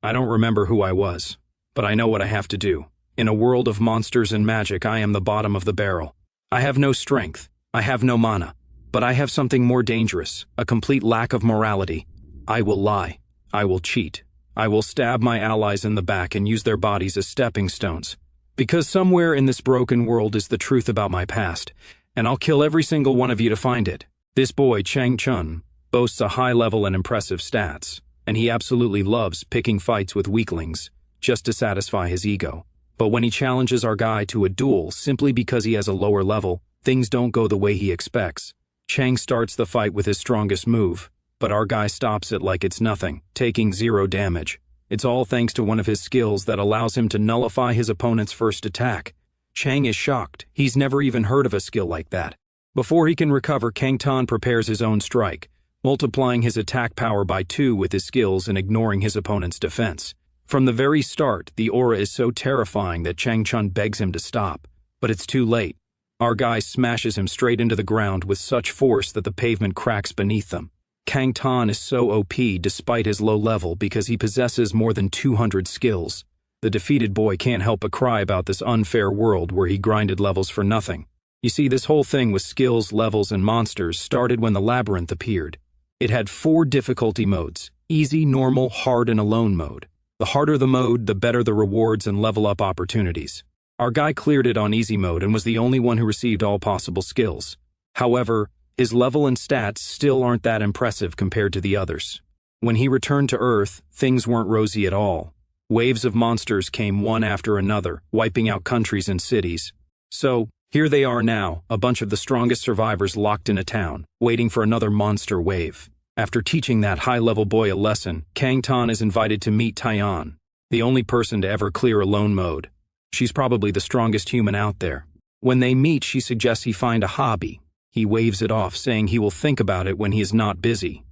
I don't remember who I was, but I know what I have to do. In a world of monsters and magic, I am the bottom of the barrel. I have no strength, I have no mana, but I have something more dangerous, a complete lack of morality. I will lie. I will cheat. I will stab my allies in the back and use their bodies as stepping stones. Because somewhere in this broken world is the truth about my past, and I'll kill every single one of you to find it. This boy, Chang Chun, boasts a high level and impressive stats, and he absolutely loves picking fights with weaklings, just to satisfy his ego. But when he challenges our guy to a duel simply because he has a lower level, things don't go the way he expects. Chang starts the fight with his strongest move, but our guy stops it like it's nothing, taking 0 damage. It's all thanks to one of his skills that allows him to nullify his opponent's first attack. Chang is shocked. He's never even heard of a skill like that. Before he can recover, Kang Tan prepares his own strike, multiplying his attack power by 2 with his skills and ignoring his opponent's defense. From the very start, the aura is so terrifying that Chang Chun begs him to stop, but it's too late. Our guy smashes him straight into the ground with such force that the pavement cracks beneath them. Kang Tan is so OP despite his low level because he possesses more than 200 skills. The defeated boy can't help but cry about this unfair world where he grinded levels for nothing. You see, this whole thing with skills, levels, and monsters started when the labyrinth appeared. It had 4 difficulty modes: easy, normal, hard, and alone mode. The harder the mode, the better the rewards and level up opportunities. Our guy cleared it on easy mode and was the only one who received all possible skills. However, his level and stats still aren't that impressive compared to the others. When he returned to Earth, things weren't rosy at all. Waves of monsters came one after another, wiping out countries and cities. So, here they are now, a bunch of the strongest survivors locked in a town, waiting for another monster wave. After teaching that high-level boy a lesson, Kang Tan is invited to meet Taiyan, the only person to ever clear alone mode. She's probably the strongest human out there. When they meet, she suggests he find a hobby. He waves it off, saying he will think about it when he is not busy,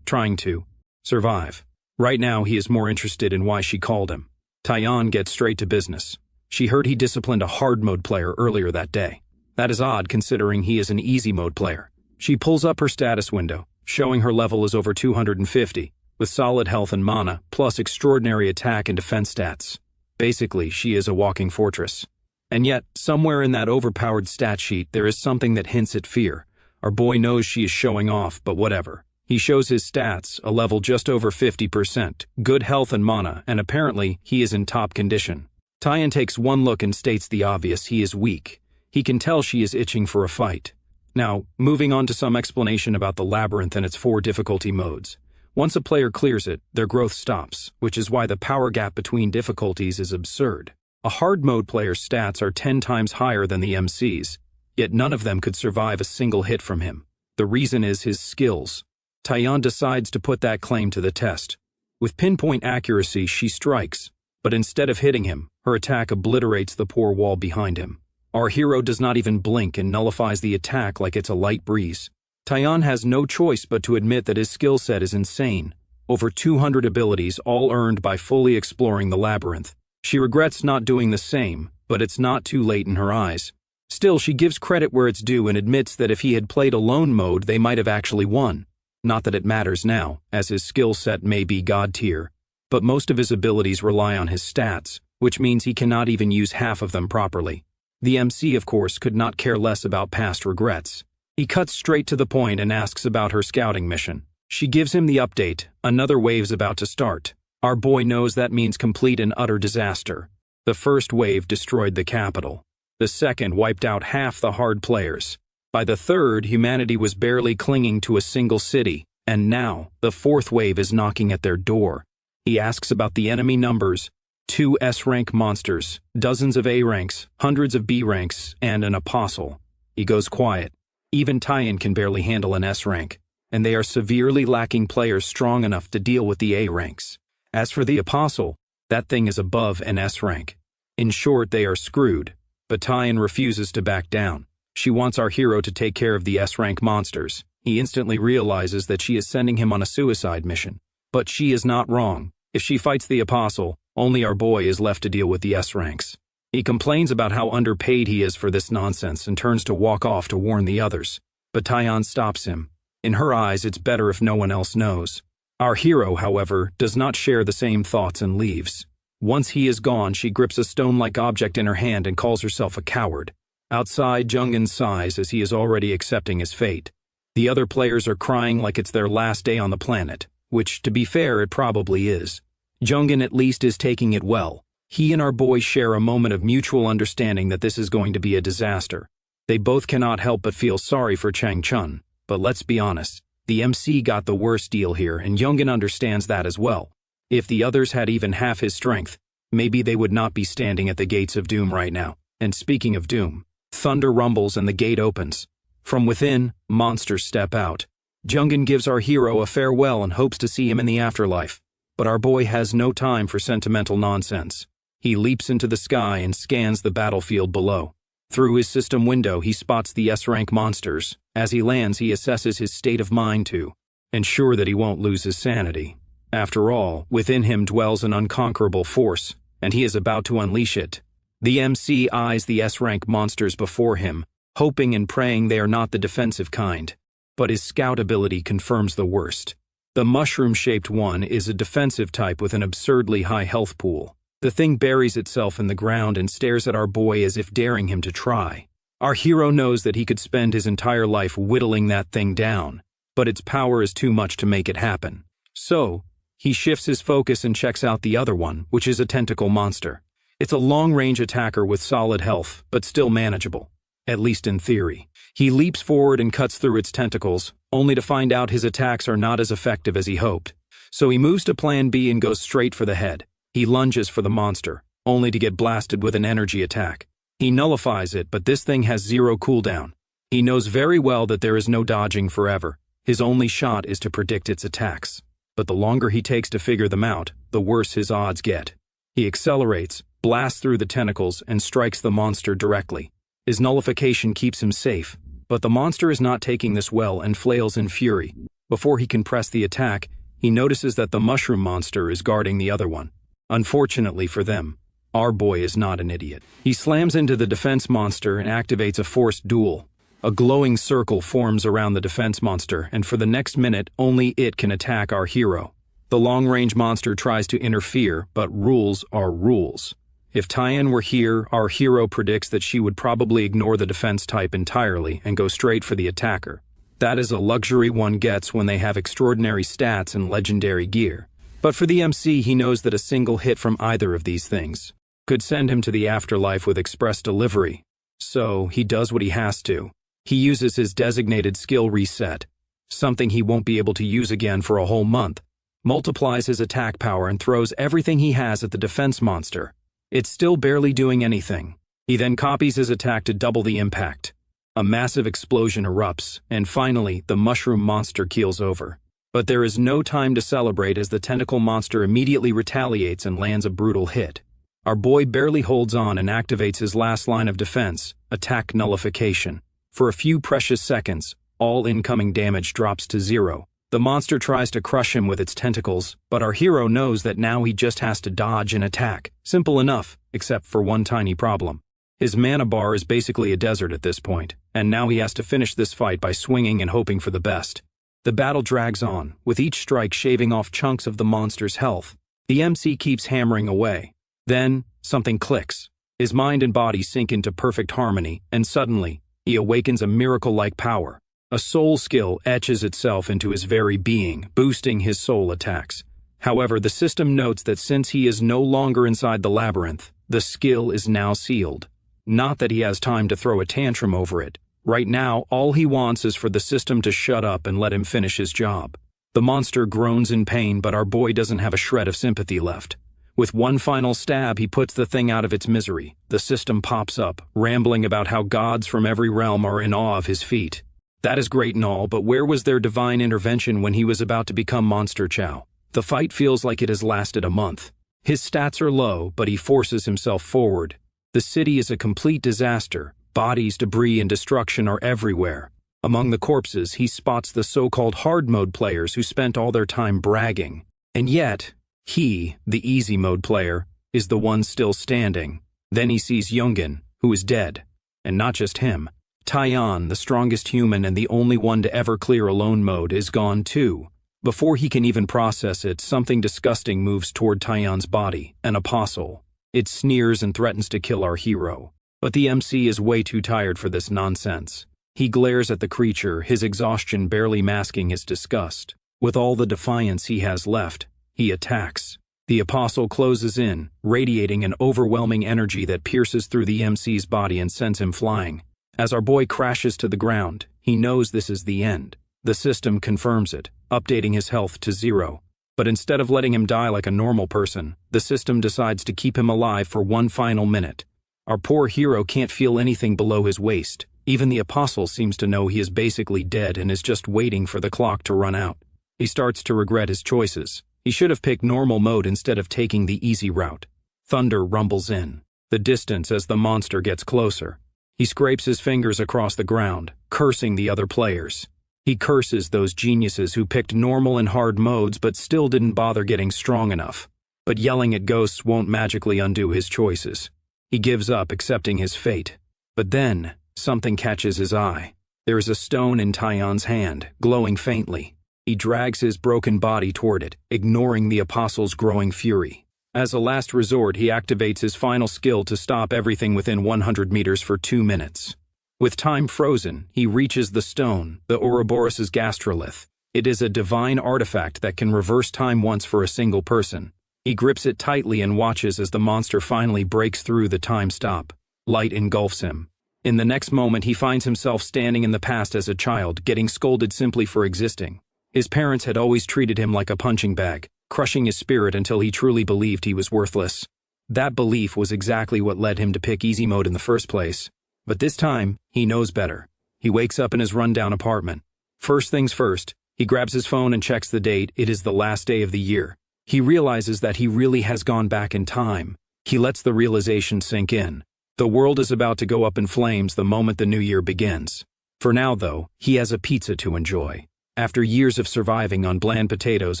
trying to survive. Right now, he is more interested in why she called him. Taiyan gets straight to business. She heard he disciplined a hard mode player earlier that day. That is odd considering he is an easy mode player. She pulls up her status window, showing her level is over 250, with solid health and mana, plus extraordinary attack and defense stats. Basically, she is a walking fortress. And yet, somewhere in that overpowered stat sheet, there is something that hints at fear. Our boy knows she is showing off, but whatever. He shows his stats, a level just over 50%, good health and mana, and apparently, he is in top condition. Taiyan takes one look and states the obvious: he is weak. He can tell she is itching for a fight. Now, moving on to some explanation about the labyrinth and its 4 difficulty modes. Once a player clears it, their growth stops, which is why the power gap between difficulties is absurd. A hard mode player's stats are 10 times higher than the MC's, yet none of them could survive a single hit from him. The reason is his skills. Taiyan decides to put that claim to the test. With pinpoint accuracy, she strikes, but instead of hitting him, her attack obliterates the poor wall behind him. Our hero does not even blink and nullifies the attack like it's a light breeze. Taiyan has no choice but to admit that his skill set is insane. Over 200 abilities, all earned by fully exploring the labyrinth. She regrets not doing the same, but it's not too late in her eyes. Still, she gives credit where it's due and admits that if he had played alone mode, they might have actually won. Not that it matters now, as his skill set may be god tier, but most of his abilities rely on his stats, which means he cannot even use half of them properly. The MC, of course, could not care less about past regrets. He cuts straight to the point and asks about her scouting mission. She gives him the update: another wave's about to start. Our boy knows that means complete and utter disaster. The first wave destroyed the capital. The second wiped out half the hard players. By the third, humanity was barely clinging to a single city, and now, the 4th wave is knocking at their door. He asks about the enemy numbers: 2 S-rank monsters, dozens of A ranks, hundreds of B ranks, and an apostle. He goes quiet. Even Taiyan can barely handle an S rank, and they are severely lacking players strong enough to deal with the A ranks. As for the apostle, that thing is above an S rank. In short, they are screwed, but Taiyan refuses to back down. She wants our hero to take care of the S-rank monsters. He instantly realizes that she is sending him on a suicide mission. But she is not wrong. If she fights the apostle, only our boy is left to deal with the S-ranks. He complains about how underpaid he is for this nonsense and turns to walk off to warn the others. But Taiyan stops him. In her eyes, it's better if no one else knows. Our hero, however, does not share the same thoughts and leaves. Once he is gone, she grips a stone-like object in her hand and calls herself a coward. Outside, Jungin sighs as he is already accepting his fate. The other players are crying like it's their last day on the planet, which, to be fair, it probably is. Jungin at least is taking it well. He and our boy share a moment of mutual understanding that this is going to be a disaster. They both cannot help but feel sorry for Chang Chun, but let's be honest, the MC got the worst deal here, and Jungin understands that as well. If the others had even half his strength, maybe they would not be standing at the gates of doom right now. And speaking of doom, thunder rumbles and the gate opens. From within, monsters step out. Jungin gives our hero a farewell and hopes to see him in the afterlife. But our boy has no time for sentimental nonsense. He leaps into the sky and scans the battlefield below. Through his system window, he spots the S-rank monsters. As he lands, he assesses his state of mind to ensure that he won't lose his sanity. After all, within him dwells an unconquerable force, and he is about to unleash it. The MC eyes the S-rank monsters before him, hoping and praying they are not the defensive kind. But his scout ability confirms the worst. The mushroom-shaped one is a defensive type with an absurdly high health pool. The thing buries itself in the ground and stares at our boy as if daring him to try. Our hero knows that he could spend his entire life whittling that thing down, but its power is too much to make it happen. So, he shifts his focus and checks out the other one, which is a tentacle monster. It's a long-range attacker with solid health, but still manageable, at least in theory. He leaps forward and cuts through its tentacles, only to find out his attacks are not as effective as he hoped. So he moves to plan B and goes straight for the head. He lunges for the monster, only to get blasted with an energy attack. He nullifies it, but this thing has 0 cooldown. He knows very well that there is no dodging forever. His only shot is to predict its attacks. But the longer he takes to figure them out, the worse his odds get. He accelerates, blasts through the tentacles, and strikes the monster directly. His nullification keeps him safe, but the monster is not taking this well and flails in fury. Before he can press the attack, he notices that the mushroom monster is guarding the other one. Unfortunately for them, our boy is not an idiot. He slams into the defense monster and activates a forced duel. A glowing circle forms around the defense monster, and for the next minute, only it can attack our hero. The long-range monster tries to interfere, but rules are rules. If Tyann were here, our hero predicts that she would probably ignore the defense type entirely and go straight for the attacker. That is a luxury one gets when they have extraordinary stats and legendary gear. But for the MC, he knows that a single hit from either of these things could send him to the afterlife with express delivery. So, he does what he has to. He uses his designated skill reset, something he won't be able to use again for a whole month, multiplies his attack power and throws everything he has at the defense monster. It's still barely doing anything. He then copies his attack to double the impact. A massive explosion erupts, and finally, the mushroom monster keels over. But there is no time to celebrate as the tentacle monster immediately retaliates and lands a brutal hit. Our boy barely holds on and activates his last line of defense, attack nullification. For a few precious seconds, all incoming damage drops to 0. The monster tries to crush him with its tentacles, but our hero knows that now he just has to dodge and attack. Simple enough, except for one tiny problem. His mana bar is basically a desert at this point, and now he has to finish this fight by swinging and hoping for the best. The battle drags on, with each strike shaving off chunks of the monster's health. The MC keeps hammering away. Then, something clicks. His mind and body sink into perfect harmony, and suddenly, he awakens a miracle-like power. A soul skill etches itself into his very being, boosting his soul attacks. However, the system notes that since he is no longer inside the labyrinth, the skill is now sealed. Not that he has time to throw a tantrum over it. Right now, all he wants is for the system to shut up and let him finish his job. The monster groans in pain, but our boy doesn't have a shred of sympathy left. With one final stab, he puts the thing out of its misery. The system pops up, rambling about how gods from every realm are in awe of his feat. That is great and all, but where was their divine intervention when he was about to become Monster Chow? The fight feels like it has lasted a month. His stats are low, but he forces himself forward. The city is a complete disaster. Bodies, debris, and destruction are everywhere. Among the corpses, he spots the so-called hard mode players who spent all their time bragging. And yet, he, the easy mode player, is the one still standing. Then he sees Jungin, who is dead. And not just him. Tyann, the strongest human and the only one to ever clear alone mode, is gone too. Before he can even process it, something disgusting moves toward Taiyan's body, an apostle. It sneers and threatens to kill our hero. But the MC is way too tired for this nonsense. He glares at the creature, his exhaustion barely masking his disgust. With all the defiance he has left, he attacks. The apostle closes in, radiating an overwhelming energy that pierces through the MC's body and sends him flying. As our boy crashes to the ground, he knows this is the end. The system confirms it, updating his health to 0. But instead of letting him die like a normal person, the system decides to keep him alive for one final minute. Our poor hero can't feel anything below his waist. Even the apostle seems to know he is basically dead and is just waiting for the clock to run out. He starts to regret his choices. He should have picked normal mode instead of taking the easy route. Thunder rumbles in the distance as the monster gets closer. He scrapes his fingers across the ground, cursing the other players. He curses those geniuses who picked normal and hard modes but still didn't bother getting strong enough. But yelling at ghosts won't magically undo his choices. He gives up, accepting his fate. But then, something catches his eye. There is a stone in Taiyan's hand, glowing faintly. He drags his broken body toward it, ignoring the apostle's growing fury. As a last resort, he activates his final skill to stop everything within 100 meters for 2 minutes. With time frozen, he reaches the stone, the Ouroboros' gastrolith. It is a divine artifact that can reverse time once for a single person. He grips it tightly and watches as the monster finally breaks through the time stop. Light engulfs him. In the next moment, he finds himself standing in the past as a child, getting scolded simply for existing. His parents had always treated him like a punching bag, crushing his spirit until he truly believed he was worthless. That belief was exactly what led him to pick easy mode in the first place. But this time, he knows better. He wakes up in his rundown apartment. First things first, he grabs his phone and checks the date. It is the last day of the year. He realizes that he really has gone back in time. He lets the realization sink in. The world is about to go up in flames the moment the new year begins. For now, though, he has a pizza to enjoy. After years of surviving on bland potatoes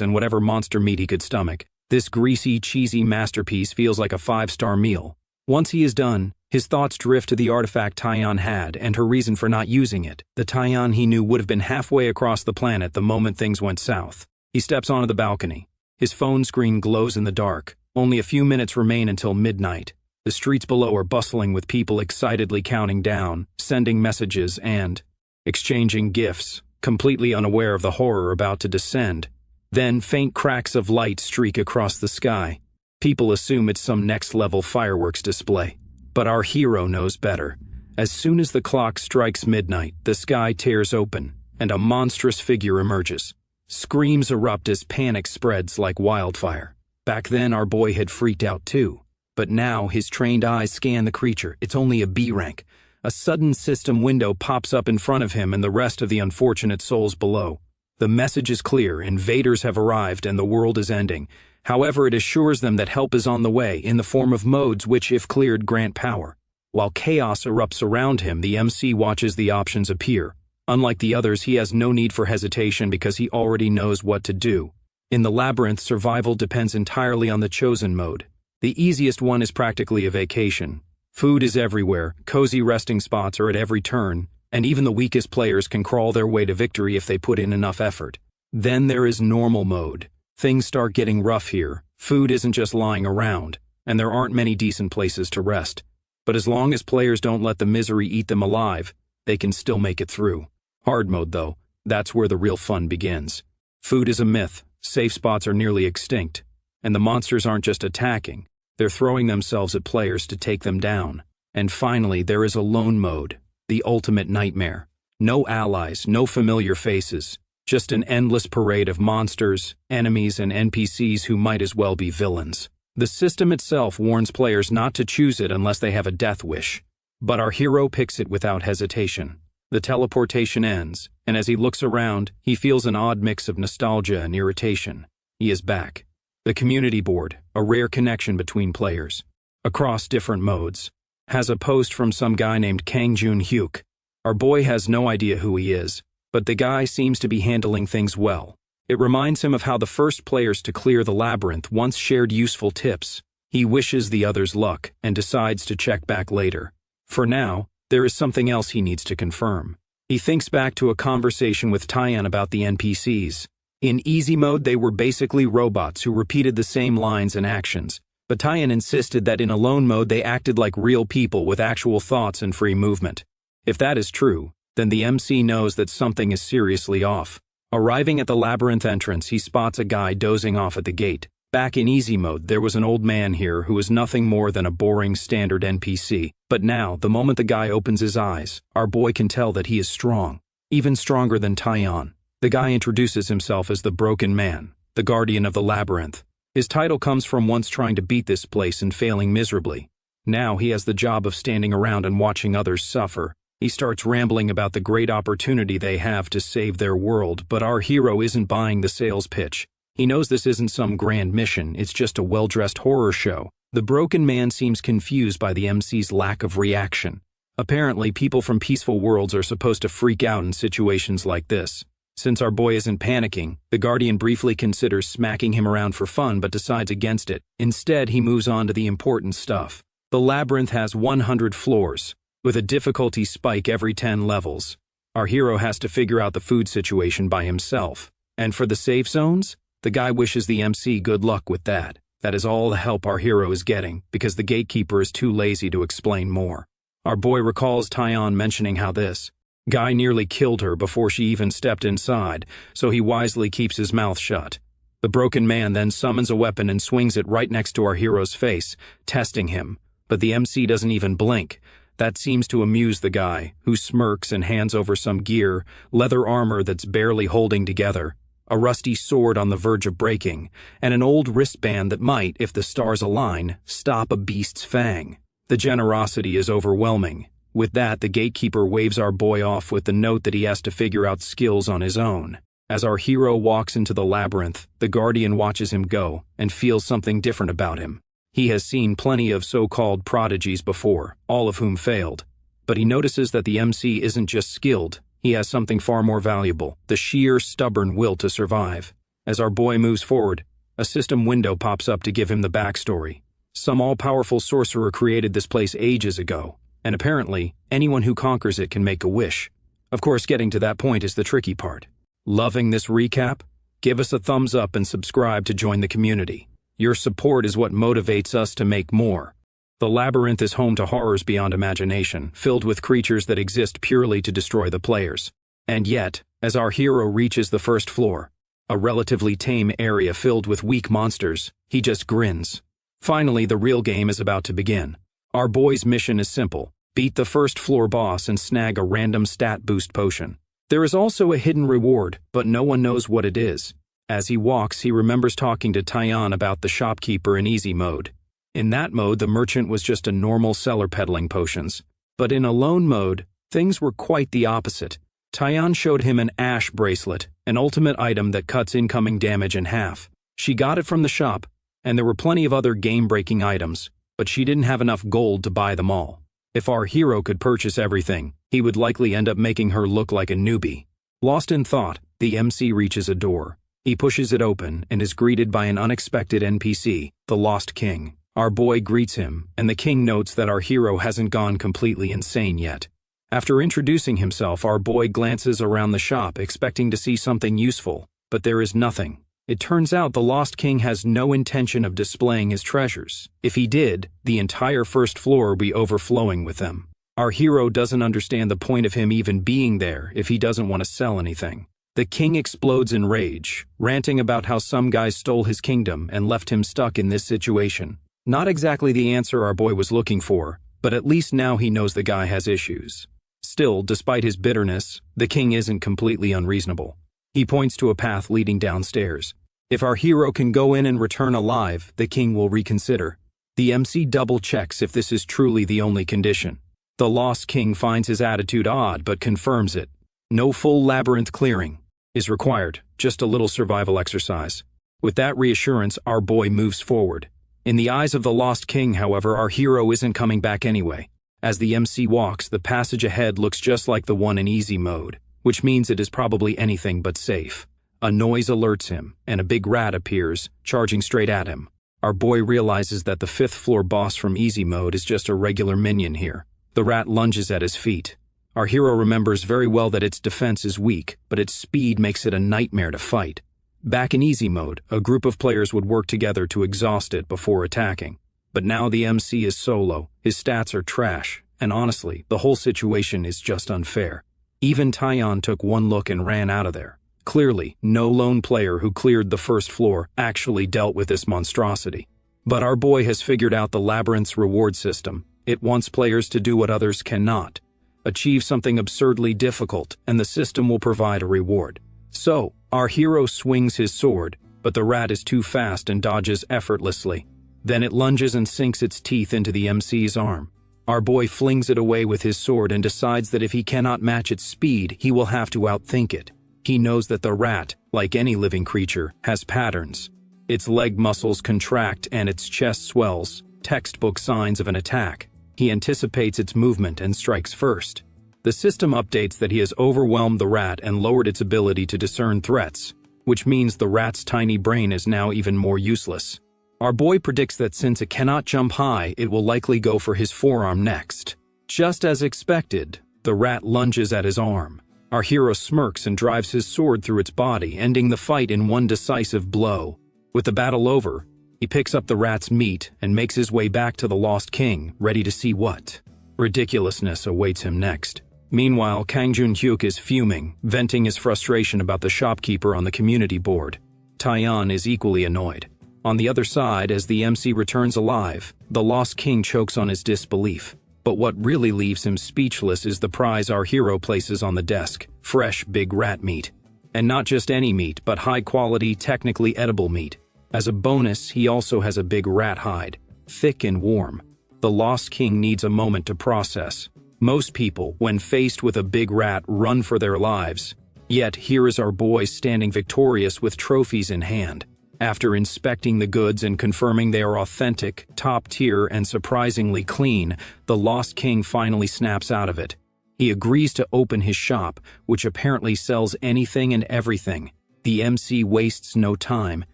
and whatever monster meat he could stomach, this greasy, cheesy masterpiece feels like a 5-star meal. Once he is done, his thoughts drift to the artifact Taiyan had and her reason for not using it. The Taiyan he knew would have been halfway across the planet the moment things went south. He steps onto the balcony. His phone screen glows in the dark. Only a few minutes remain until midnight. The streets below are bustling with people excitedly counting down, sending messages and exchanging gifts, completely unaware of the horror about to descend. Then faint cracks of light streak across the sky. People assume it's some next-level fireworks display. But our hero knows better. As soon as the clock strikes midnight, the sky tears open, and a monstrous figure emerges. Screams erupt as panic spreads like wildfire. Back then, our boy had freaked out too. But now, his trained eyes scan the creature. It's only a B rank. A sudden system window pops up in front of him and the rest of the unfortunate souls below. The message is clear: invaders have arrived and the world is ending. However, it assures them that help is on the way in the form of modes which, if cleared, grant power. While chaos erupts around him, the MC watches the options appear. Unlike the others, he has no need for hesitation because he already knows what to do. In the labyrinth, survival depends entirely on the chosen mode. The easiest one is practically a vacation. Food is everywhere, cozy resting spots are at every turn, and even the weakest players can crawl their way to victory if they put in enough effort. Then there is normal mode. Things start getting rough here. Food isn't just lying around, and there aren't many decent places to rest. But as long as players don't let the misery eat them alive, they can still make it through. Hard mode, though, that's where the real fun begins. Food is a myth, safe spots are nearly extinct, and the monsters aren't just attacking, they're throwing themselves at players to take them down. And finally, there is alone mode, the ultimate nightmare. No allies, no familiar faces, just an endless parade of monsters, enemies, and NPCs who might as well be villains. The system itself warns players not to choose it unless they have a death wish. But our hero picks it without hesitation. The teleportation ends, and as he looks around, he feels an odd mix of nostalgia and irritation. He is back. The community board, a rare connection between players, across different modes, has a post from some guy named Kang Jun-hyuk. Our boy has no idea who he is, but the guy seems to be handling things well. It reminds him of how the first players to clear the labyrinth once shared useful tips. He wishes the others luck and decides to check back later. For now, there is something else he needs to confirm. He thinks back to a conversation with Taiyan about the NPCs. In easy mode, they were basically robots who repeated the same lines and actions, but Tyan insisted that in alone mode they acted like real people with actual thoughts and free movement. If that is true, then the MC knows that something is seriously off. Arriving at the labyrinth entrance, he spots a guy dozing off at the gate. Back in easy mode, there was an old man here who was nothing more than a boring standard NPC. But now, the moment the guy opens his eyes, our boy can tell that he is strong. Even stronger than Tyan. The guy introduces himself as the Broken Man, the guardian of the labyrinth. His title comes from once trying to beat this place and failing miserably. Now he has the job of standing around and watching others suffer. He starts rambling about the great opportunity they have to save their world, but our hero isn't buying the sales pitch. He knows this isn't some grand mission, it's just a well-dressed horror show. The Broken Man seems confused by the MC's lack of reaction. Apparently, people from peaceful worlds are supposed to freak out in situations like this. Since our boy isn't panicking, the Guardian briefly considers smacking him around for fun but decides against it. Instead, he moves on to the important stuff. The labyrinth has 100 floors, with a difficulty spike every 10 levels. Our hero has to figure out the food situation by himself. And for the safe zones, the guy wishes the MC good luck with that. That is all the help our hero is getting, because the gatekeeper is too lazy to explain more. Our boy recalls Tyan mentioning how this guy nearly killed her before she even stepped inside, so he wisely keeps his mouth shut. The Broken Man then summons a weapon and swings it right next to our hero's face, testing him, but the MC doesn't even blink. That seems to amuse the guy, who smirks and hands over some gear, leather armor that's barely holding together, a rusty sword on the verge of breaking, and an old wristband that might, if the stars align, stop a beast's fang. The generosity is overwhelming. With that, the gatekeeper waves our boy off with the note that he has to figure out skills on his own. As our hero walks into the labyrinth, the Guardian watches him go and feels something different about him. He has seen plenty of so-called prodigies before, all of whom failed. But he notices that the MC isn't just skilled, he has something far more valuable, the sheer, stubborn will to survive. As our boy moves forward, a system window pops up to give him the backstory. Some all-powerful sorcerer created this place ages ago, and apparently, anyone who conquers it can make a wish. Of course, getting to that point is the tricky part. Loving this recap? Give us a thumbs up and subscribe to join the community. Your support is what motivates us to make more. The labyrinth is home to horrors beyond imagination, filled with creatures that exist purely to destroy the players. And yet, as our hero reaches the first floor, a relatively tame area filled with weak monsters, he just grins. Finally, the real game is about to begin. Our boy's mission is simple: beat the first floor boss and snag a random stat boost potion. There is also a hidden reward, but no one knows what it is. As he walks, he remembers talking to Tyan about the shopkeeper in easy mode. In that mode, the merchant was just a normal seller peddling potions. But in alone mode, things were quite the opposite. Tyan showed him an ash bracelet, an ultimate item that cuts incoming damage in half. She got it from the shop, and there were plenty of other game-breaking items, but she didn't have enough gold to buy them all. If our hero could purchase everything, he would likely end up making her look like a newbie. Lost in thought, the MC reaches a door. He pushes it open and is greeted by an unexpected NPC, the Lost King. Our boy greets him, and the king notes that our hero hasn't gone completely insane yet. After introducing himself, our boy glances around the shop, expecting to see something useful, but there is nothing. It turns out the Lost King has no intention of displaying his treasures. If he did, the entire first floor would be overflowing with them. Our hero doesn't understand the point of him even being there if he doesn't want to sell anything. The king explodes in rage, ranting about how some guys stole his kingdom and left him stuck in this situation. Not exactly the answer our boy was looking for, but at least now he knows the guy has issues. Still, despite his bitterness, the king isn't completely unreasonable. He points to a path leading downstairs. If our hero can go in and return alive, the king will reconsider. The MC double-checks if this is truly the only condition. The Lost King finds his attitude odd but confirms it. No full labyrinth clearing is required, just a little survival exercise. With that reassurance, our boy moves forward. In the eyes of the Lost King, however, our hero isn't coming back anyway. As the MC walks, the passage ahead looks just like the one in easy mode, which means it is probably anything but safe. A noise alerts him, and a big rat appears, charging straight at him. Our boy realizes that the 5th floor boss from easy mode is just a regular minion here. The rat lunges at his feet. Our hero remembers very well that its defense is weak, but its speed makes it a nightmare to fight. Back in easy mode, a group of players would work together to exhaust it before attacking. But now the MC is solo, his stats are trash, and honestly, the whole situation is just unfair. Even Taiyan took one look and ran out of there. Clearly, no lone player who cleared the first floor actually dealt with this monstrosity. But our boy has figured out the labyrinth's reward system. It wants players to do what others cannot. Achieve something absurdly difficult, and the system will provide a reward. So, our hero swings his sword, but the rat is too fast and dodges effortlessly. Then it lunges and sinks its teeth into the MC's arm. Our boy flings it away with his sword and decides that if he cannot match its speed, he will have to outthink it. He knows that the rat, like any living creature, has patterns. Its leg muscles contract and its chest swells, textbook signs of an attack. He anticipates its movement and strikes first. The system updates that he has overwhelmed the rat and lowered its ability to discern threats, which means the rat's tiny brain is now even more useless. Our boy predicts that since it cannot jump high, it will likely go for his forearm next. Just as expected, the rat lunges at his arm. Our hero smirks and drives his sword through its body, ending the fight in one decisive blow. With the battle over, he picks up the rat's meat and makes his way back to the Lost King, ready to see what ridiculousness awaits him next. Meanwhile, Kang Jun-hyuk is fuming, venting his frustration about the shopkeeper on the community board. Taiyan is equally annoyed. On the other side, as the MC returns alive, the Lost King chokes on his disbelief. But what really leaves him speechless is the prize our hero places on the desk: fresh big rat meat. And not just any meat, but high-quality, technically edible meat. As a bonus, he also has a big rat hide, thick and warm. The Lost King needs a moment to process. Most people, when faced with a big rat, run for their lives. Yet here is our boy standing victorious with trophies in hand. After inspecting the goods and confirming they are authentic, top-tier, and surprisingly clean, the Lost King finally snaps out of it. He agrees to open his shop, which apparently sells anything and everything. The MC wastes no time.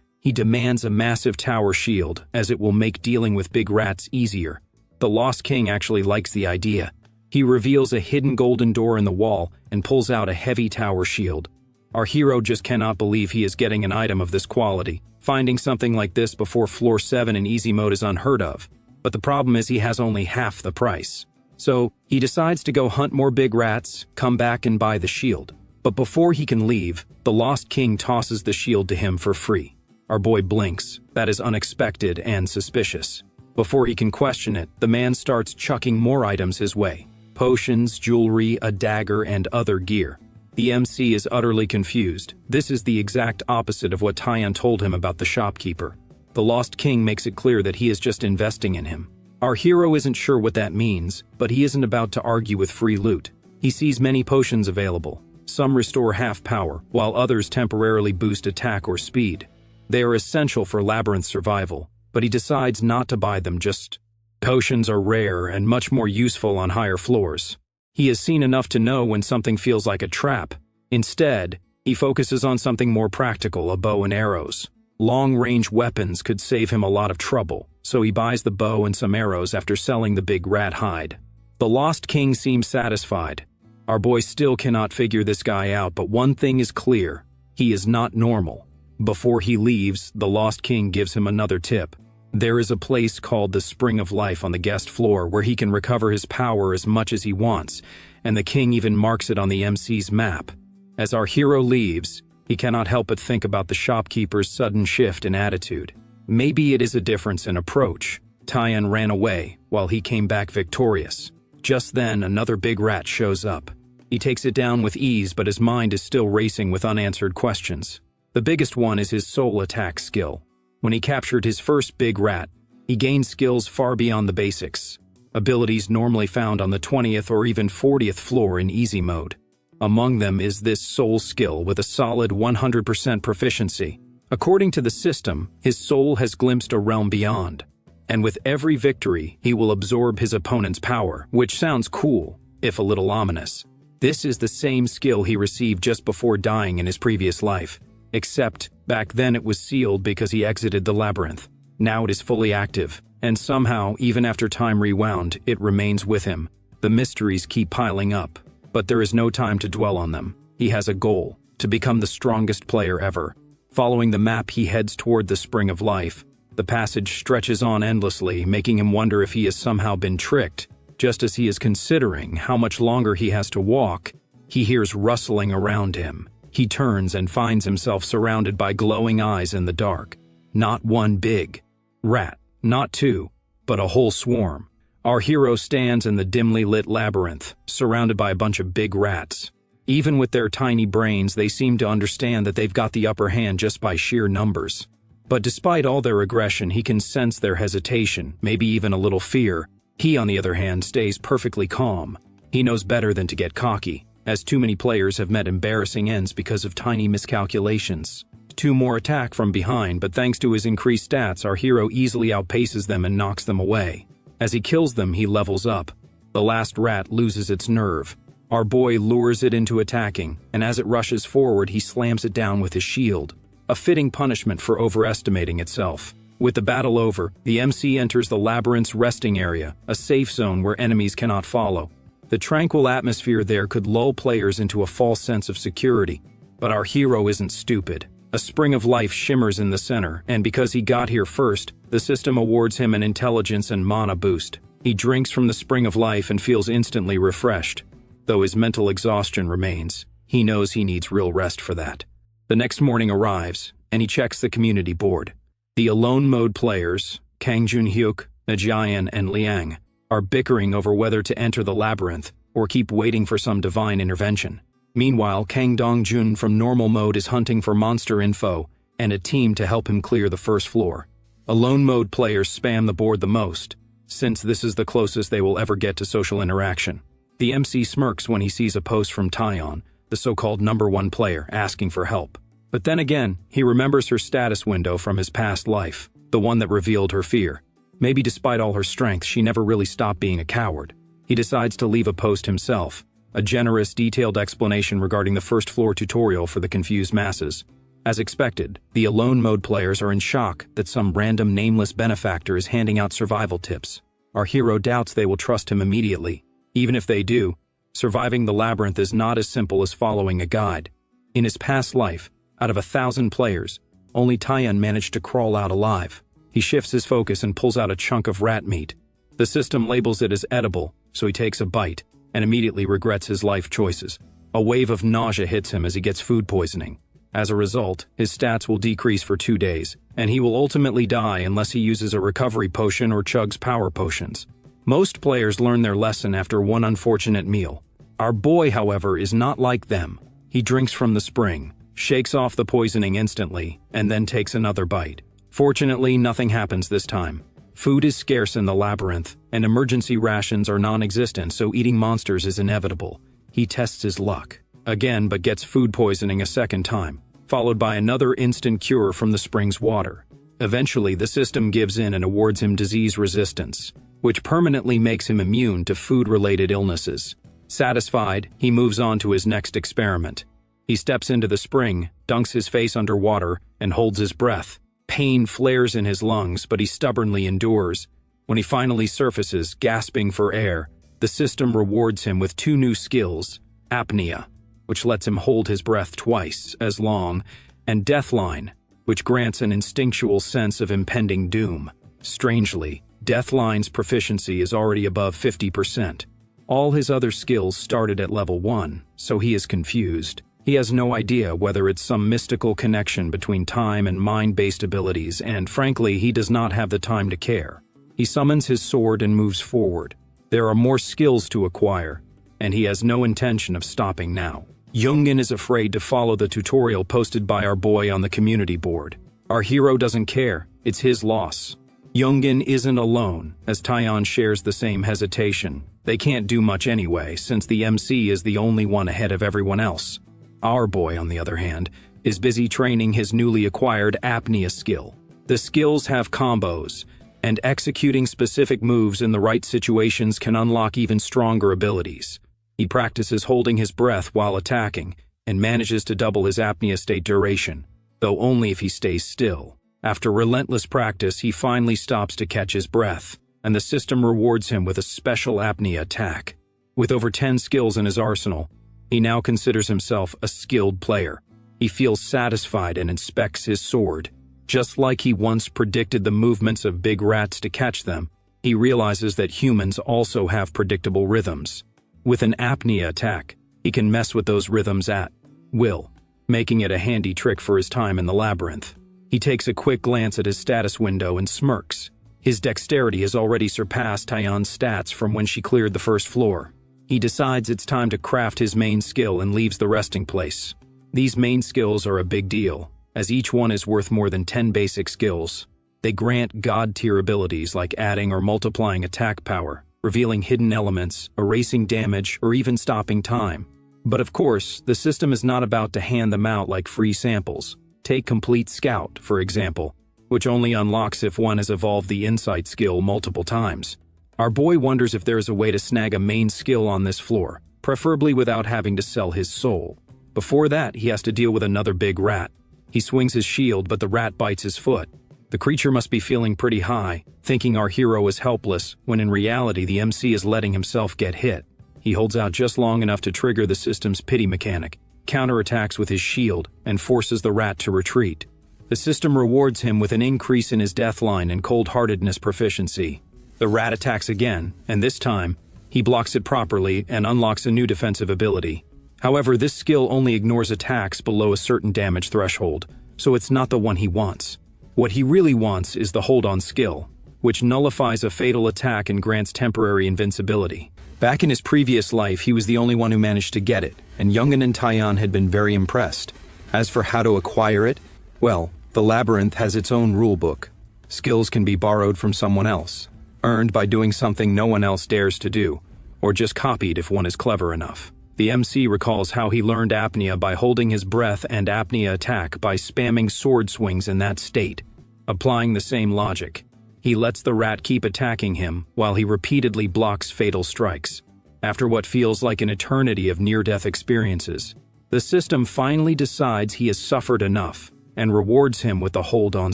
He demands a massive tower shield, as it will make dealing with big rats easier. The Lost King actually likes the idea. He reveals a hidden golden door in the wall and pulls out a heavy tower shield. Our hero just cannot believe he is getting an item of this quality. Finding something like this before floor 7 in easy mode is unheard of, but the problem is he has only half the price. So, he decides to go hunt more big rats, come back and buy the shield. But before he can leave, the Lost King tosses the shield to him for free. Our boy blinks. That is unexpected and suspicious. Before he can question it, the man starts chucking more items his way: potions, jewelry, a dagger, and other gear. The MC is utterly confused. This is the exact opposite of what Taiyan told him about the shopkeeper. The Lost King makes it clear that he is just investing in him. Our hero isn't sure what that means, but he isn't about to argue with free loot. He sees many potions available. Some restore half power, while others temporarily boost attack or speed. They are essential for Labyrinth survival, but he decides not to buy them. Just potions are rare and much more useful on higher floors. He has seen enough to know when something feels like a trap. Instead, he focuses on something more practical: a bow and arrows. Long-range weapons could save him a lot of trouble, so he buys the bow and some arrows after selling the big rat hide. The Lost King seems satisfied. Our boy still cannot figure this guy out, but one thing is clear: he is not normal. Before he leaves, the Lost King gives him another tip. There is a place called the Spring of Life on the guest floor where he can recover his power as much as he wants, and the king even marks it on the MC's map. As our hero leaves, he cannot help but think about the shopkeeper's sudden shift in attitude. Maybe it is a difference in approach. Taiyan ran away, while he came back victorious. Just then, another big rat shows up. He takes it down with ease, but his mind is still racing with unanswered questions. The biggest one is his soul attack skill. When he captured his first big rat, he gained skills far beyond the basics, abilities normally found on the 20th or even 40th floor in easy mode. Among them is this soul skill with a solid 100% proficiency. According to the system, his soul has glimpsed a realm beyond, and with every victory, he will absorb his opponent's power, which sounds cool, if a little ominous. This is the same skill he received just before dying in his previous life. Except, back then it was sealed because he exited the labyrinth. Now it is fully active, and somehow, even after time rewound, it remains with him. The mysteries keep piling up, but there is no time to dwell on them. He has a goal: to become the strongest player ever. Following the map, he heads toward the Spring of Life. The passage stretches on endlessly, making him wonder if he has somehow been tricked. Just as he is considering how much longer he has to walk, he hears rustling around him. He turns and finds himself surrounded by glowing eyes in the dark. Not one big rat, not two, but a whole swarm. Our hero stands in the dimly lit labyrinth, surrounded by a bunch of big rats. Even with their tiny brains, they seem to understand that they've got the upper hand just by sheer numbers. But despite all their aggression, he can sense their hesitation, maybe even a little fear. He, on the other hand, stays perfectly calm. He knows better than to get cocky, as too many players have met embarrassing ends because of tiny miscalculations. Two more attack from behind, but thanks to his increased stats, our hero easily outpaces them and knocks them away. As he kills them, he levels up. The last rat loses its nerve. Our boy lures it into attacking, and as it rushes forward, he slams it down with his shield. A fitting punishment for overestimating itself. With the battle over, the MC enters the labyrinth's resting area, a safe zone where enemies cannot follow. The tranquil atmosphere there could lull players into a false sense of security. But our hero isn't stupid. A Spring of Life shimmers in the center, and because he got here first, the system awards him an intelligence and mana boost. He drinks from the Spring of Life and feels instantly refreshed. Though his mental exhaustion remains, he knows he needs real rest for that. The next morning arrives, and he checks the community board. The alone mode players, Kang Junhyuk, Najayan, and Liang, are bickering over whether to enter the labyrinth or keep waiting for some divine intervention. Meanwhile, Kang Dongjun from normal mode is hunting for monster info and a team to help him clear the first floor. Alone mode players spam the board the most, since this is the closest they will ever get to social interaction. The MC smirks when he sees a post from Taeyeon, the so-called #1 player, asking for help. But then again, he remembers her status window from his past life, the one that revealed her fear. Maybe despite all her strength, she never really stopped being a coward. He decides to leave a post himself, a generous, detailed explanation regarding the first floor tutorial for the confused masses. As expected, the alone mode players are in shock that some random nameless benefactor is handing out survival tips. Our hero doubts they will trust him immediately. Even if they do, surviving the labyrinth is not as simple as following a guide. In his past life, out of 1,000 players, only Taeyeon managed to crawl out alive. He shifts his focus and pulls out a chunk of rat meat. The system labels it as edible, so he takes a bite and immediately regrets his life choices. A wave of nausea hits him as he gets food poisoning. As a result, his stats will decrease for 2 days, and he will ultimately die unless he uses a recovery potion or chugs power potions. Most players learn their lesson after one unfortunate meal. Our boy, however, is not like them. He drinks from the spring, shakes off the poisoning instantly, and then takes another bite. Fortunately, nothing happens this time. Food is scarce in the labyrinth, and emergency rations are non-existent, so eating monsters is inevitable. He tests his luck again, but gets food poisoning a second time, followed by another instant cure from the spring's water. Eventually, the system gives in and awards him disease resistance, which permanently makes him immune to food-related illnesses. Satisfied, he moves on to his next experiment. He steps into the spring, dunks his face under water, and holds his breath. Pain flares in his lungs, but he stubbornly endures. When he finally surfaces, gasping for air, the system rewards him with 2 new skills: apnea, which lets him hold his breath twice as long, and deathline, which grants an instinctual sense of impending doom. Strangely, Deathline's proficiency is already above 50%. All his other skills started at level 1, so he is confused. He has no idea whether it's some mystical connection between time and mind-based abilities, and frankly, he does not have the time to care. He summons his sword and moves forward. There are more skills to acquire, and he has no intention of stopping now. Youngin is afraid to follow the tutorial posted by our boy on the community board. Our hero doesn't care, it's his loss. Youngin isn't alone, as Taeyeon shares the same hesitation. They can't do much anyway, since the MC is the only one ahead of everyone else. Our boy, on the other hand, is busy training his newly acquired apnea skill. The skills have combos, and executing specific moves in the right situations can unlock even stronger abilities. He practices holding his breath while attacking, and manages to double his apnea state duration, though only if he stays still. After relentless practice, he finally stops to catch his breath, and the system rewards him with a special apnea attack. With over 10 skills in his arsenal, he now considers himself a skilled player. He feels satisfied and inspects his sword. Just like he once predicted the movements of big rats to catch them, he realizes that humans also have predictable rhythms. With an apnea attack, he can mess with those rhythms at will, making it a handy trick for his time in the labyrinth. He takes a quick glance at his status window and smirks. His dexterity has already surpassed Taeyeon's stats from when she cleared the first floor. He decides it's time to craft his main skill and leaves the resting place. These main skills are a big deal, as each one is worth more than 10 basic skills. They grant god-tier abilities like adding or multiplying attack power, revealing hidden elements, erasing damage, or even stopping time. But of course, the system is not about to hand them out like free samples. Take Complete Scout, for example, which only unlocks if one has evolved the Insight skill multiple times. Our boy wonders if there is a way to snag a main skill on this floor, preferably without having to sell his soul. Before that, he has to deal with another big rat. He swings his shield, but the rat bites his foot. The creature must be feeling pretty high, thinking our hero is helpless, when in reality the MC is letting himself get hit. He holds out just long enough to trigger the system's pity mechanic, counterattacks with his shield, and forces the rat to retreat. The system rewards him with an increase in his deathline and cold-heartedness proficiency. The rat attacks again, and this time, he blocks it properly and unlocks a new defensive ability. However, this skill only ignores attacks below a certain damage threshold, so it's not the one he wants. What he really wants is the hold-on skill, which nullifies a fatal attack and grants temporary invincibility. Back in his previous life, he was the only one who managed to get it, and Youngin and Taeyeon had been very impressed. As for how to acquire it, well, the labyrinth has its own rulebook. Skills can be borrowed from someone else, earned by doing something no one else dares to do, or just copied if one is clever enough. The MC recalls how he learned apnea by holding his breath and apnea attack by spamming sword swings in that state. Applying the same logic, he lets the rat keep attacking him while he repeatedly blocks fatal strikes. After what feels like an eternity of near-death experiences, the system finally decides he has suffered enough and rewards him with the hold-on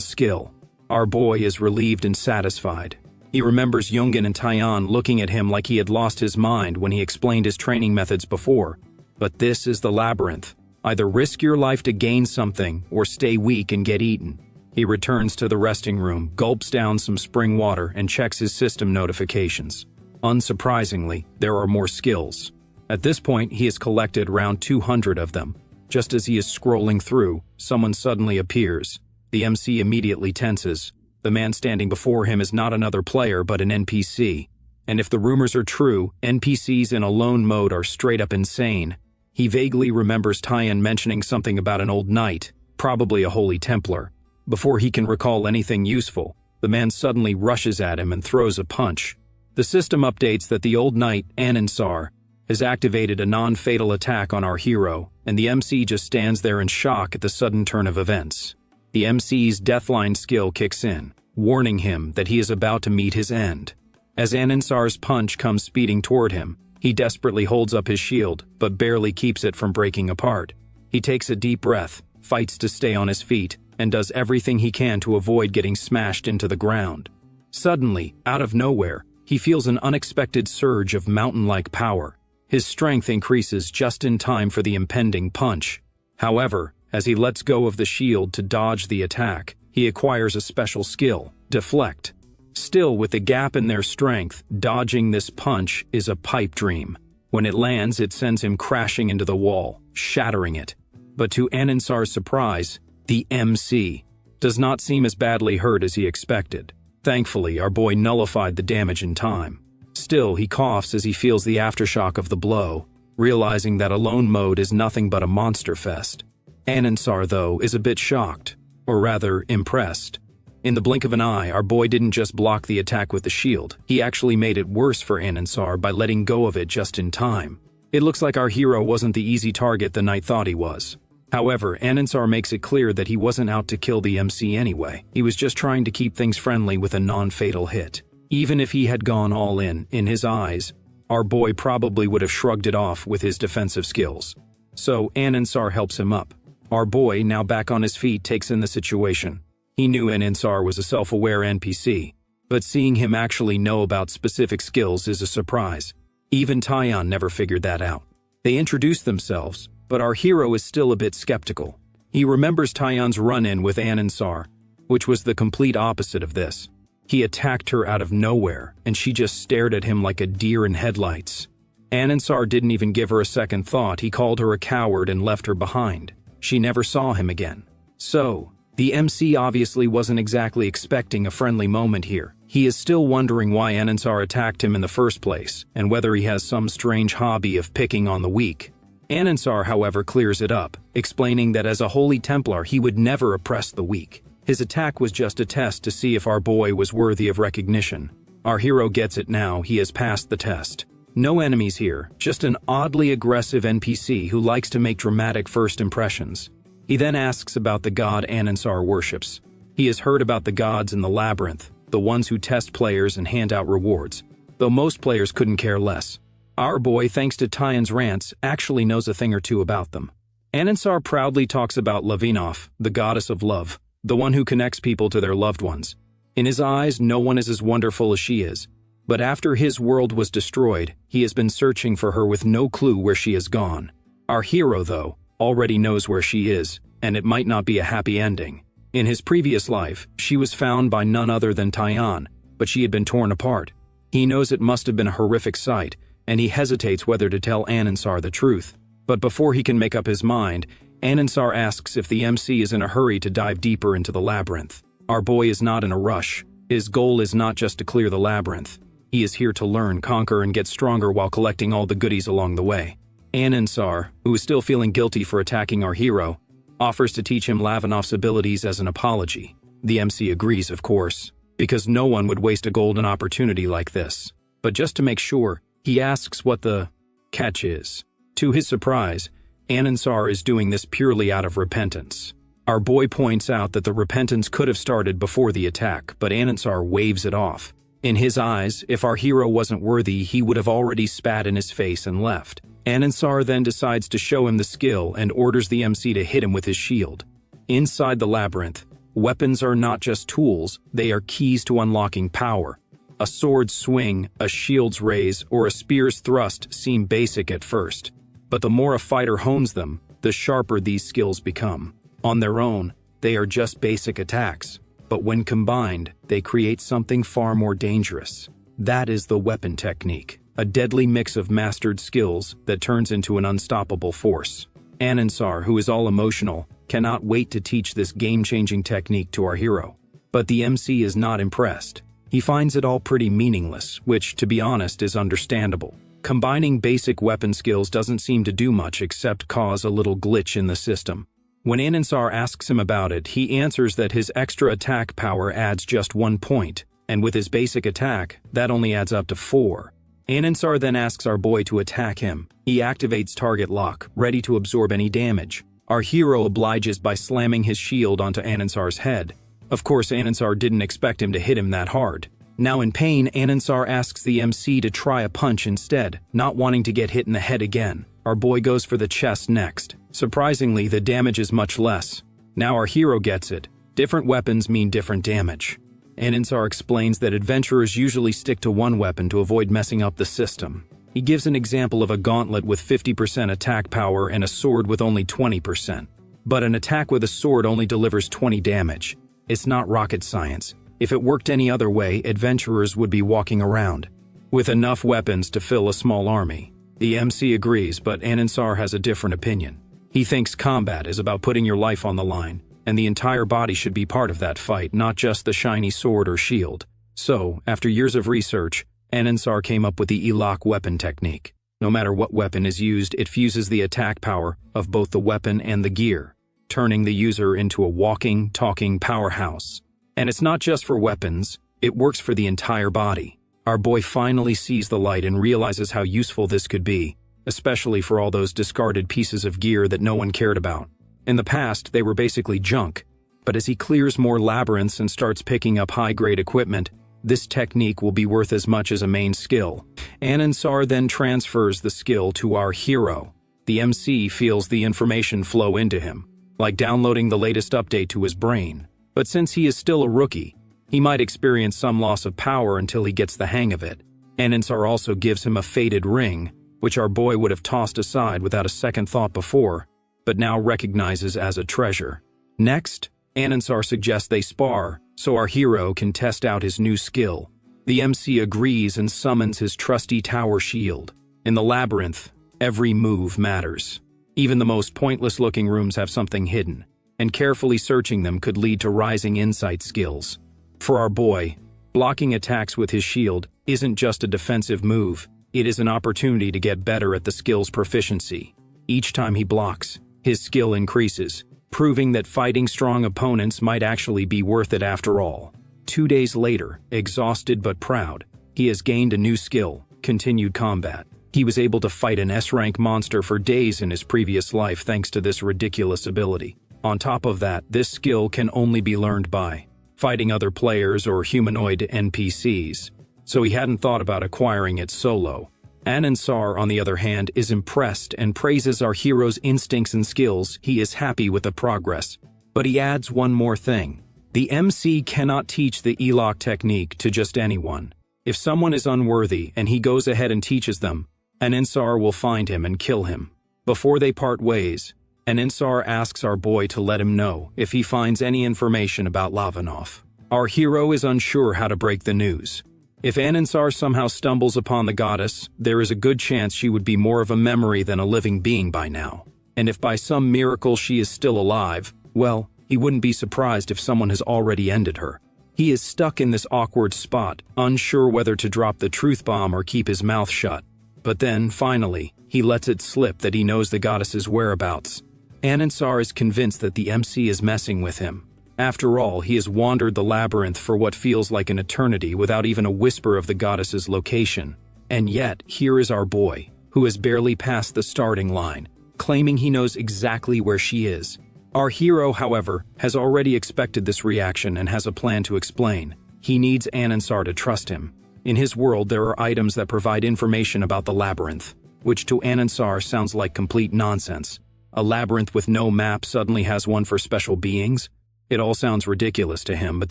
skill. Our boy is relieved and satisfied. He remembers Youngin and Taeyeon looking at him like he had lost his mind when he explained his training methods before. But this is the labyrinth. Either risk your life to gain something or stay weak and get eaten. He returns to the resting room, gulps down some spring water, and checks his system notifications. Unsurprisingly, there are more skills. At this point, he has collected around 200 of them. Just as he is scrolling through, someone suddenly appears. The MC immediately tenses. The man standing before him is not another player but an NPC. And if the rumors are true, NPCs in alone mode are straight up insane. He vaguely remembers Taeyeon mentioning something about an old knight, probably a Holy Templar. Before he can recall anything useful, the man suddenly rushes at him and throws a punch. The system updates that the old knight, Anansar, has activated a non-fatal attack on our hero, and the MC just stands there in shock at the sudden turn of events. The MC's Deathline skill kicks in, warning him that he is about to meet his end. As Anansar's punch comes speeding toward him, he desperately holds up his shield, but barely keeps it from breaking apart. He takes a deep breath, fights to stay on his feet, and does everything he can to avoid getting smashed into the ground. Suddenly, out of nowhere, he feels an unexpected surge of mountain-like power. His strength increases just in time for the impending punch. However, as he lets go of the shield to dodge the attack, he acquires a special skill, Deflect. Still, with the gap in their strength, dodging this punch is a pipe dream. When it lands, it sends him crashing into the wall, shattering it. But to Anansar's surprise, the MC does not seem as badly hurt as he expected. Thankfully, our boy nullified the damage in time. Still, he coughs as he feels the aftershock of the blow, realizing that alone mode is nothing but a monster fest. Anansar, though, is a bit shocked, or rather, impressed. In the blink of an eye, our boy didn't just block the attack with the shield, he actually made it worse for Anansar by letting go of it just in time. It looks like our hero wasn't the easy target the knight thought he was. However, Anansar makes it clear that he wasn't out to kill the MC anyway. He was just trying to keep things friendly with a non-fatal hit. Even if he had gone all in his eyes, our boy probably would have shrugged it off with his defensive skills. So Anansar helps him up. Our boy, now back on his feet, takes in the situation. He knew Anansar was a self-aware NPC, but seeing him actually know about specific skills is a surprise. Even Taeyeon never figured that out. They introduce themselves, but our hero is still a bit skeptical. He remembers Taeyeon's run-in with Anansar, which was the complete opposite of this. He attacked her out of nowhere, and she just stared at him like a deer in headlights. Anansar didn't even give her a second thought. He called her a coward and left her behind. She never saw him again. So, the MC obviously wasn't exactly expecting a friendly moment here. He is still wondering why Anansar attacked him in the first place, and whether he has some strange hobby of picking on the weak. Anansar, however, clears it up, explaining that as a Holy Templar he would never oppress the weak. His attack was just a test to see if our boy was worthy of recognition. Our hero gets it now. He has passed the test. No enemies here, just an oddly aggressive NPC who likes to make dramatic first impressions. He then asks about the god Anansar worships. He has heard about the gods in the labyrinth, the ones who test players and hand out rewards, though most players couldn't care less. Our boy, thanks to Taeyeon's rants, actually knows a thing or two about them. Anansar proudly talks about Lavinov, the goddess of love, the one who connects people to their loved ones. In his eyes, no one is as wonderful as she is. But after his world was destroyed, he has been searching for her with no clue where she has gone. Our hero, though, already knows where she is, and it might not be a happy ending. In his previous life, she was found by none other than Taeyeon, but she had been torn apart. He knows it must have been a horrific sight, and he hesitates whether to tell Anansar the truth. But before he can make up his mind, Anansar asks if the MC is in a hurry to dive deeper into the labyrinth. Our boy is not in a rush. His goal is not just to clear the labyrinth. He is here to learn, conquer, and get stronger while collecting all the goodies along the way. Anansar, who is still feeling guilty for attacking our hero, offers to teach him Lavinov's abilities as an apology. The MC agrees, of course, because no one would waste a golden opportunity like this. But just to make sure, he asks what the catch is. To his surprise, Anansar is doing this purely out of repentance. Our boy points out that the repentance could have started before the attack, but Anansar waves it off. In his eyes, if our hero wasn't worthy, he would have already spat in his face and left. Anansar then decides to show him the skill and orders the MC to hit him with his shield. Inside the labyrinth, weapons are not just tools, they are keys to unlocking power. A sword's swing, a shield's raise, or a spear's thrust seem basic at first. But the more a fighter hones them, the sharper these skills become. On their own, they are just basic attacks. But when combined, they create something far more dangerous. That is the weapon technique, a deadly mix of mastered skills that turns into an unstoppable force. Anansar, who is all emotional, cannot wait to teach this game-changing technique to our hero. But the MC is not impressed. He finds it all pretty meaningless, which, to be honest, is understandable. Combining basic weapon skills doesn't seem to do much except cause a little glitch in the system. When Anansar asks him about it, he answers that his extra attack power adds just 1 point, and with his basic attack, that only adds up to 4. Anansar then asks our boy to attack him. He activates target lock, ready to absorb any damage. Our hero obliges by slamming his shield onto Anansar's head. Of course, Anansar didn't expect him to hit him that hard. Now in pain, Anansar asks the MC to try a punch instead, not wanting to get hit in the head again. Our boy goes for the chest next. Surprisingly, the damage is much less. Now our hero gets it. Different weapons mean different damage. Anansar explains that adventurers usually stick to one weapon to avoid messing up the system. He gives an example of a gauntlet with 50% attack power and a sword with only 20%. But an attack with a sword only delivers 20 damage. It's not rocket science. If it worked any other way, adventurers would be walking around with enough weapons to fill a small army. The MC agrees, but Anansar has a different opinion. He thinks combat is about putting your life on the line, and the entire body should be part of that fight, not just the shiny sword or shield. So, after years of research, Anansar came up with the E-lock weapon technique. No matter what weapon is used, it fuses the attack power of both the weapon and the gear, turning the user into a walking, talking powerhouse. And it's not just for weapons, it works for the entire body. Our boy finally sees the light and realizes how useful this could be, especially for all those discarded pieces of gear that no one cared about. In the past, they were basically junk, but as he clears more labyrinths and starts picking up high-grade equipment, this technique will be worth as much as a main skill. Anansar then transfers the skill to our hero. The MC feels the information flow into him, like downloading the latest update to his brain. But since he is still a rookie, he might experience some loss of power until he gets the hang of it. Anansar also gives him a faded ring, which our boy would have tossed aside without a second thought before. but now recognizes as a treasure. Next, Anansar suggests they spar, so our hero can test out his new skill. The MC agrees and summons his trusty tower shield. In the labyrinth, every move matters. Even the most pointless-looking rooms have something hidden, and carefully searching them could lead to rising insight skills. For our boy, blocking attacks with his shield isn't just a defensive move, it is an opportunity to get better at the skill's proficiency. Each time he blocks, his skill increases, proving that fighting strong opponents might actually be worth it after all. 2 days later, exhausted but proud, he has gained a new skill, continued combat. He was able to fight an S-rank monster for days in his previous life thanks to this ridiculous ability. On top of that, this skill can only be learned by fighting other players or humanoid NPCs, so he hadn't thought about acquiring it solo. Anansar, on the other hand, is impressed and praises our hero's instincts and skills. He is happy with the progress. But he adds one more thing. The MC cannot teach the Elok technique to just anyone. If someone is unworthy and he goes ahead and teaches them, Anansar will find him and kill him. Before they part ways, Anansar asks our boy to let him know if he finds any information about Lavanov. Our hero is unsure how to break the news. If Anansar somehow stumbles upon the goddess, there is a good chance she would be more of a memory than a living being by now. And if by some miracle she is still alive, well, he wouldn't be surprised if someone has already ended her. He is stuck in this awkward spot, unsure whether to drop the truth bomb or keep his mouth shut. But then, finally, he lets it slip that he knows the goddess's whereabouts. Anansar is convinced that the MC is messing with him. After all, he has wandered the labyrinth for what feels like an eternity without even a whisper of the goddess's location. And yet, here is our boy, who has barely passed the starting line, claiming he knows exactly where she is. Our hero, however, has already expected this reaction and has a plan to explain. He needs Anansar to trust him. In his world, there are items that provide information about the labyrinth, which to Anansar sounds like complete nonsense. A labyrinth with no map suddenly has one for special beings? It all sounds ridiculous to him, but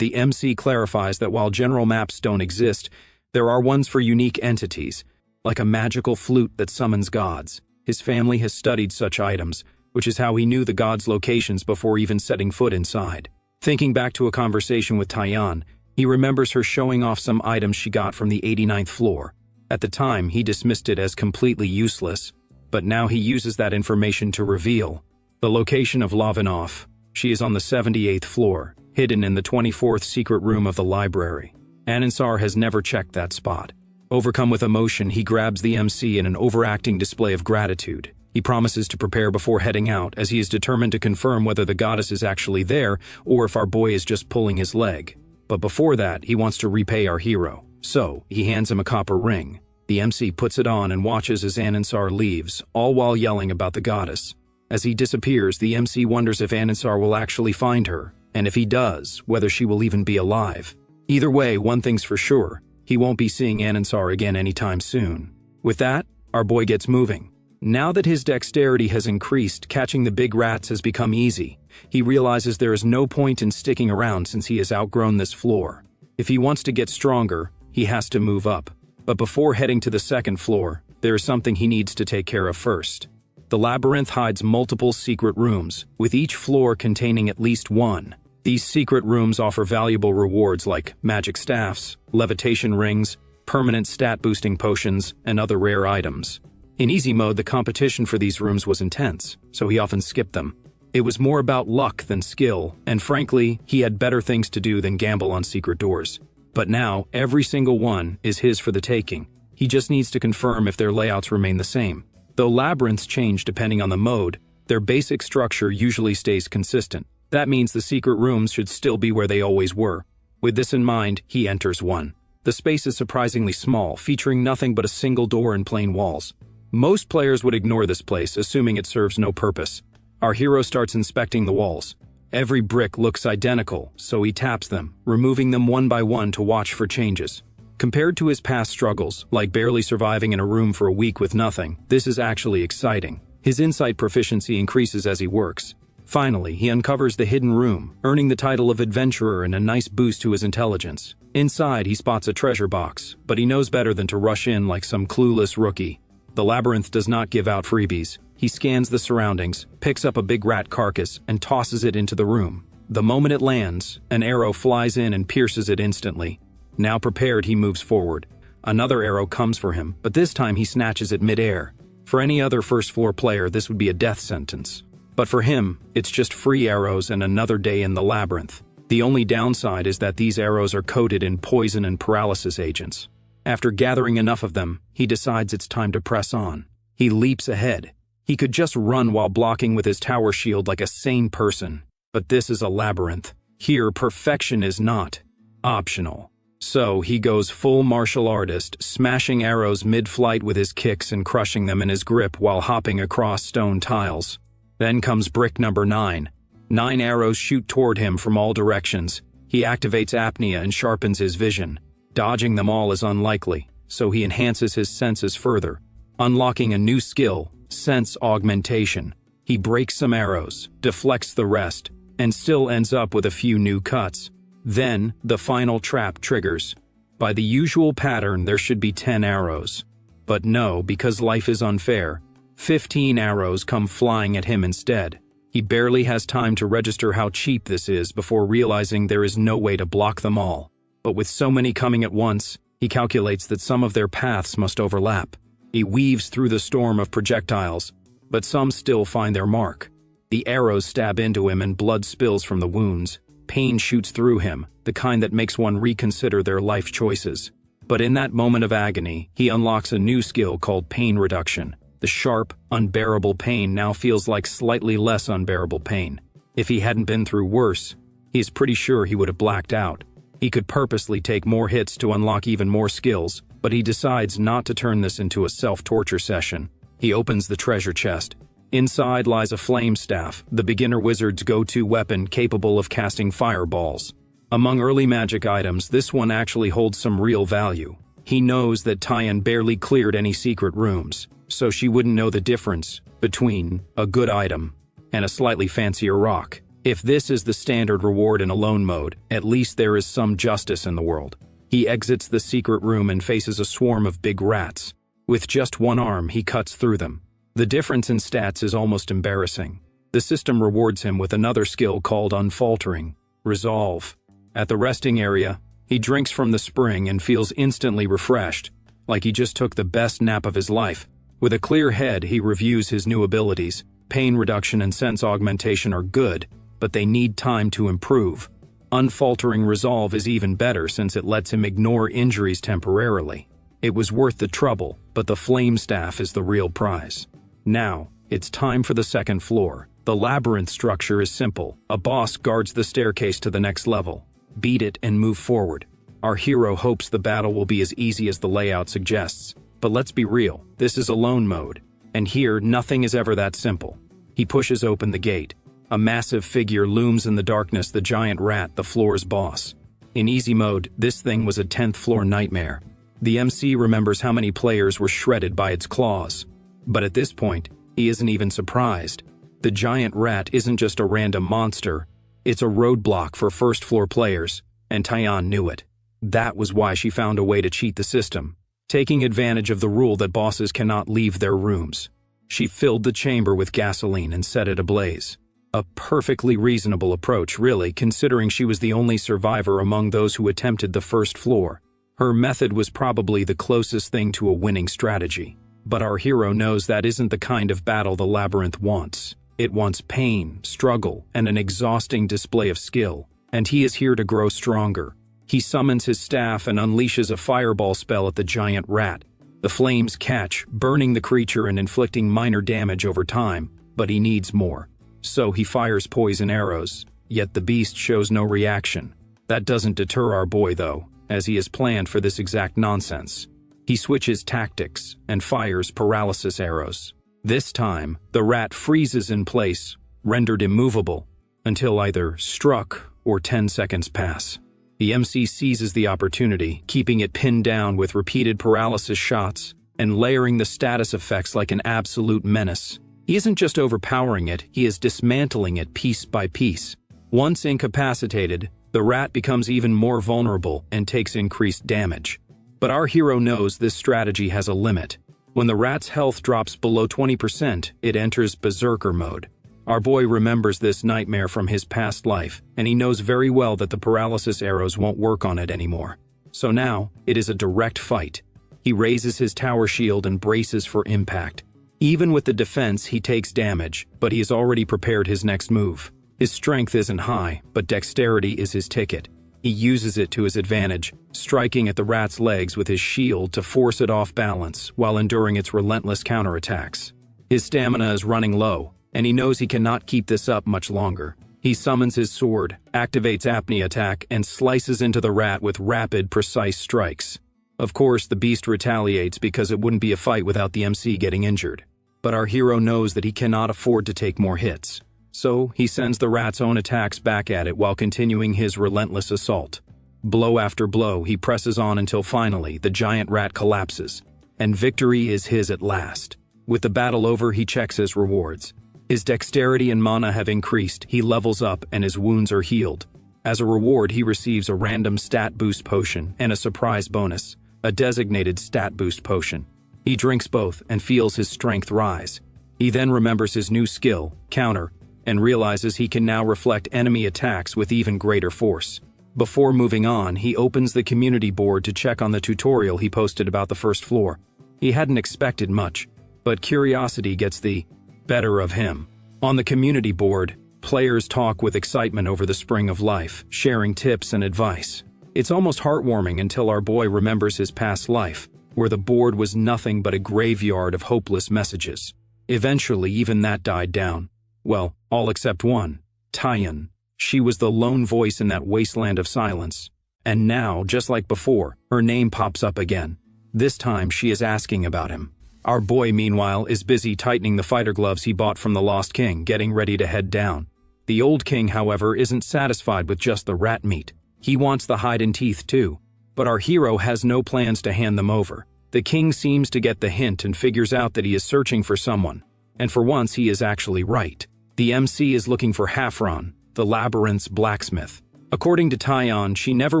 the MC clarifies that while general maps don't exist, there are ones for unique entities, like a magical flute that summons gods. His family has studied such items, which is how he knew the gods' locations before even setting foot inside. Thinking back to a conversation with Tyan, he remembers her showing off some items she got from the 89th floor. At the time, he dismissed it as completely useless, but now he uses that information to reveal the location of Lavanov. She is on the 78th floor, hidden in the 24th secret room of the library. Anansar has never checked that spot. Overcome with emotion, he grabs the MC in an overacting display of gratitude. He promises to prepare before heading out, as he is determined to confirm whether the goddess is actually there or if our boy is just pulling his leg. But before that, he wants to repay our hero. So, he hands him a copper ring. The MC puts it on and watches as Anansar leaves, all while yelling about the goddess. As he disappears, the MC wonders if Anansar will actually find her, and if he does, whether she will even be alive. Either way, one thing's for sure, he won't be seeing Anansar again anytime soon. With that, our boy gets moving. Now that his dexterity has increased, catching the big rats has become easy. He realizes there is no point in sticking around since he has outgrown this floor. If he wants to get stronger, he has to move up. But before heading to the second floor, there is something he needs to take care of first. The labyrinth hides multiple secret rooms, with each floor containing at least one. These secret rooms offer valuable rewards like magic staffs, levitation rings, permanent stat-boosting potions, and other rare items. In easy mode, the competition for these rooms was intense, so he often skipped them. It was more about luck than skill, and frankly, he had better things to do than gamble on secret doors. But now, every single one is his for the taking. He just needs to confirm if their layouts remain the same. Though labyrinths change depending on the mode, their basic structure usually stays consistent. That means the secret rooms should still be where they always were. With this in mind, he enters one. The space is surprisingly small, featuring nothing but a single door and plain walls. Most players would ignore this place, assuming it serves no purpose. Our hero starts inspecting the walls. Every brick looks identical, so he taps them, removing them one by one to watch for changes. Compared to his past struggles, like barely surviving in a room for a week with nothing, this is actually exciting. His insight proficiency increases as he works. Finally, he uncovers the hidden room, earning the title of adventurer and a nice boost to his intelligence. Inside, he spots a treasure box, but he knows better than to rush in like some clueless rookie. The labyrinth does not give out freebies, He scans the surroundings, picks up a big rat carcass, and tosses it into the room. The moment it lands, an arrow flies in and pierces it instantly. Now prepared, he moves forward. Another arrow comes for him, but this time he snatches it mid-air. For any other first-floor player, this would be a death sentence. But for him, it's just free arrows and another day in the labyrinth. The only downside is that these arrows are coated in poison and paralysis agents. After gathering enough of them, he decides it's time to press on. He leaps ahead. He could just run while blocking with his tower shield like a sane person. But this is a labyrinth. Here, perfection is not optional. So he goes full martial artist, smashing arrows mid-flight with his kicks and crushing them in his grip while hopping across stone tiles. Then comes brick number 9. 9 arrows shoot toward him from all directions. He activates apnea and sharpens his vision. Dodging them all is unlikely, so he enhances his senses further, unlocking a new skill, sense augmentation. He breaks some arrows, deflects the rest, and still ends up with a few new cuts. Then, the final trap triggers. By the usual pattern, there should be 10 arrows. But no, because life is unfair, 15 arrows come flying at him instead. He barely has time to register how cheap this is before realizing there is no way to block them all. But with so many coming at once, he calculates that some of their paths must overlap. He weaves through the storm of projectiles, but some still find their mark. The arrows stab into him and blood spills from the wounds. Pain shoots through him, the kind that makes one reconsider their life choices. But in that moment of agony, he unlocks a new skill called pain reduction. The sharp, unbearable pain now feels like slightly less unbearable pain. If he hadn't been through worse, he is pretty sure he would have blacked out. He could purposely take more hits to unlock even more skills, but he decides not to turn this into a self-torture session. He opens the treasure chest. Inside lies a flame staff, the beginner wizard's go-to weapon capable of casting fireballs. Among early magic items, this one actually holds some real value. He knows that Tyan barely cleared any secret rooms, so she wouldn't know the difference between a good item and a slightly fancier rock. If this is the standard reward in alone mode, at least there is some justice in the world. He exits the secret room and faces a swarm of big rats. With just one arm, he cuts through them. The difference in stats is almost embarrassing. The system rewards him with another skill called Unfaltering Resolve. At the resting area, he drinks from the spring and feels instantly refreshed, like he just took the best nap of his life. With a clear head, he reviews his new abilities. Pain reduction and sense augmentation are good, but they need time to improve. Unfaltering Resolve is even better since it lets him ignore injuries temporarily. It was worth the trouble, but the flame staff is the real prize. Now, it's time for the second floor. The labyrinth structure is simple. A boss guards the staircase to the next level. Beat it and move forward. Our hero hopes the battle will be as easy as the layout suggests. But let's be real, this is alone mode. And here, nothing is ever that simple. He pushes open the gate. A massive figure looms in the darkness, the giant rat, the floor's boss. In easy mode, this thing was a 10th floor nightmare. The MC remembers how many players were shredded by its claws. But at this point, he isn't even surprised. The giant rat isn't just a random monster, it's a roadblock for first-floor players, and Tyan knew it. That was why she found a way to cheat the system, taking advantage of the rule that bosses cannot leave their rooms. She filled the chamber with gasoline and set it ablaze. A perfectly reasonable approach, really, considering she was the only survivor among those who attempted the first floor. Her method was probably the closest thing to a winning strategy. But our hero knows that isn't the kind of battle the labyrinth wants. It wants pain, struggle, and an exhausting display of skill. And he is here to grow stronger. He summons his staff and unleashes a fireball spell at the giant rat. The flames catch, burning the creature and inflicting minor damage over time, but he needs more. So he fires poison arrows, yet the beast shows no reaction. That doesn't deter our boy though, as he has planned for this exact nonsense. He switches tactics and fires paralysis arrows. This time, the rat freezes in place, rendered immovable, until either struck or 10 seconds pass. The MC seizes the opportunity, keeping it pinned down with repeated paralysis shots and layering the status effects like an absolute menace. He isn't just overpowering it, he is dismantling it piece by piece. Once incapacitated, the rat becomes even more vulnerable and takes increased damage. But our hero knows this strategy has a limit. When the rat's health drops below 20%, it enters berserker mode. Our boy remembers this nightmare from his past life, and he knows very well that the paralysis arrows won't work on it anymore. So now, it is a direct fight. He raises his tower shield and braces for impact. Even with the defense, he takes damage, but he has already prepared his next move. His strength isn't high, but dexterity is his ticket. He uses it to his advantage, striking at the rat's legs with his shield to force it off balance while enduring its relentless counterattacks. His stamina is running low, and he knows he cannot keep this up much longer. He summons his sword, activates Apnea Attack, and slices into the rat with rapid, precise strikes. Of course, the beast retaliates because it wouldn't be a fight without the MC getting injured. But our hero knows that he cannot afford to take more hits. So, he sends the rat's own attacks back at it while continuing his relentless assault. Blow after blow, he presses on until finally the giant rat collapses, and victory is his at last. With the battle over, he checks his rewards. His dexterity and mana have increased, he levels up, and his wounds are healed. As a reward, he receives a random stat boost potion and a surprise bonus, a designated stat boost potion. He drinks both and feels his strength rise. He then remembers his new skill, Counter, and realizes he can now reflect enemy attacks with even greater force. Before moving on, he opens the community board to check on the tutorial he posted about the first floor. He hadn't expected much, but curiosity gets the better of him. On the community board, players talk with excitement over the spring of life, sharing tips and advice. It's almost heartwarming until our boy remembers his past life, where the board was nothing but a graveyard of hopeless messages. Eventually, even that died down. Well, all except one, Tyan. She was the lone voice in that wasteland of silence. And now, just like before, her name pops up again. This time, she is asking about him. Our boy, meanwhile, is busy tightening the fighter gloves he bought from the Lost King, getting ready to head down. The old king, however, isn't satisfied with just the rat meat. He wants the hide and teeth too. But our hero has no plans to hand them over. The king seems to get the hint and figures out that he is searching for someone. And for once, he is actually right. The MC is looking for Hafron, the labyrinth's blacksmith. According to Tyan, she never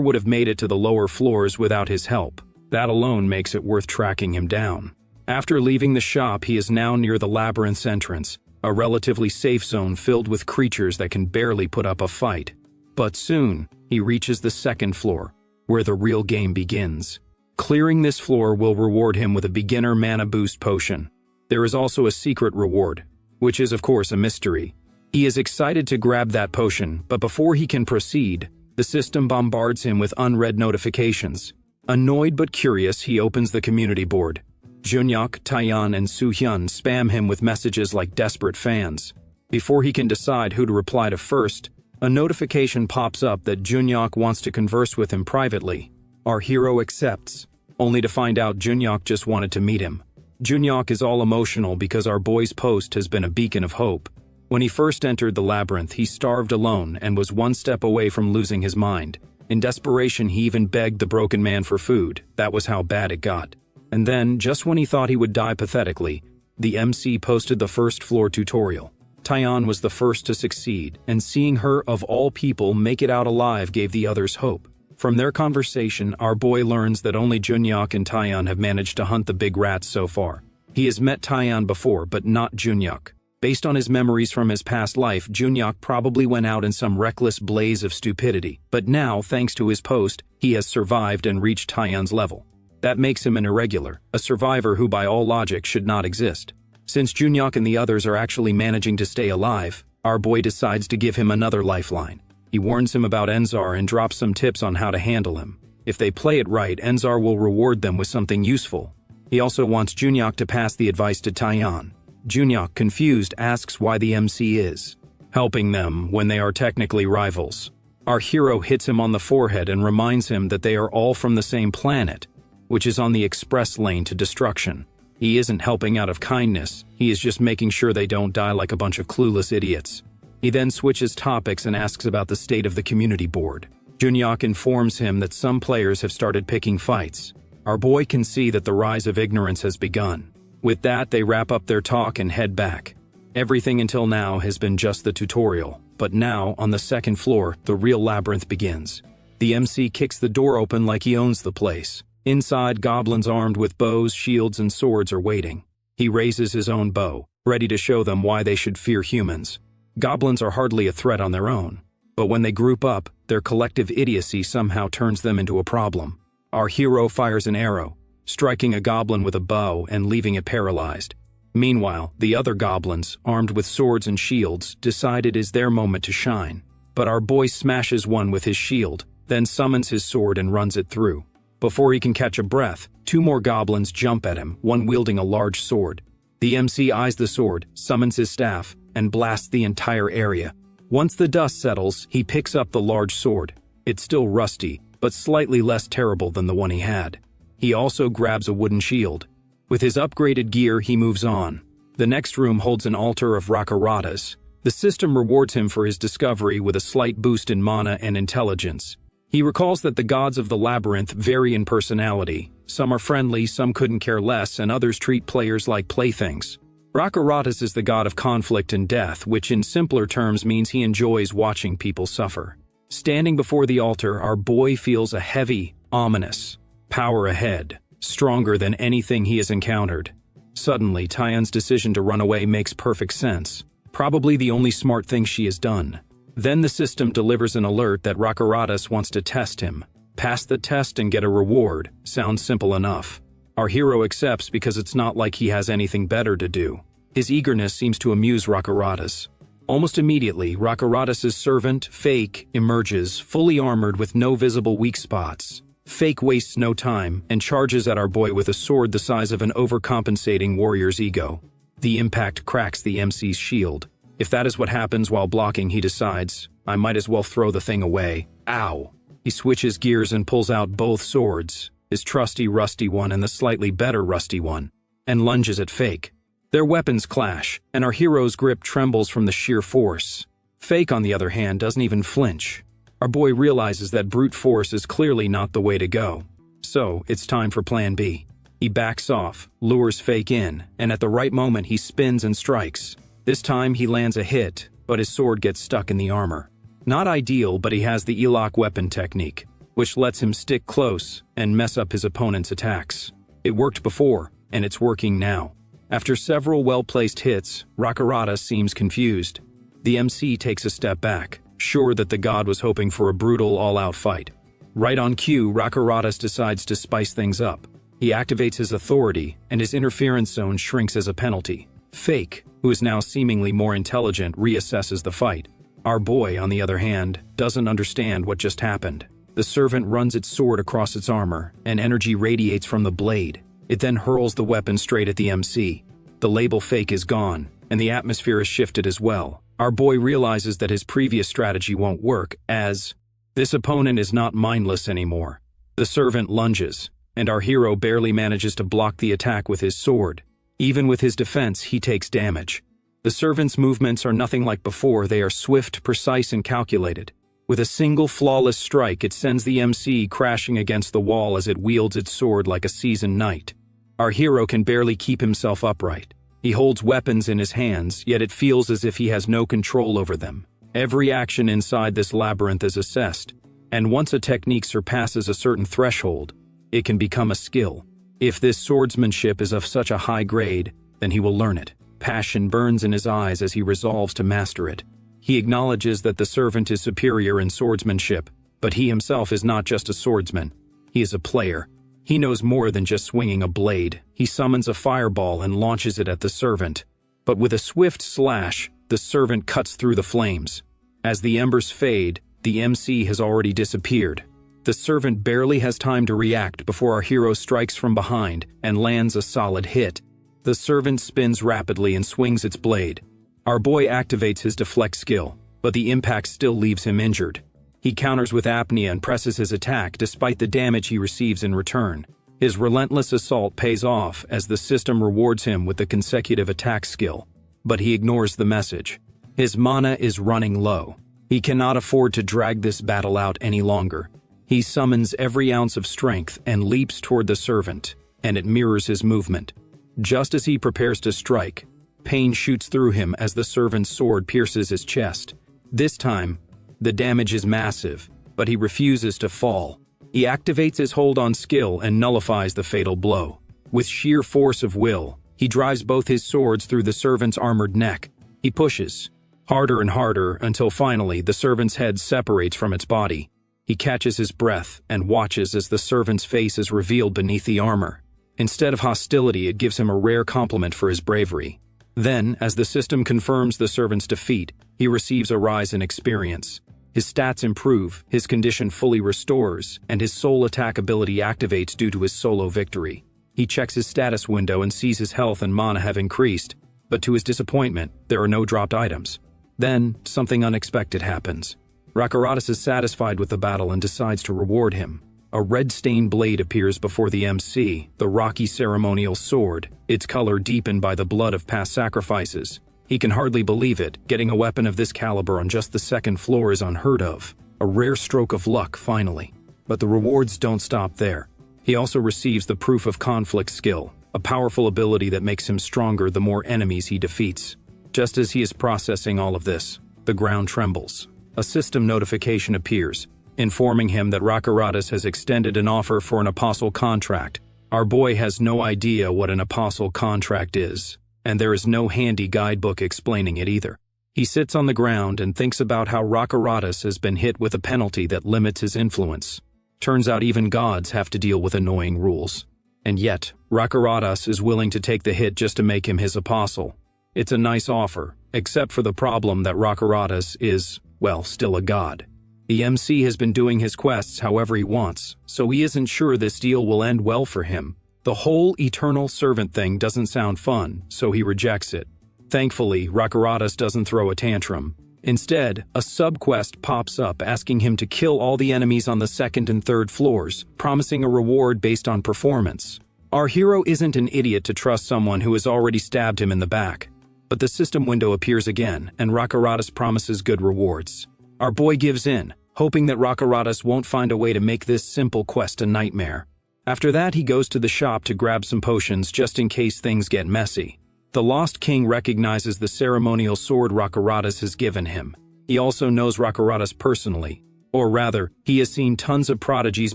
would have made it to the lower floors without his help. That alone makes it worth tracking him down. After leaving the shop, he is now near the labyrinth's entrance, a relatively safe zone filled with creatures that can barely put up a fight. But soon, he reaches the second floor, where the real game begins. Clearing this floor will reward him with a beginner mana boost potion. There is also a secret reward, which is of course a mystery. He is excited to grab that potion, but before he can proceed, the system bombards him with unread notifications. Annoyed but curious, he opens the community board. Junyok, Tyan, and Soo-hyun spam him with messages like desperate fans. Before he can decide who to reply to first, a notification pops up that Junyok wants to converse with him privately. Our hero accepts, only to find out Junyok just wanted to meet him. Junyok is all emotional because our boy's post has been a beacon of hope. When he first entered the labyrinth, he starved alone and was one step away from losing his mind. In desperation, he even begged the broken man for food. That was how bad it got. And then, just when he thought he would die pathetically, the MC posted the first floor tutorial. Tyan was the first to succeed, and seeing her, of all people, make it out alive gave the others hope. From their conversation, our boy learns that only Junyok and Tyan have managed to hunt the big rats so far. He has met Tyan before, but not Junyok. Based on his memories from his past life, Junyok probably went out in some reckless blaze of stupidity, but now, thanks to his post, he has survived and reached Tyan's level. That makes him an irregular, a survivor who by all logic should not exist. Since Junyok and the others are actually managing to stay alive, our boy decides to give him another lifeline. He warns him about Enzar and drops some tips on how to handle him. If they play it right, Enzar will reward them with something useful. He also wants Junyok to pass the advice to Tyan. Junyok, confused, asks why the MC is helping them when they are technically rivals. Our hero hits him on the forehead and reminds him that they are all from the same planet, which is on the express lane to destruction. He isn't helping out of kindness, he is just making sure they don't die like a bunch of clueless idiots. He then switches topics and asks about the state of the community board. Junyok informs him that some players have started picking fights. Our boy can see that the rise of ignorance has begun. With that, they wrap up their talk and head back. Everything until now has been just the tutorial, but now, on the second floor, the real labyrinth begins. The MC kicks the door open like he owns the place. Inside, goblins armed with bows, shields, and swords are waiting. He raises his own bow, ready to show them why they should fear humans. Goblins are hardly a threat on their own, but when they group up, their collective idiocy somehow turns them into a problem. Our hero fires an arrow, striking a goblin with a bow and leaving it paralyzed. Meanwhile, the other goblins, armed with swords and shields, decide it is their moment to shine. But our boy smashes one with his shield, then summons his sword and runs it through. Before he can catch a breath, 2 more goblins jump at him, one wielding a large sword. The MC eyes the sword, summons his staff, and blasts the entire area. Once the dust settles, he picks up the large sword. It's still rusty, but slightly less terrible than the one he had. He also grabs a wooden shield. With his upgraded gear, he moves on. The next room holds an altar of Rakaratas. The system rewards him for his discovery with a slight boost in mana and intelligence. He recalls that the gods of the labyrinth vary in personality. Some are friendly, some couldn't care less, and others treat players like playthings. Rakaratas is the god of conflict and death, which in simpler terms means he enjoys watching people suffer. Standing before the altar, our boy feels a heavy, ominous power ahead, stronger than anything he has encountered. Suddenly, Tyan's decision to run away makes perfect sense. Probably the only smart thing she has done. Then the system delivers an alert that Rakaratas wants to test him. Pass the test and get a reward. Sounds simple enough. Our hero accepts because it's not like he has anything better to do. His eagerness seems to amuse Rakaratas. Almost immediately, Rakaratas' servant, Fake, emerges, fully armored with no visible weak spots. Fake wastes no time and charges at our boy with a sword the size of an overcompensating warrior's ego. The impact cracks the MC's shield. If that is what happens while blocking, he decides, I might as well throw the thing away. Ow! He switches gears and pulls out both swords, his trusty rusty one and the slightly better rusty one, and lunges at Fake. Their weapons clash, and our hero's grip trembles from the sheer force. Fake, on the other hand, doesn't even flinch. Our boy realizes that brute force is clearly not the way to go. So, it's time for Plan B. He backs off, lures Fake in, and at the right moment he spins and strikes. This time he lands a hit, but his sword gets stuck in the armor. Not ideal, but he has the Elok weapon technique, which lets him stick close and mess up his opponent's attacks. It worked before, and it's working now. After several well-placed hits, Rakaratas seems confused. The MC takes a step back, sure that the god was hoping for a brutal all-out fight. Right on cue, Rakaratas decides to spice things up. He activates his authority, and his interference zone shrinks as a penalty. Fake, who is now seemingly more intelligent, reassesses the fight. Our boy, on the other hand, doesn't understand what just happened. The servant runs its sword across its armor, and energy radiates from the blade. It then hurls the weapon straight at the MC. The label Fake is gone, and the atmosphere is shifted as well. Our boy realizes that his previous strategy won't work, as this opponent is not mindless anymore. The servant lunges, and our hero barely manages to block the attack with his sword. Even with his defense, he takes damage. The servant's movements are nothing like before. They are swift, precise, and calculated. With a single flawless strike, it sends the MC crashing against the wall as it wields its sword like a seasoned knight. Our hero can barely keep himself upright. He holds weapons in his hands, yet it feels as if he has no control over them. Every action inside this labyrinth is assessed, and once a technique surpasses a certain threshold, it can become a skill. If this swordsmanship is of such a high grade, then he will learn it. Passion burns in his eyes as he resolves to master it. He acknowledges that the servant is superior in swordsmanship, but he himself is not just a swordsman. He is a player. He knows more than just swinging a blade. He summons a fireball and launches it at the servant. But with a swift slash, the servant cuts through the flames. As the embers fade, the MC has already disappeared. The servant barely has time to react before our hero strikes from behind and lands a solid hit. The servant spins rapidly and swings its blade. Our boy activates his deflect skill, but the impact still leaves him injured. He counters with apnea and presses his attack despite the damage he receives in return. His relentless assault pays off as the system rewards him with the consecutive attack skill, but he ignores the message. His mana is running low. He cannot afford to drag this battle out any longer. He summons every ounce of strength and leaps toward the servant, and it mirrors his movement. Just as he prepares to strike, pain shoots through him as the servant's sword pierces his chest. This time, the damage is massive, but he refuses to fall. He activates his hold on skill and nullifies the fatal blow. With sheer force of will, he drives both his swords through the servant's armored neck. He pushes, harder and harder, until finally the servant's head separates from its body. He catches his breath and watches as the servant's face is revealed beneath the armor. Instead of hostility, it gives him a rare compliment for his bravery. Then, as the system confirms the servant's defeat, he receives a rise in experience. His stats improve, his condition fully restores, and his soul attack ability activates due to his solo victory. He checks his status window and sees his health and mana have increased, but to his disappointment, there are no dropped items. Then, something unexpected happens. Rakaratas is satisfied with the battle and decides to reward him. A red-stained blade appears before the MC, the rocky ceremonial sword, its color deepened by the blood of past sacrifices. He can hardly believe it. Getting a weapon of this caliber on just the second floor is unheard of. A rare stroke of luck, finally. But the rewards don't stop there. He also receives the Proof of Conflict skill, a powerful ability that makes him stronger the more enemies he defeats. Just as he is processing all of this, the ground trembles. A system notification appears, informing him that Rakaratas has extended an offer for an apostle contract. Our boy has no idea what an apostle contract is, and there is no handy guidebook explaining it either. He sits on the ground and thinks about how Rakaratas has been hit with a penalty that limits his influence. Turns out even gods have to deal with annoying rules. And yet, Rakaratas is willing to take the hit just to make him his apostle. It's a nice offer, except for the problem that Rakaratas is, well, still a god. The MC has been doing his quests however he wants, so he isn't sure this deal will end well for him. The whole eternal servant thing doesn't sound fun, so he rejects it. Thankfully, Rakaratas doesn't throw a tantrum. Instead, a sub-quest pops up asking him to kill all the enemies on the second and third floors, promising a reward based on performance. Our hero isn't an idiot to trust someone who has already stabbed him in the back. But the system window appears again, and Rakaratas promises good rewards. Our boy gives in, hoping that Rakaratas won't find a way to make this simple quest a nightmare. After that, he goes to the shop to grab some potions just in case things get messy. The Lost King recognizes the ceremonial sword Rakaratas has given him. He also knows Rakaratas personally. Or rather, he has seen tons of prodigies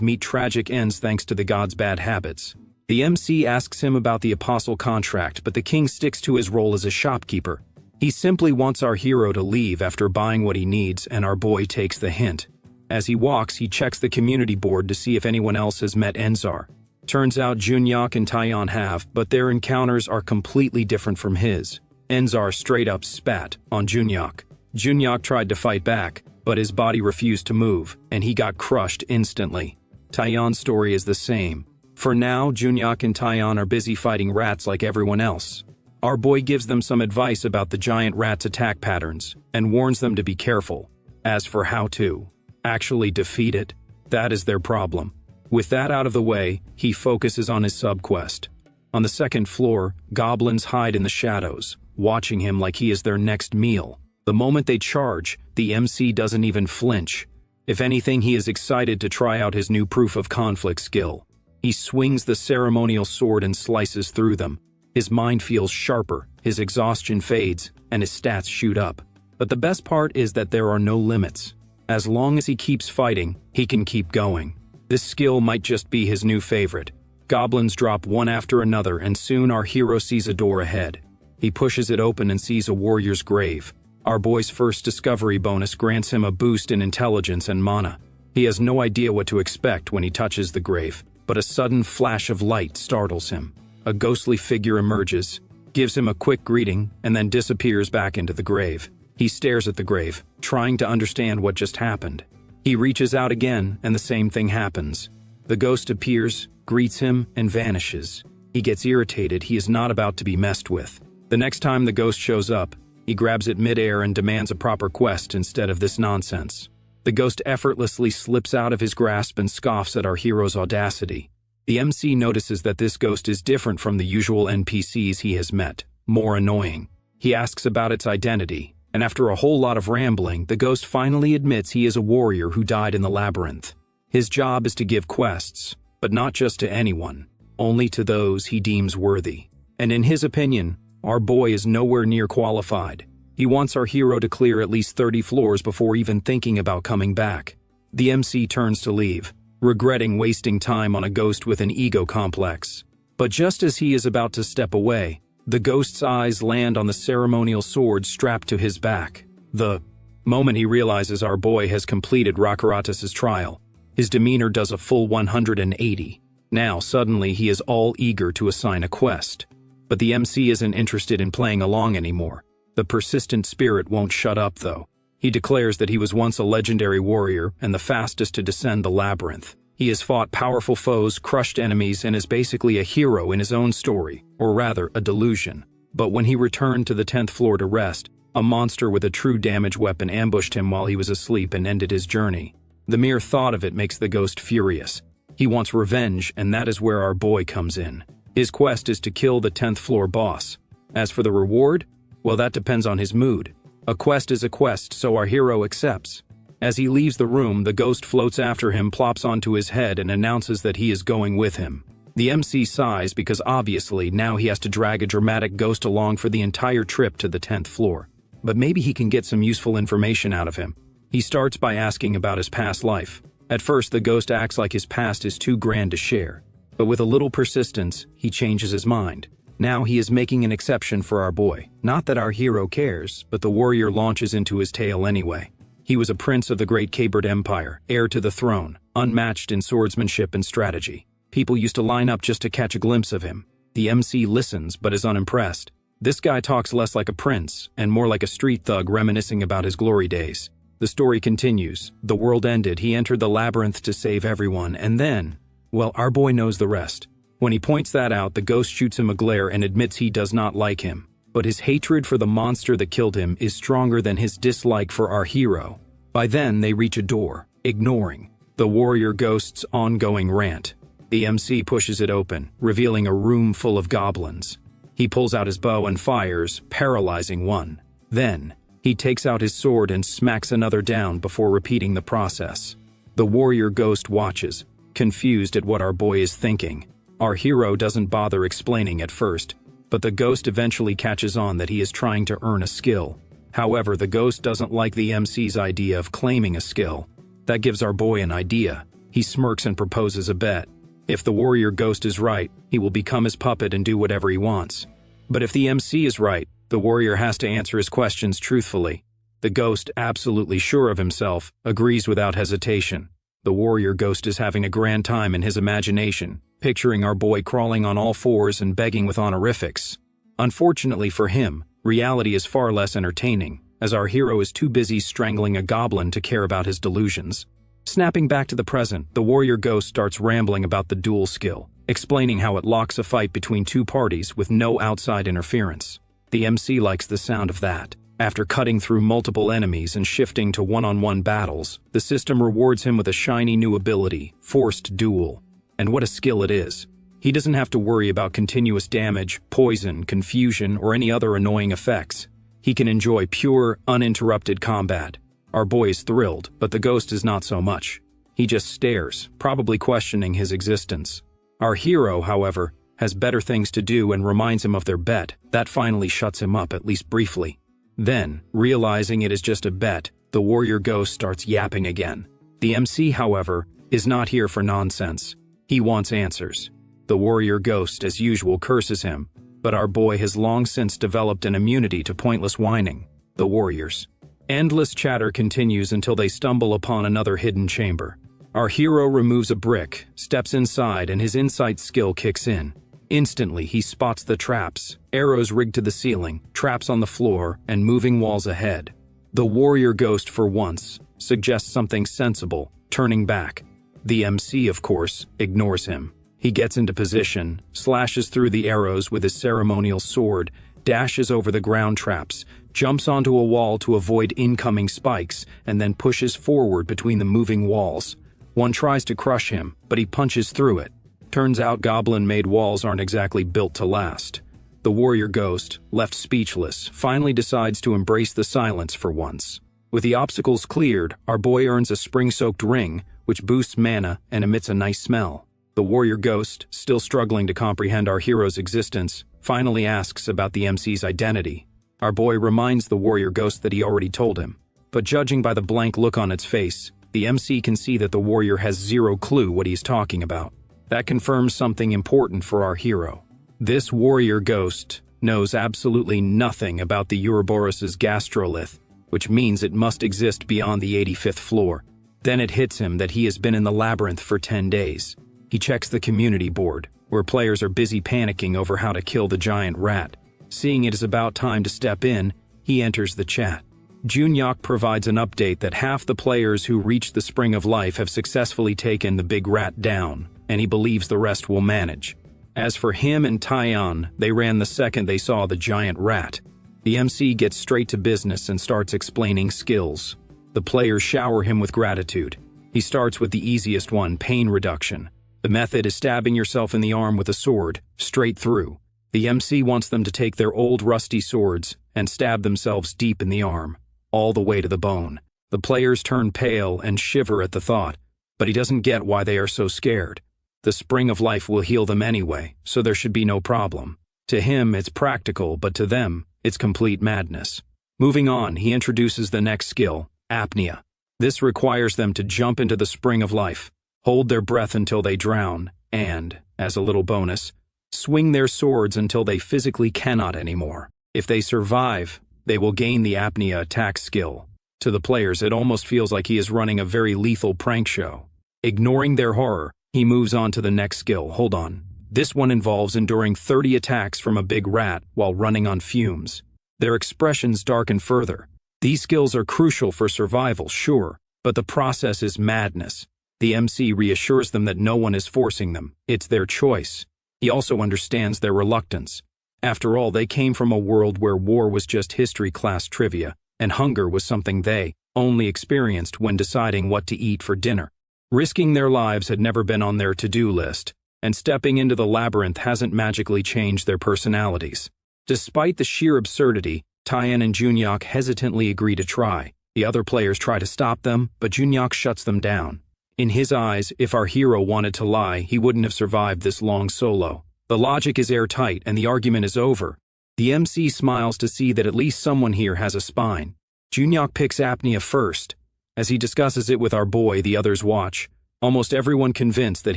meet tragic ends thanks to the god's bad habits. The MC asks him about the apostle contract, but the king sticks to his role as a shopkeeper. He simply wants our hero to leave after buying what he needs, and our boy takes the hint. As he walks, he checks the community board to see if anyone else has met Enzar. Turns out Junyak and Taeyeon have, but their encounters are completely different from his. Enzar straight up spat on Junyak. Junyak tried to fight back, but his body refused to move, and he got crushed instantly. Taeyeon's story is the same. For now, Junyak and Taeyeon are busy fighting rats like everyone else. Our boy gives them some advice about the giant rat's attack patterns, and warns them to be careful. As for how to actually defeat it, that is their problem. With that out of the way, he focuses on his sub-quest. On the second floor, goblins hide in the shadows, watching him like he is their next meal. The moment they charge, the MC doesn't even flinch. If anything, he is excited to try out his new Proof of Conflict skill. He swings the ceremonial sword and slices through them. His mind feels sharper, his exhaustion fades, and his stats shoot up. But the best part is that there are no limits. As long as he keeps fighting, he can keep going. This skill might just be his new favorite. Goblins drop one after another, and soon our hero sees a door ahead. He pushes it open and sees a warrior's grave. Our boy's first discovery bonus grants him a boost in intelligence and mana. He has no idea what to expect when he touches the grave, but a sudden flash of light startles him. A ghostly figure emerges, gives him a quick greeting, and then disappears back into the grave. He stares at the grave, trying to understand what just happened. He reaches out again, and the same thing happens. The ghost appears, greets him, and vanishes. He gets irritated. He is not about to be messed with. The next time the ghost shows up, he grabs it midair and demands a proper quest instead of this nonsense. The ghost effortlessly slips out of his grasp and scoffs at our hero's audacity. The MC notices that this ghost is different from the usual NPCs he has met, more annoying. He asks about its identity, and after a whole lot of rambling, the ghost finally admits he is a warrior who died in the labyrinth. His job is to give quests, but not just to anyone, only to those he deems worthy. And in his opinion, our boy is nowhere near qualified. He wants our hero to clear at least 30 floors before even thinking about coming back. The MC turns to leave, regretting wasting time on a ghost with an ego complex. But just as he is about to step away, the ghost's eyes land on the ceremonial sword strapped to his back. The moment he realizes our boy has completed Rakaratus's trial, his demeanor does a full 180. Now, suddenly, he is all eager to assign a quest. But the MC isn't interested in playing along anymore. The persistent spirit won't shut up, though. He declares that he was once a legendary warrior and the fastest to descend the labyrinth. He has fought powerful foes, crushed enemies, and is basically a hero in his own story, or rather, a delusion. But when he returned to the 10th floor to rest, a monster with a true damage weapon ambushed him while he was asleep and ended his journey. The mere thought of it makes the ghost furious. He wants revenge, and that is where our boy comes in. His quest is to kill the 10th floor boss. As for the reward, well, that depends on his mood. A quest is a quest, so our hero accepts. As he leaves the room, the ghost floats after him, plops onto his head, and announces that he is going with him. The MC sighs because obviously now he has to drag a dramatic ghost along for the entire trip to the 10th floor. But maybe he can get some useful information out of him. He starts by asking about his past life. At first, the ghost acts like his past is too grand to share. But with a little persistence, he changes his mind. Now he is making an exception for our boy. Not that our hero cares, but the warrior launches into his tale anyway. He was a prince of the great Kabard Empire, heir to the throne, unmatched in swordsmanship and strategy. People used to line up just to catch a glimpse of him. The MC listens but is unimpressed. This guy talks less like a prince and more like a street thug reminiscing about his glory days. The story continues. The world ended, he entered the labyrinth to save everyone, and then, well, our boy knows the rest. When he points that out, the ghost shoots him a glare and admits he does not like him. But his hatred for the monster that killed him is stronger than his dislike for our hero. By then, they reach a door, ignoring the warrior ghost's ongoing rant. The MC pushes it open, revealing a room full of goblins. He pulls out his bow and fires, paralyzing one. Then, he takes out his sword and smacks another down before repeating the process. The warrior ghost watches, confused at what our boy is thinking. Our hero doesn't bother explaining at first, but the ghost eventually catches on that he is trying to earn a skill. However, the ghost doesn't like the MC's idea of claiming a skill. That gives our boy an idea. He smirks and proposes a bet. If the warrior ghost is right, he will become his puppet and do whatever he wants. But if the MC is right, the warrior has to answer his questions truthfully. The ghost, absolutely sure of himself, agrees without hesitation. The warrior ghost is having a grand time in his imagination, picturing our boy crawling on all fours and begging with honorifics. Unfortunately for him, reality is far less entertaining, as our hero is too busy strangling a goblin to care about his delusions. Snapping back to the present, the warrior ghost starts rambling about the duel skill, explaining how it locks a fight between two parties with no outside interference. The MC likes the sound of that. After cutting through multiple enemies and shifting to one-on-one battles, the system rewards him with a shiny new ability, Forced Duel. And what a skill it is. He doesn't have to worry about continuous damage, poison, confusion, or any other annoying effects. He can enjoy pure, uninterrupted combat. Our boy is thrilled, but the ghost is not so much. He just stares, probably questioning his existence. Our hero, however, has better things to do and reminds him of their bet. That finally shuts him up, at least briefly. Then, realizing it is just a bet, the warrior ghost starts yapping again. The MC, however, is not here for nonsense. He wants answers. The warrior ghost, as usual, curses him, but our boy has long since developed an immunity to pointless whining. The warriors. Endless chatter continues until they stumble upon another hidden chamber. Our hero removes a brick, steps inside, and his insight skill kicks in. Instantly, he spots the traps, arrows rigged to the ceiling, traps on the floor, and moving walls ahead. The warrior ghost, for once, suggests something sensible, turning back. The MC, of course, ignores him. He gets into position, slashes through the arrows with his ceremonial sword, dashes over the ground traps, jumps onto a wall to avoid incoming spikes, and then pushes forward between the moving walls. One tries to crush him, but he punches through it. Turns out goblin-made walls aren't exactly built to last. The warrior ghost, left speechless, finally decides to embrace the silence for once. With the obstacles cleared, our boy earns a spring-soaked ring, which boosts mana and emits a nice smell. The warrior ghost, still struggling to comprehend our hero's existence, finally asks about the MC's identity. Our boy reminds the warrior ghost that he already told him, but judging by the blank look on its face, The MC can see that the warrior has zero clue what he's talking about. That confirms something important for our hero. This warrior ghost knows absolutely nothing about the Ouroboros' gastrolith, which means it must exist beyond the 85th floor. Then it hits him that he has been in the labyrinth for 10 days. He checks the community board, where players are busy panicking over how to kill the giant rat. Seeing it is about time to step in, he enters the chat. Junyok provides an update that half the players who reached the Spring of Life have successfully taken the big rat down, and he believes the rest will manage. As for him and Taiyan, they ran the second they saw the giant rat. The MC gets straight to business and starts explaining skills. The players shower him with gratitude. He starts with the easiest one, pain reduction. The method is stabbing yourself in the arm with a sword, straight through. The MC wants them to take their old rusty swords and stab themselves deep in the arm, all the way to the bone. The players turn pale and shiver at the thought, but he doesn't get why they are so scared. The Spring of Life will heal them anyway, so there should be no problem. To him, it's practical, but to them, it's complete madness. Moving on, he introduces the next skill, apnea. This requires them to jump into the Spring of Life, hold their breath until they drown, and, as a little bonus, swing their swords until they physically cannot anymore. If they survive, they will gain the apnea attack skill. To the players, it almost feels like he is running a very lethal prank show. Ignoring their horror, he moves on to the next skill, hold on. This one involves enduring 30 attacks from a big rat while running on fumes. Their expressions darken further. These skills are crucial for survival, sure, but the process is madness. The MC reassures them that no one is forcing them, it's their choice. He also understands their reluctance. After all, they came from a world where war was just history class trivia, and hunger was something they only experienced when deciding what to eat for dinner. Risking their lives had never been on their to-do list, and stepping into the labyrinth hasn't magically changed their personalities. Despite the sheer absurdity, Taiyan and Junyok hesitantly agree to try. The other players try to stop them, but Junyok shuts them down. In his eyes, if our hero wanted to lie, he wouldn't have survived this long solo. The logic is airtight and the argument is over. The MC smiles to see that at least someone here has a spine. Junyok picks apnea first. As he discusses it with our boy, the others watch, almost everyone convinced that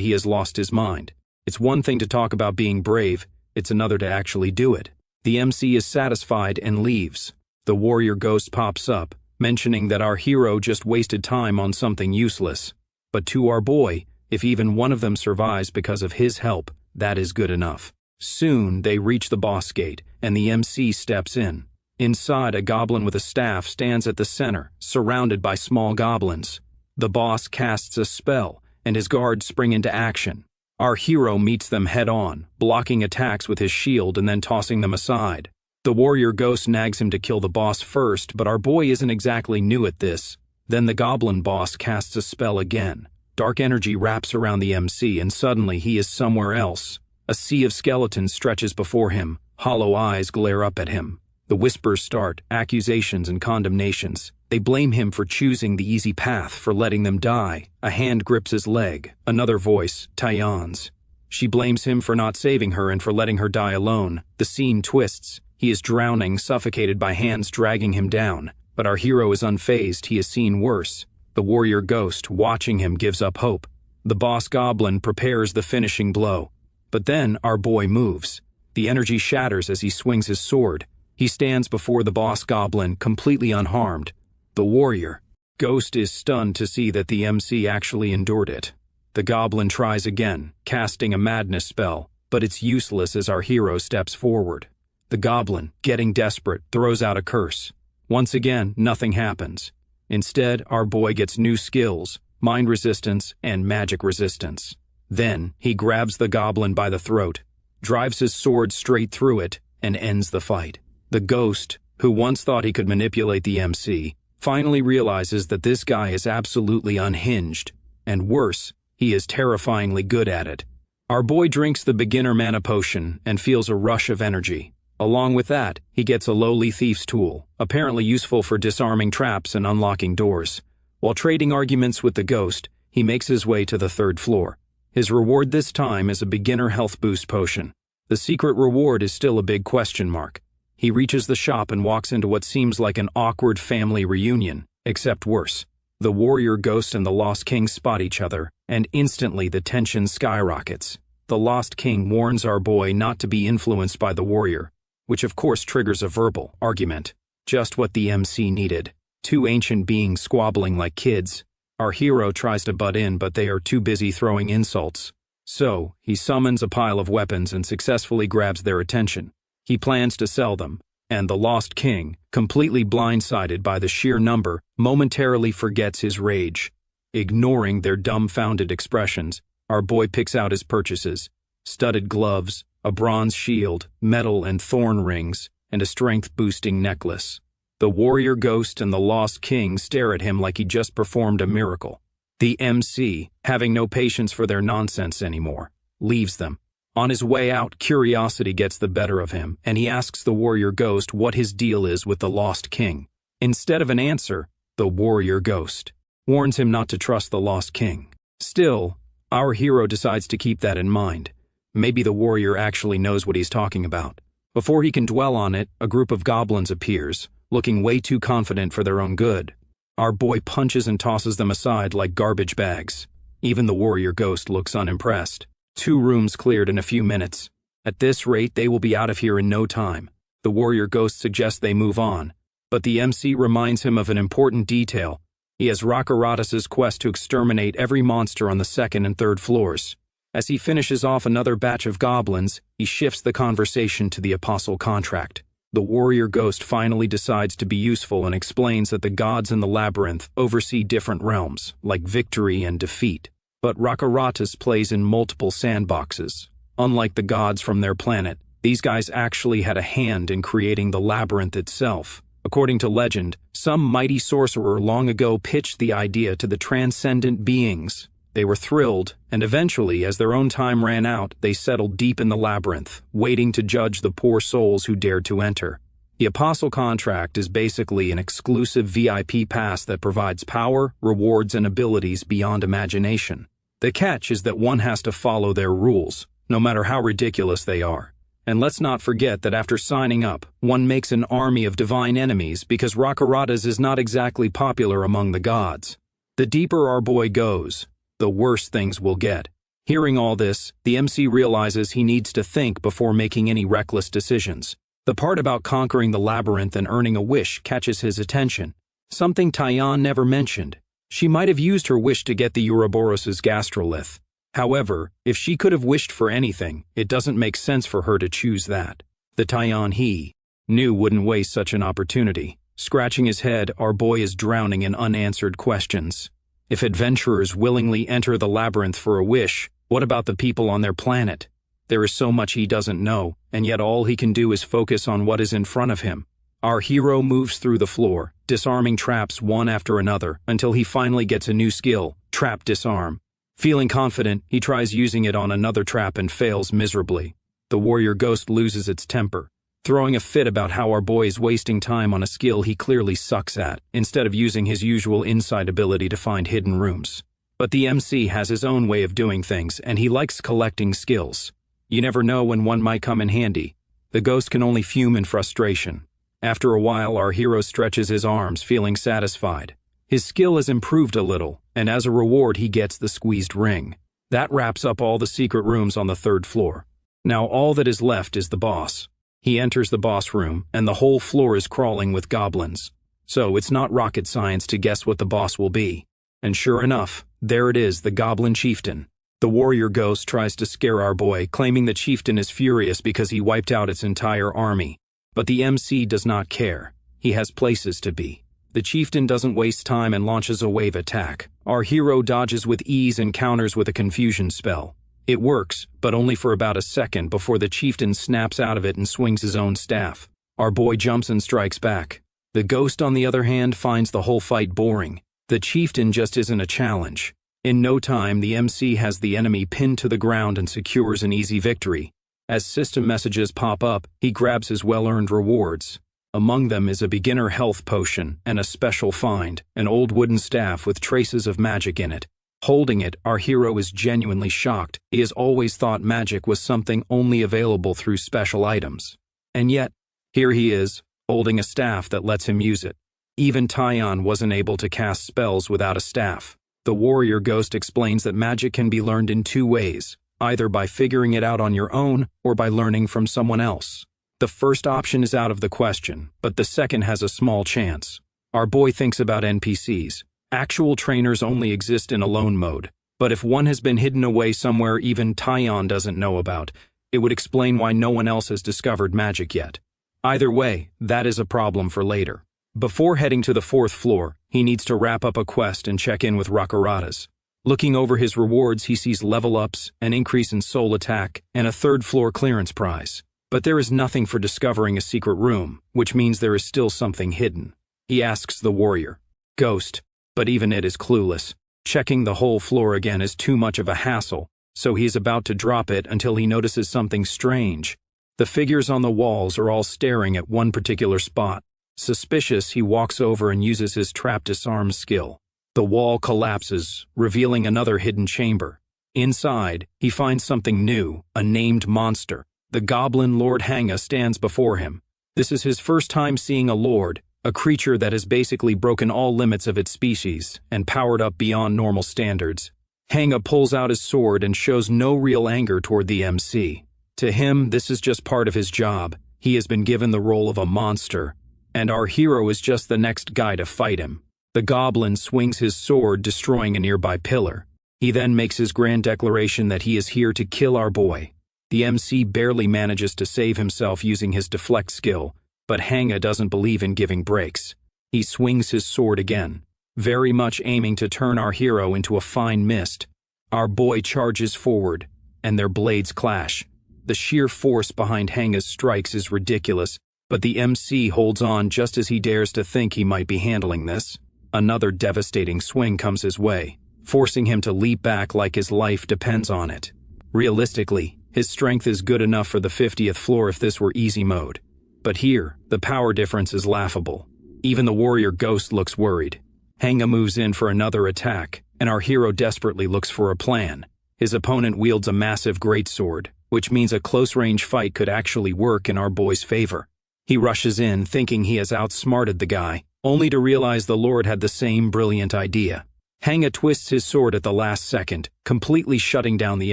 he has lost his mind. It's one thing to talk about being brave, it's another to actually do it. The MC is satisfied and leaves. The warrior ghost pops up, mentioning that our hero just wasted time on something useless. But to our boy, if even one of them survives because of his help, that is good enough. Soon they reach the boss gate, and the MC steps in. Inside, a goblin with a staff stands at the center, surrounded by small goblins. The boss casts a spell, and his guards spring into action. Our hero meets them head-on, blocking attacks with his shield and then tossing them aside. The warrior ghost nags him to kill the boss first, but our boy isn't exactly new at this. Then the goblin boss casts a spell again. Dark energy wraps around the MC, and suddenly he is somewhere else. A sea of skeletons stretches before him. Hollow eyes glare up at him. The whispers start, accusations and condemnations. They blame him for choosing the easy path, for letting them die. A hand grips his leg. Another voice, Taiyan's. She blames him for not saving her and for letting her die alone. The scene twists. He is drowning, suffocated by hands dragging him down. But our hero is unfazed. He has seen worse. The warrior ghost, watching him, gives up hope. The boss goblin prepares the finishing blow. But then our boy moves. The energy shatters as he swings his sword. He stands before the boss goblin, completely unharmed. The warrior ghost is stunned to see that the MC actually endured it. The goblin tries again, casting a madness spell, but it's useless as our hero steps forward. The goblin, getting desperate, throws out a curse. Once again, nothing happens. Instead, our boy gets new skills, mind resistance and magic resistance. Then, he grabs the goblin by the throat, drives his sword straight through it, and ends the fight. The ghost, who once thought he could manipulate the MC, finally realizes that this guy is absolutely unhinged. And worse, he is terrifyingly good at it. Our boy drinks the beginner mana potion and feels a rush of energy. Along with that, he gets a lowly thief's tool, apparently useful for disarming traps and unlocking doors. While trading arguments with the ghost, he makes his way to the 3rd floor. His reward this time is a beginner health boost potion. The secret reward is still a big question mark. He reaches the shop and walks into what seems like an awkward family reunion, except worse. The warrior ghost and the Lost King spot each other, and instantly the tension skyrockets. The Lost King warns our boy not to be influenced by the warrior, which of course triggers a verbal argument. Just what the MC needed. Two ancient beings squabbling like kids. Our hero tries to butt in, but they are too busy throwing insults. So, he summons a pile of weapons and successfully grabs their attention. He plans to sell them, and the Lost King, completely blindsided by the sheer number, momentarily forgets his rage. Ignoring their dumbfounded expressions, our boy picks out his purchases: studded gloves, a bronze shield, metal and thorn rings, and a strength-boosting necklace. The warrior ghost and the Lost King stare at him like he just performed a miracle. The MC, having no patience for their nonsense anymore, leaves them. On his way out, curiosity gets the better of him, and he asks the warrior ghost what his deal is with the Lost King. Instead of an answer, the warrior ghost warns him not to trust the Lost King. Still, our hero decides to keep that in mind. Maybe the warrior actually knows what he's talking about. Before he can dwell on it, a group of goblins appears, looking way too confident for their own good. Our boy punches and tosses them aside like garbage bags. Even the warrior ghost looks unimpressed. 2 rooms cleared in a few minutes. At this rate, they will be out of here in no time. The warrior ghost suggests they move on, but the MC reminds him of an important detail. He has Rakaratas's quest to exterminate every monster on the 2nd and 3rd floors. As he finishes off another batch of goblins, he shifts the conversation to the apostle contract. The warrior ghost finally decides to be useful and explains that the gods in the labyrinth oversee different realms, like victory and defeat. But Rakaratas plays in multiple sandboxes. Unlike the gods from their planet, these guys actually had a hand in creating the labyrinth itself. According to legend, some mighty sorcerer long ago pitched the idea to the transcendent beings. They were thrilled, and eventually, as their own time ran out, they settled deep in the labyrinth, waiting to judge the poor souls who dared to enter. The Apostle Contract is basically an exclusive VIP pass that provides power, rewards, and abilities beyond imagination. The catch is that one has to follow their rules, no matter how ridiculous they are. And let's not forget that after signing up, one makes an army of divine enemies because Rakaratas is not exactly popular among the gods. The deeper our boy goes, the worse things will get. Hearing all this, the MC realizes he needs to think before making any reckless decisions. The part about conquering the labyrinth and earning a wish catches his attention, something Tyan never mentioned. She might have used her wish to get the Ouroboros' gastrolith. However, if she could have wished for anything, it doesn't make sense for her to choose that. The Tyan he knew wouldn't waste such an opportunity. Scratching his head, our boy is drowning in unanswered questions. If adventurers willingly enter the labyrinth for a wish, what about the people on their planet? There is so much he doesn't know, and yet all he can do is focus on what is in front of him. Our hero moves through the floor, disarming traps one after another, until he finally gets a new skill, Trap Disarm. Feeling confident, he tries using it on another trap and fails miserably. The warrior ghost loses its temper, throwing a fit about how our boy is wasting time on a skill he clearly sucks at, instead of using his usual insight ability to find hidden rooms. But the MC has his own way of doing things, and he likes collecting skills. You never know when one might come in handy. The ghost can only fume in frustration. After a while, our hero stretches his arms, feeling satisfied. His skill has improved a little, and as a reward he gets the squeezed ring. That wraps up all the secret rooms on the 3rd floor. Now all that is left is the boss. He enters the boss room, and the whole floor is crawling with goblins. So it's not rocket science to guess what the boss will be. And sure enough, there it is, the goblin chieftain. The warrior ghost tries to scare our boy, claiming the chieftain is furious because he wiped out its entire army. But the MC does not care. He has places to be. The chieftain doesn't waste time and launches a wave attack. Our hero dodges with ease and counters with a confusion spell. It works, but only for about a second before the chieftain snaps out of it and swings his own staff. Our boy jumps and strikes back. The ghost, on the other hand, finds the whole fight boring. The chieftain just isn't a challenge. In no time, the MC has the enemy pinned to the ground and secures an easy victory. As system messages pop up, he grabs his well-earned rewards. Among them is a beginner health potion and a special find, an old wooden staff with traces of magic in it. Holding it, our hero is genuinely shocked. He has always thought magic was something only available through special items. And yet, here he is, holding a staff that lets him use it. Even Taion wasn't able to cast spells without a staff. The warrior ghost explains that magic can be learned in two ways, either by figuring it out on your own or by learning from someone else. The first option is out of the question, but the second has a small chance. Our boy thinks about NPCs. Actual trainers only exist in alone mode, but if one has been hidden away somewhere even Taion doesn't know about, it would explain why no one else has discovered magic yet. Either way, that is a problem for later. Before heading to the 4th floor, he needs to wrap up a quest and check in with Rakuratas. Looking over his rewards, he sees level ups, an increase in soul attack, and a 3rd floor clearance prize. But there is nothing for discovering a secret room, which means there is still something hidden. He asks the warrior ghost, but even it is clueless. Checking the whole floor again is too much of a hassle, so he is about to drop it until he notices something strange. The figures on the walls are all staring at one particular spot. Suspicious, he walks over and uses his trap disarm skill. The wall collapses, revealing another hidden chamber. Inside, he finds something new, a named monster. The goblin Lord Hanga stands before him. This is his first time seeing a lord, a creature that has basically broken all limits of its species and powered up beyond normal standards. Hanga pulls out his sword and shows no real anger toward the MC. To him, this is just part of his job. He has been given the role of a monster, and our hero is just the next guy to fight him. The goblin swings his sword, destroying a nearby pillar. He then makes his grand declaration that he is here to kill our boy. The MC barely manages to save himself using his deflect skill, but Hanga doesn't believe in giving breaks. He swings his sword again, very much aiming to turn our hero into a fine mist. Our boy charges forward, and their blades clash. The sheer force behind Hanga's strikes is ridiculous, but the MC holds on just as he dares to think he might be handling this. Another devastating swing comes his way, forcing him to leap back like his life depends on it. Realistically, his strength is good enough for the 50th floor if this were easy mode. But here, the power difference is laughable. Even the warrior ghost looks worried. Hanga moves in for another attack, and our hero desperately looks for a plan. His opponent wields a massive greatsword, which means a close-range fight could actually work in our boy's favor. He rushes in, thinking he has outsmarted the guy, only to realize the Lord had the same brilliant idea. Hanga twists his sword at the last second, completely shutting down the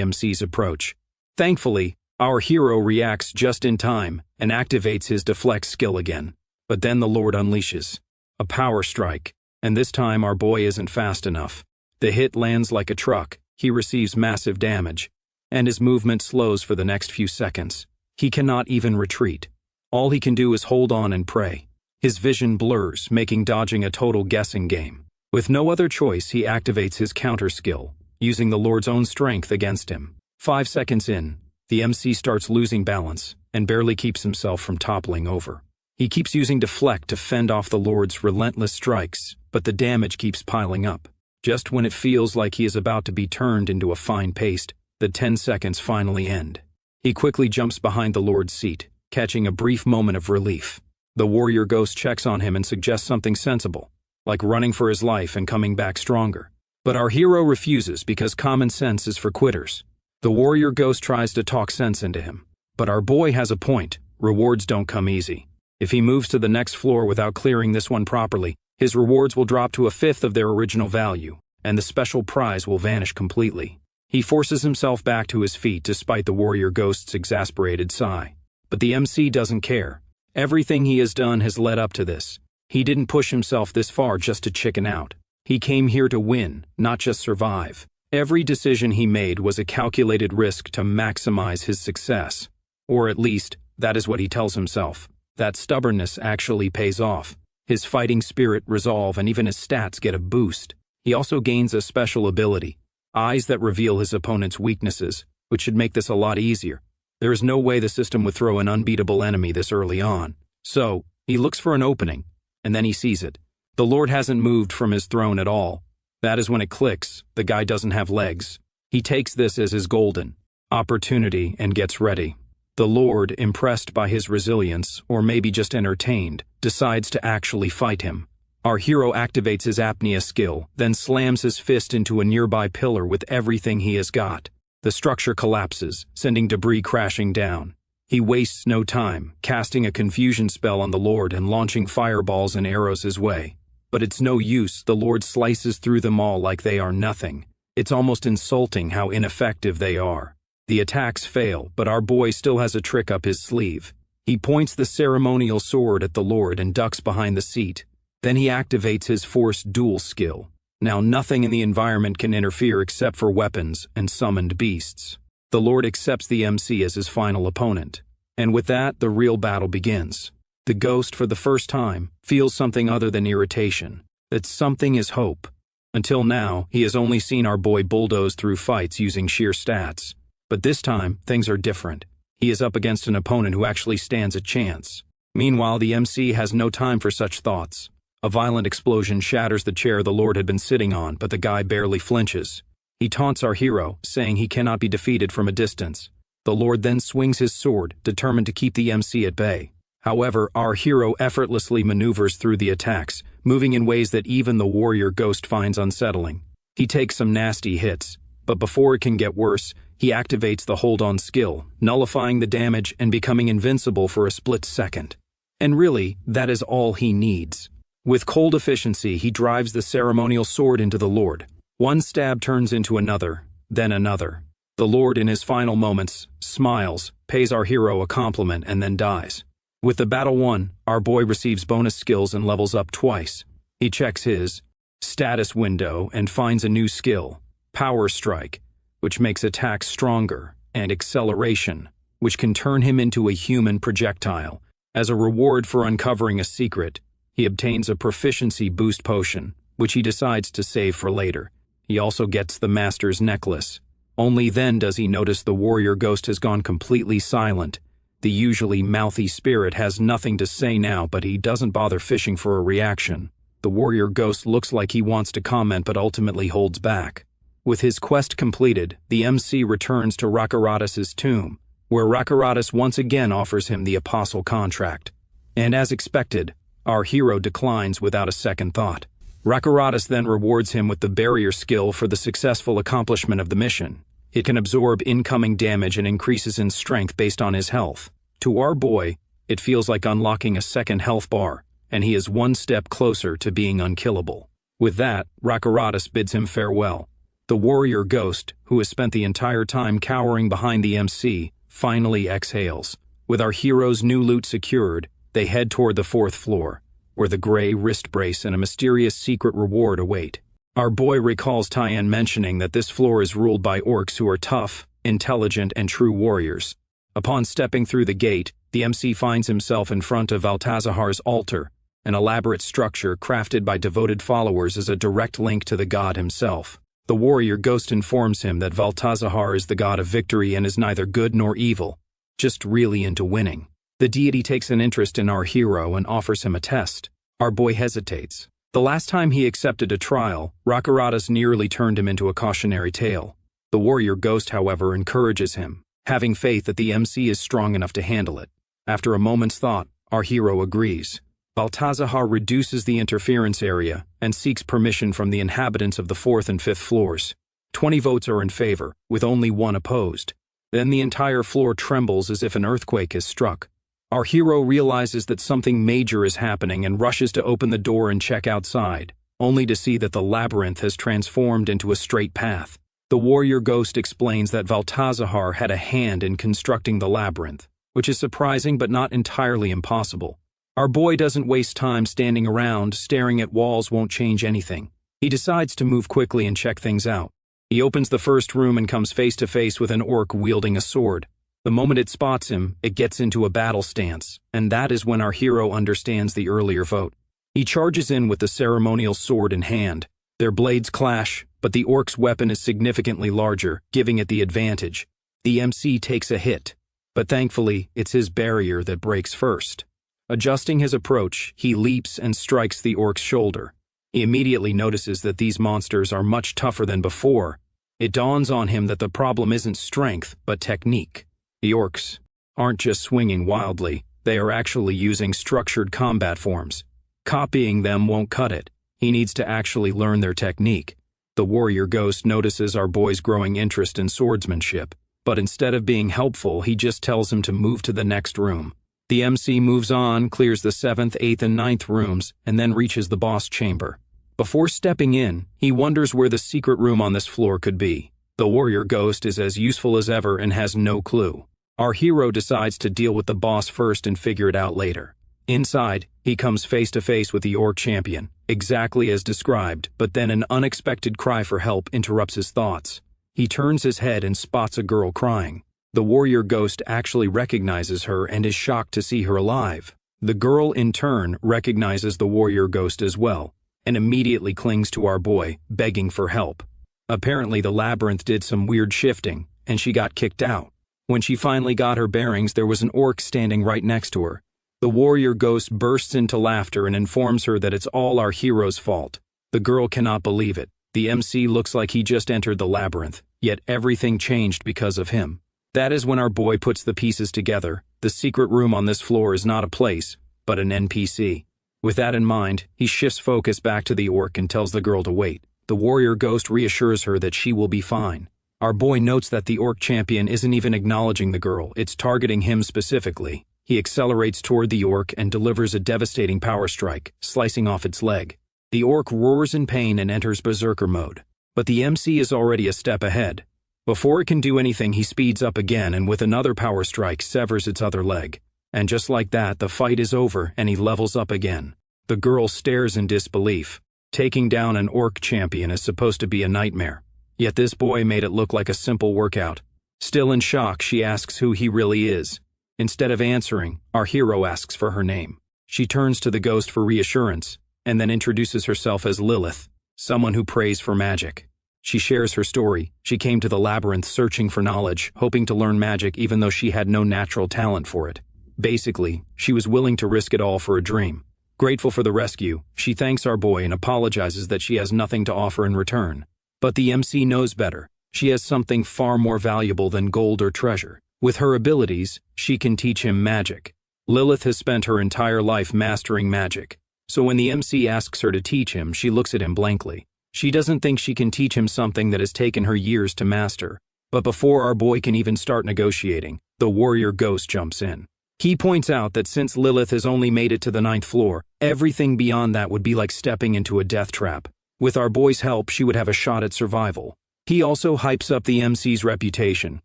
MC's approach. Thankfully, our hero reacts just in time and activates his deflect skill again. But then the Lord unleashes a power strike, and this time our boy isn't fast enough. The hit lands like a truck, he receives massive damage, and his movement slows for the next few seconds. He cannot even retreat. All he can do is hold on and pray. His vision blurs, making dodging a total guessing game. With no other choice, he activates his counter skill, using the Lord's own strength against him. 5 seconds in, the MC starts losing balance and barely keeps himself from toppling over. He keeps using deflect to fend off the Lord's relentless strikes, but the damage keeps piling up. Just when it feels like he is about to be turned into a fine paste, the 10 seconds finally end. He quickly jumps behind the Lord's seat, catching a brief moment of relief. The warrior ghost checks on him and suggests something sensible, like running for his life and coming back stronger. But our hero refuses because common sense is for quitters. The warrior ghost tries to talk sense into him, but our boy has a point. Rewards don't come easy. If he moves to the next floor without clearing this one properly, his rewards will drop to 1/5 of their original value, and the special prize will vanish completely. He forces himself back to his feet despite the warrior ghost's exasperated sigh. But the MC doesn't care. Everything he has done has led up to this. He didn't push himself this far just to chicken out. He came here to win, not just survive. Every decision he made was a calculated risk to maximize his success. Or at least, that is what he tells himself. That stubbornness actually pays off. His fighting spirit, resolve, and even his stats get a boost. He also gains a special ability, eyes that reveal his opponent's weaknesses, which should make this a lot easier. There is no way the system would throw an unbeatable enemy this early on. So, he looks for an opening, and then he sees it. The Lord hasn't moved from his throne at all. That is when it clicks. The guy doesn't have legs. He takes this as his golden opportunity and gets ready. The Lord, impressed by his resilience, or maybe just entertained, decides to actually fight him. Our hero activates his apnea skill, then slams his fist into a nearby pillar with everything he has got. The structure collapses, sending debris crashing down. He wastes no time, casting a confusion spell on the Lord and launching fireballs and arrows his way. But it's no use, the Lord slices through them all like they are nothing. It's almost insulting how ineffective they are. The attacks fail, but our boy still has a trick up his sleeve. He points the ceremonial sword at the Lord and ducks behind the seat. Then he activates his force duel skill. Now nothing in the environment can interfere except for weapons and summoned beasts. The Lord accepts the MC as his final opponent. And with that, the real battle begins. The ghost, for the first time, feels something other than irritation. That something is hope. Until now, he has only seen our boy bulldoze through fights using sheer stats. But this time, things are different. He is up against an opponent who actually stands a chance. Meanwhile, the MC has no time for such thoughts. A violent explosion shatters the chair the Lord had been sitting on, but the guy barely flinches. He taunts our hero, saying he cannot be defeated from a distance. The Lord then swings his sword, determined to keep the MC at bay. However, our hero effortlessly maneuvers through the attacks, moving in ways that even the warrior ghost finds unsettling. He takes some nasty hits, but before it can get worse, he activates the hold-on skill, nullifying the damage and becoming invincible for a split second. And really, that is all he needs. With cold efficiency, he drives the ceremonial sword into the Lord. One stab turns into another, then another. The Lord, in his final moments, smiles, pays our hero a compliment, and then dies. With the battle won, our boy receives bonus skills and levels up twice. He checks his status window and finds a new skill, Power Strike, which makes attacks stronger, and Acceleration, which can turn him into a human projectile. As a reward for uncovering a secret, he obtains a proficiency boost potion, which he decides to save for later. He also gets the Master's Necklace. Only then does he notice the warrior ghost has gone completely silent. The usually mouthy spirit has nothing to say now, but he doesn't bother fishing for a reaction. The warrior ghost looks like he wants to comment but ultimately holds back. With his quest completed, the MC returns to Rakaratus' tomb, where Rakaratus once again offers him the apostle contract. And as expected, our hero declines without a second thought. Rakaratus then rewards him with the barrier skill for the successful accomplishment of the mission. It can absorb incoming damage and increases in strength based on his health. To our boy, it feels like unlocking a second health bar, and he is one step closer to being unkillable. With that, Rakaratus bids him farewell. The warrior ghost, who has spent the entire time cowering behind the MC, finally exhales. With our hero's new loot secured, they head toward the 4th floor, where the gray wrist brace and a mysterious secret reward await. Our boy recalls Tyann mentioning that this floor is ruled by orcs who are tough, intelligent, and true warriors. Upon stepping through the gate, the MC finds himself in front of Valtazahar's altar, an elaborate structure crafted by devoted followers as a direct link to the god himself. The warrior ghost informs him that Valtazahar is the god of victory and is neither good nor evil, just really into winning. The deity takes an interest in our hero and offers him a test. Our boy hesitates. The last time he accepted a trial, Rakaratus nearly turned him into a cautionary tale. The warrior ghost, however, encourages him, having faith that the MC is strong enough to handle it. After a moment's thought, our hero agrees. Valtazahar reduces the interference area and seeks permission from the inhabitants of the 4th and 5th floors. 20 votes are in favor, with only 1 opposed. Then the entire floor trembles as if an earthquake has struck. Our hero realizes that something major is happening and rushes to open the door and check outside, only to see that the labyrinth has transformed into a straight path. The warrior ghost explains that Valtazahar had a hand in constructing the labyrinth, which is surprising but not entirely impossible. Our boy doesn't waste time standing around, staring at walls won't change anything. He decides to move quickly and check things out. He opens the first room and comes face to face with an orc wielding a sword. The moment it spots him, it gets into a battle stance, and that is when our hero understands the earlier vote. He charges in with the ceremonial sword in hand. Their blades clash, but the orc's weapon is significantly larger, giving it the advantage. The MC takes a hit, but thankfully, it's his barrier that breaks first. Adjusting his approach, he leaps and strikes the orc's shoulder. He immediately notices that these monsters are much tougher than before. It dawns on him that the problem isn't strength, but technique. The orcs aren't just swinging wildly, they are actually using structured combat forms. Copying them won't cut it. He needs to actually learn their technique. The warrior ghost notices our boy's growing interest in swordsmanship. But instead of being helpful, he just tells him to move to the next room. The MC moves on, clears the 7th, 8th, and 9th rooms, and then reaches the boss chamber. Before stepping in, he wonders where the secret room on this floor could be. The warrior ghost is as useful as ever and has no clue. Our hero decides to deal with the boss first and figure it out later. Inside, he comes face to face with the orc champion, exactly as described, but then an unexpected cry for help interrupts his thoughts. He turns his head and spots a girl crying. The warrior ghost actually recognizes her and is shocked to see her alive. The girl, in turn, recognizes the warrior ghost as well, and immediately clings to our boy, begging for help. Apparently the labyrinth did some weird shifting, and she got kicked out. When she finally got her bearings, there was an orc standing right next to her. The warrior ghost bursts into laughter and informs her that it's all our hero's fault. The girl cannot believe it. The MC looks like he just entered the labyrinth, yet everything changed because of him. That is when our boy puts the pieces together. The secret room on this floor is not a place, but an NPC. With that in mind, he shifts focus back to the orc and tells the girl to wait. The warrior ghost reassures her that she will be fine. Our boy notes that the orc champion isn't even acknowledging the girl, it's targeting him specifically. He accelerates toward the orc and delivers a devastating power strike, slicing off its leg. The orc roars in pain and enters berserker mode. But the MC is already a step ahead. Before it can do anything, he speeds up again and with another power strike severs its other leg. And just like that, the fight is over and he levels up again. The girl stares in disbelief. Taking down an orc champion is supposed to be a nightmare. Yet this boy made it look like a simple workout. Still in shock, she asks who he really is. Instead of answering, our hero asks for her name. She turns to the ghost for reassurance, and then introduces herself as Lilith, someone who prays for magic. She shares her story. She came to the labyrinth searching for knowledge, hoping to learn magic even though she had no natural talent for it. Basically, she was willing to risk it all for a dream. Grateful for the rescue, she thanks our boy and apologizes that she has nothing to offer in return. But the MC knows better. She has something far more valuable than gold or treasure. With her abilities, she can teach him magic. Lilith has spent her entire life mastering magic. So when the MC asks her to teach him, she looks at him blankly. She doesn't think she can teach him something that has taken her years to master. But before our boy can even start negotiating, the warrior ghost jumps in. He points out that since Lilith has only made it to the 9th floor, everything beyond that would be like stepping into a death trap. With our boy's help, she would have a shot at survival. He also hypes up the MC's reputation.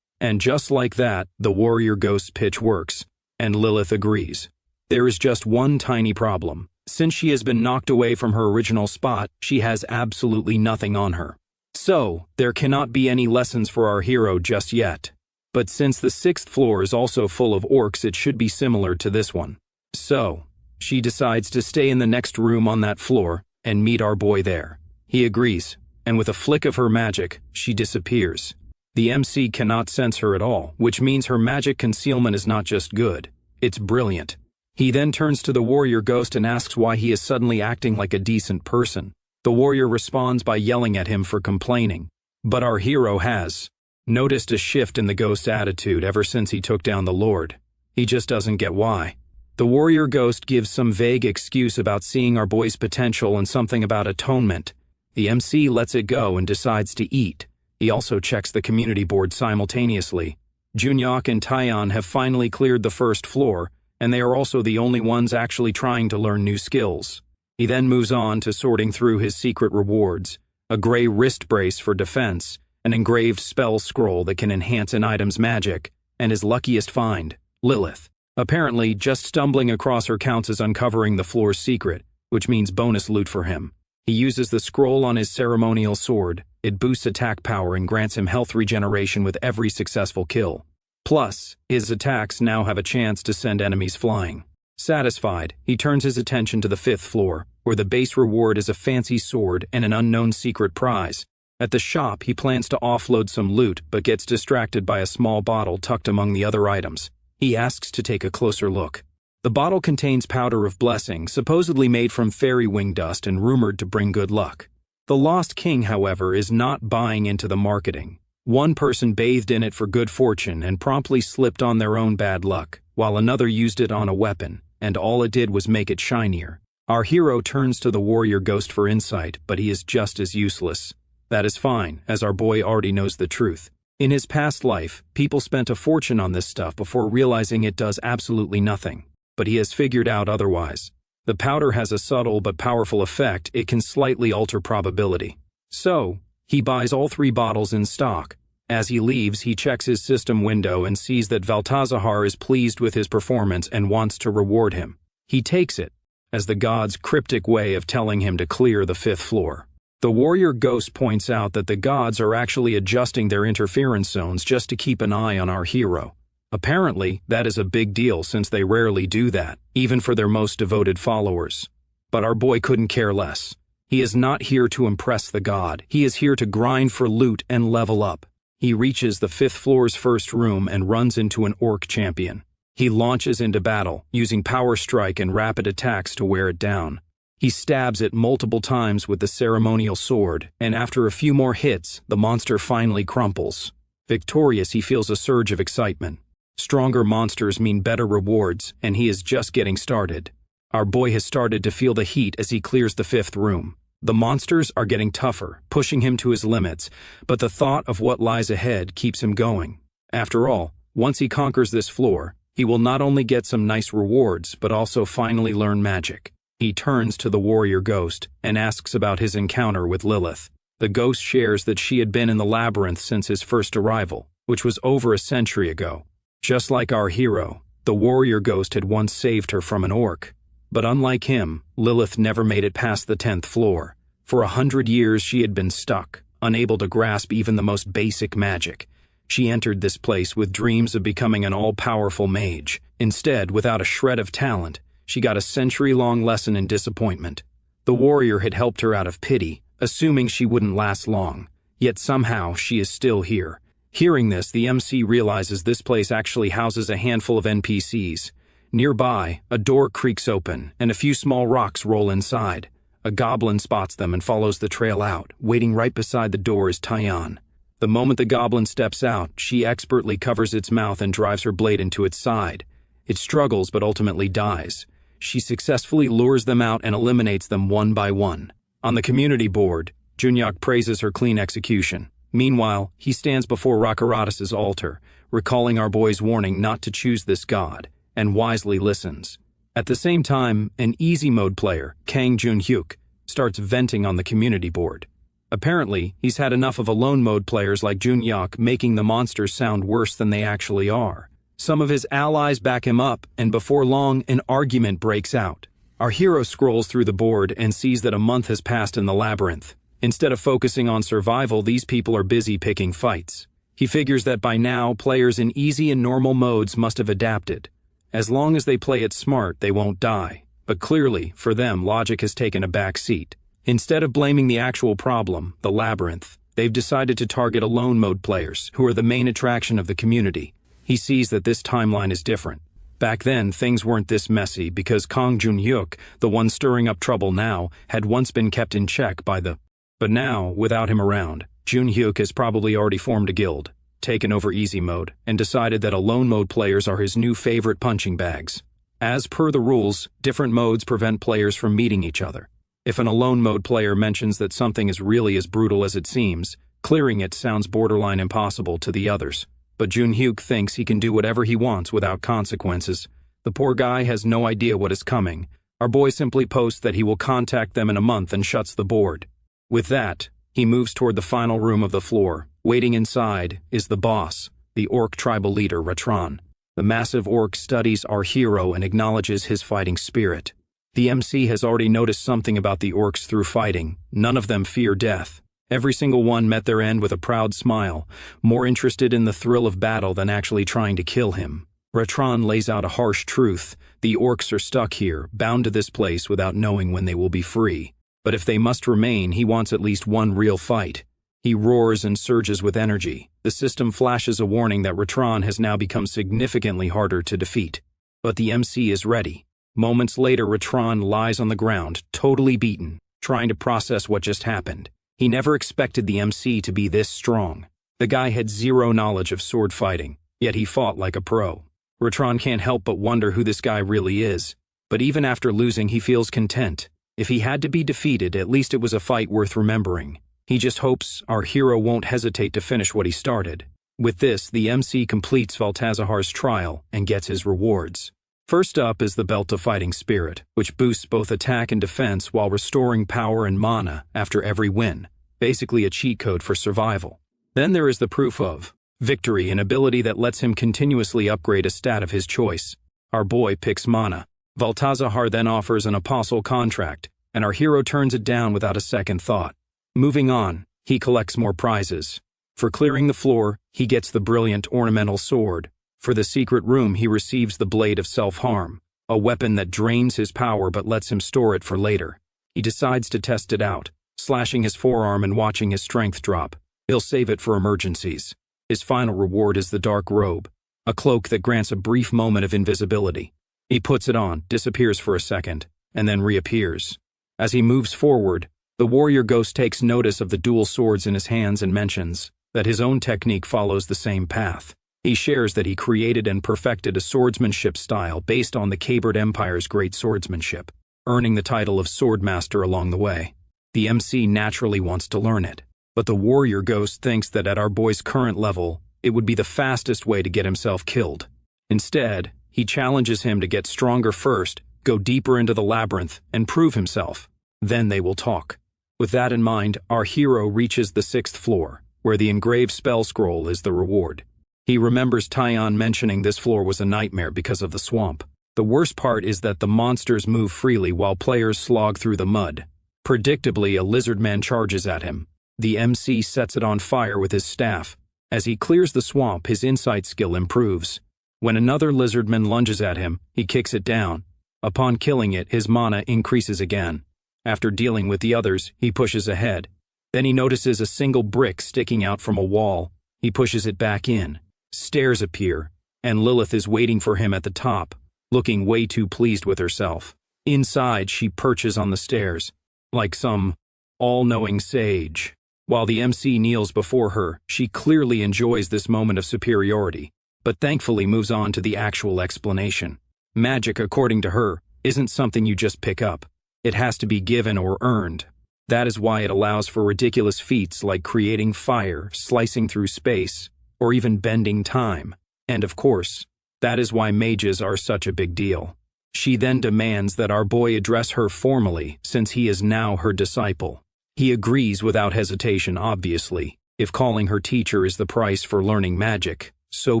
And just like that, the warrior ghost's pitch works. And Lilith agrees. There is just one tiny problem. Since she has been knocked away from her original spot, she has absolutely nothing on her. So, there cannot be any lessons for our hero just yet. But since the 6th floor is also full of orcs, it should be similar to this one. So, she decides to stay in the next room on that floor and meet our boy there. He agrees, and with a flick of her magic, she disappears. The MC cannot sense her at all, which means her magic concealment is not just good, it's brilliant. He then turns to the warrior ghost and asks why he is suddenly acting like a decent person. The warrior responds by yelling at him for complaining. But our hero has noticed a shift in the ghost's attitude ever since he took down the Lord. He just doesn't get why. The warrior ghost gives some vague excuse about seeing our boy's potential and something about atonement. The MC lets it go and decides to eat. He also checks the community board simultaneously. Junyok and Taeyeon have finally cleared the 1st floor, and they are also the only ones actually trying to learn new skills. He then moves on to sorting through his secret rewards, a gray wrist brace for defense, an engraved spell scroll that can enhance an item's magic, and his luckiest find, Lilith. Apparently, just stumbling across her counts as uncovering the floor's secret, which means bonus loot for him. He uses the scroll on his ceremonial sword. It boosts attack power and grants him health regeneration with every successful kill. Plus, his attacks now have a chance to send enemies flying. Satisfied, he turns his attention to the 5th floor, where the base reward is a fancy sword and an unknown secret prize. At the shop, he plans to offload some loot, but gets distracted by a small bottle tucked among the other items. He asks to take a closer look. The bottle contains powder of blessing, supposedly made from fairy wing dust and rumored to bring good luck. The Lost King, however, is not buying into the marketing. One person bathed in it for good fortune and promptly slipped on their own bad luck, while another used it on a weapon, and all it did was make it shinier. Our hero turns to the warrior ghost for insight, but he is just as useless. That is fine, as our boy already knows the truth. In his past life, people spent a fortune on this stuff before realizing it does absolutely nothing. But he has figured out otherwise. The powder has a subtle but powerful effect. It can slightly alter probability. So, he buys all 3 bottles in stock. As he leaves, he checks his system window and sees that Valtazahar is pleased with his performance and wants to reward him. He takes it as the god's cryptic way of telling him to clear the 5th floor. The warrior ghost points out that the gods are actually adjusting their interference zones just to keep an eye on our hero. Apparently, that is a big deal since they rarely do that, even for their most devoted followers. But our boy couldn't care less. He is not here to impress the god. He is here to grind for loot and level up. He reaches the 5th floor's first room and runs into an orc champion. He launches into battle, using power strike and rapid attacks to wear it down. He stabs it multiple times with the ceremonial sword, and after a few more hits, the monster finally crumples. Victorious, he feels a surge of excitement. Stronger monsters mean better rewards, and he is just getting started. Our boy has started to feel the heat as he clears the 5th room. The monsters are getting tougher, pushing him to his limits, but the thought of what lies ahead keeps him going. After all, once he conquers this floor, he will not only get some nice rewards, but also finally learn magic. He turns to the warrior ghost and asks about his encounter with Lilith. The ghost shares that she had been in the labyrinth since his first arrival, which was over a century ago. Just like our hero, the warrior ghost had once saved her from an orc. But unlike him, Lilith never made it past the 10th floor. For 100 years she had been stuck, unable to grasp even the most basic magic. She entered this place with dreams of becoming an all-powerful mage. Instead, without a shred of talent, she got a century-long lesson in disappointment. The warrior had helped her out of pity, assuming she wouldn't last long. Yet somehow she is still here. Hearing this, the MC realizes this place actually houses a handful of NPCs. Nearby, a door creaks open, and a few small rocks roll inside. A goblin spots them and follows the trail out. Waiting right beside the door is Tyan. The moment the goblin steps out, she expertly covers its mouth and drives her blade into its side. It struggles but ultimately dies. She successfully lures them out and eliminates them one by one. On the community board, Junyak praises her clean execution. Meanwhile, he stands before Rakaratus' altar, recalling our boy's warning not to choose this god, and wisely listens. At the same time, an easy mode player, Kang Junhyuk, starts venting on the community board. Apparently, he's had enough of alone mode players like Junyak making the monsters sound worse than they actually are. Some of his allies back him up, and before long, an argument breaks out. Our hero scrolls through the board and sees that a month has passed in the labyrinth. Instead of focusing on survival, these people are busy picking fights. He figures that by now, players in easy and normal modes must have adapted. As long as they play it smart, they won't die. But clearly, for them, logic has taken a back seat. Instead of blaming the actual problem, the labyrinth, they've decided to target alone mode players, who are the main attraction of the community. He sees that this timeline is different. Back then, things weren't this messy because Kang Junhyuk, the one stirring up trouble now, had once been kept in check by the... But now, without him around, Junhyuk has probably already formed a guild, taken over easy mode, and decided that alone mode players are his new favorite punching bags. As per the rules, different modes prevent players from meeting each other. If an alone mode player mentions that something is really as brutal as it seems, clearing it sounds borderline impossible to the others. But Junhyuk thinks he can do whatever he wants without consequences. The poor guy has no idea what is coming. Our boy simply posts that he will contact them in a month and shuts the board. With that, he moves toward the final room of the floor. Waiting inside is the boss, the orc tribal leader Ratron. The massive orc studies our hero and acknowledges his fighting spirit. The MC has already noticed something about the orcs through fighting. None of them fear death. Every single one met their end with a proud smile, more interested in the thrill of battle than actually trying to kill him. Ratron lays out a harsh truth. The orcs are stuck here, bound to this place without knowing when they will be free. But if they must remain, he wants at least one real fight. He roars and surges with energy. The system flashes a warning that Ratron has now become significantly harder to defeat. But the MC is ready. Moments later, Ratron lies on the ground, totally beaten, trying to process what just happened. He never expected the MC to be this strong. The guy had zero knowledge of sword fighting, yet he fought like a pro. Ratron can't help but wonder who this guy really is. But even after losing, he feels content. If he had to be defeated, at least it was a fight worth remembering. He just hopes our hero won't hesitate to finish what he started. With this, the MC completes Valtazahar's trial and gets his rewards. First up is the Belt of Fighting Spirit, which boosts both attack and defense while restoring power and mana after every win, basically a cheat code for survival. Then there is the Proof of Victory, an ability that lets him continuously upgrade a stat of his choice. Our boy picks mana. Valtazahar then offers an apostle contract, and our hero turns it down without a second thought. Moving on, he collects more prizes. For clearing the floor, he gets the brilliant ornamental sword. For the secret room, he receives the Blade of Self-Harm, a weapon that drains his power but lets him store it for later. He decides to test it out, slashing his forearm and watching his strength drop. He'll save it for emergencies. His final reward is the Dark Robe, a cloak that grants a brief moment of invisibility. He puts it on, disappears for a second, and then reappears. As he moves forward, the warrior ghost takes notice of the dual swords in his hands and mentions that his own technique follows the same path. He shares that he created and perfected a swordsmanship style based on the Kabard Empire's great swordsmanship, earning the title of Swordmaster along the way. The MC naturally wants to learn it, but the warrior ghost thinks that at our boy's current level, it would be the fastest way to get himself killed. Instead, he challenges him to get stronger first, go deeper into the labyrinth, and prove himself. Then they will talk. With that in mind, our hero reaches the 6th floor, where the engraved spell scroll is the reward. He remembers Tyon mentioning this floor was a nightmare because of the swamp. The worst part is that the monsters move freely while players slog through the mud. Predictably, a lizard man charges at him. The MC sets it on fire with his staff. As he clears the swamp, his insight skill improves. When another lizardman lunges at him, he kicks it down. Upon killing it, his mana increases again. After dealing with the others, he pushes ahead. Then he notices a single brick sticking out from a wall. He pushes it back in. Stairs appear, and Lilith is waiting for him at the top, looking way too pleased with herself. Inside, she perches on the stairs, like some all-knowing sage. While the MC kneels before her, she clearly enjoys this moment of superiority, but thankfully moves on to the actual explanation. Magic, according to her, isn't something you just pick up. It has to be given or earned. That is why it allows for ridiculous feats like creating fire, slicing through space, or even bending time. And of course, that is why mages are such a big deal. She then demands that our boy address her formally, since he is now her disciple. He agrees without hesitation, obviously. If calling her teacher is the price for learning magic, so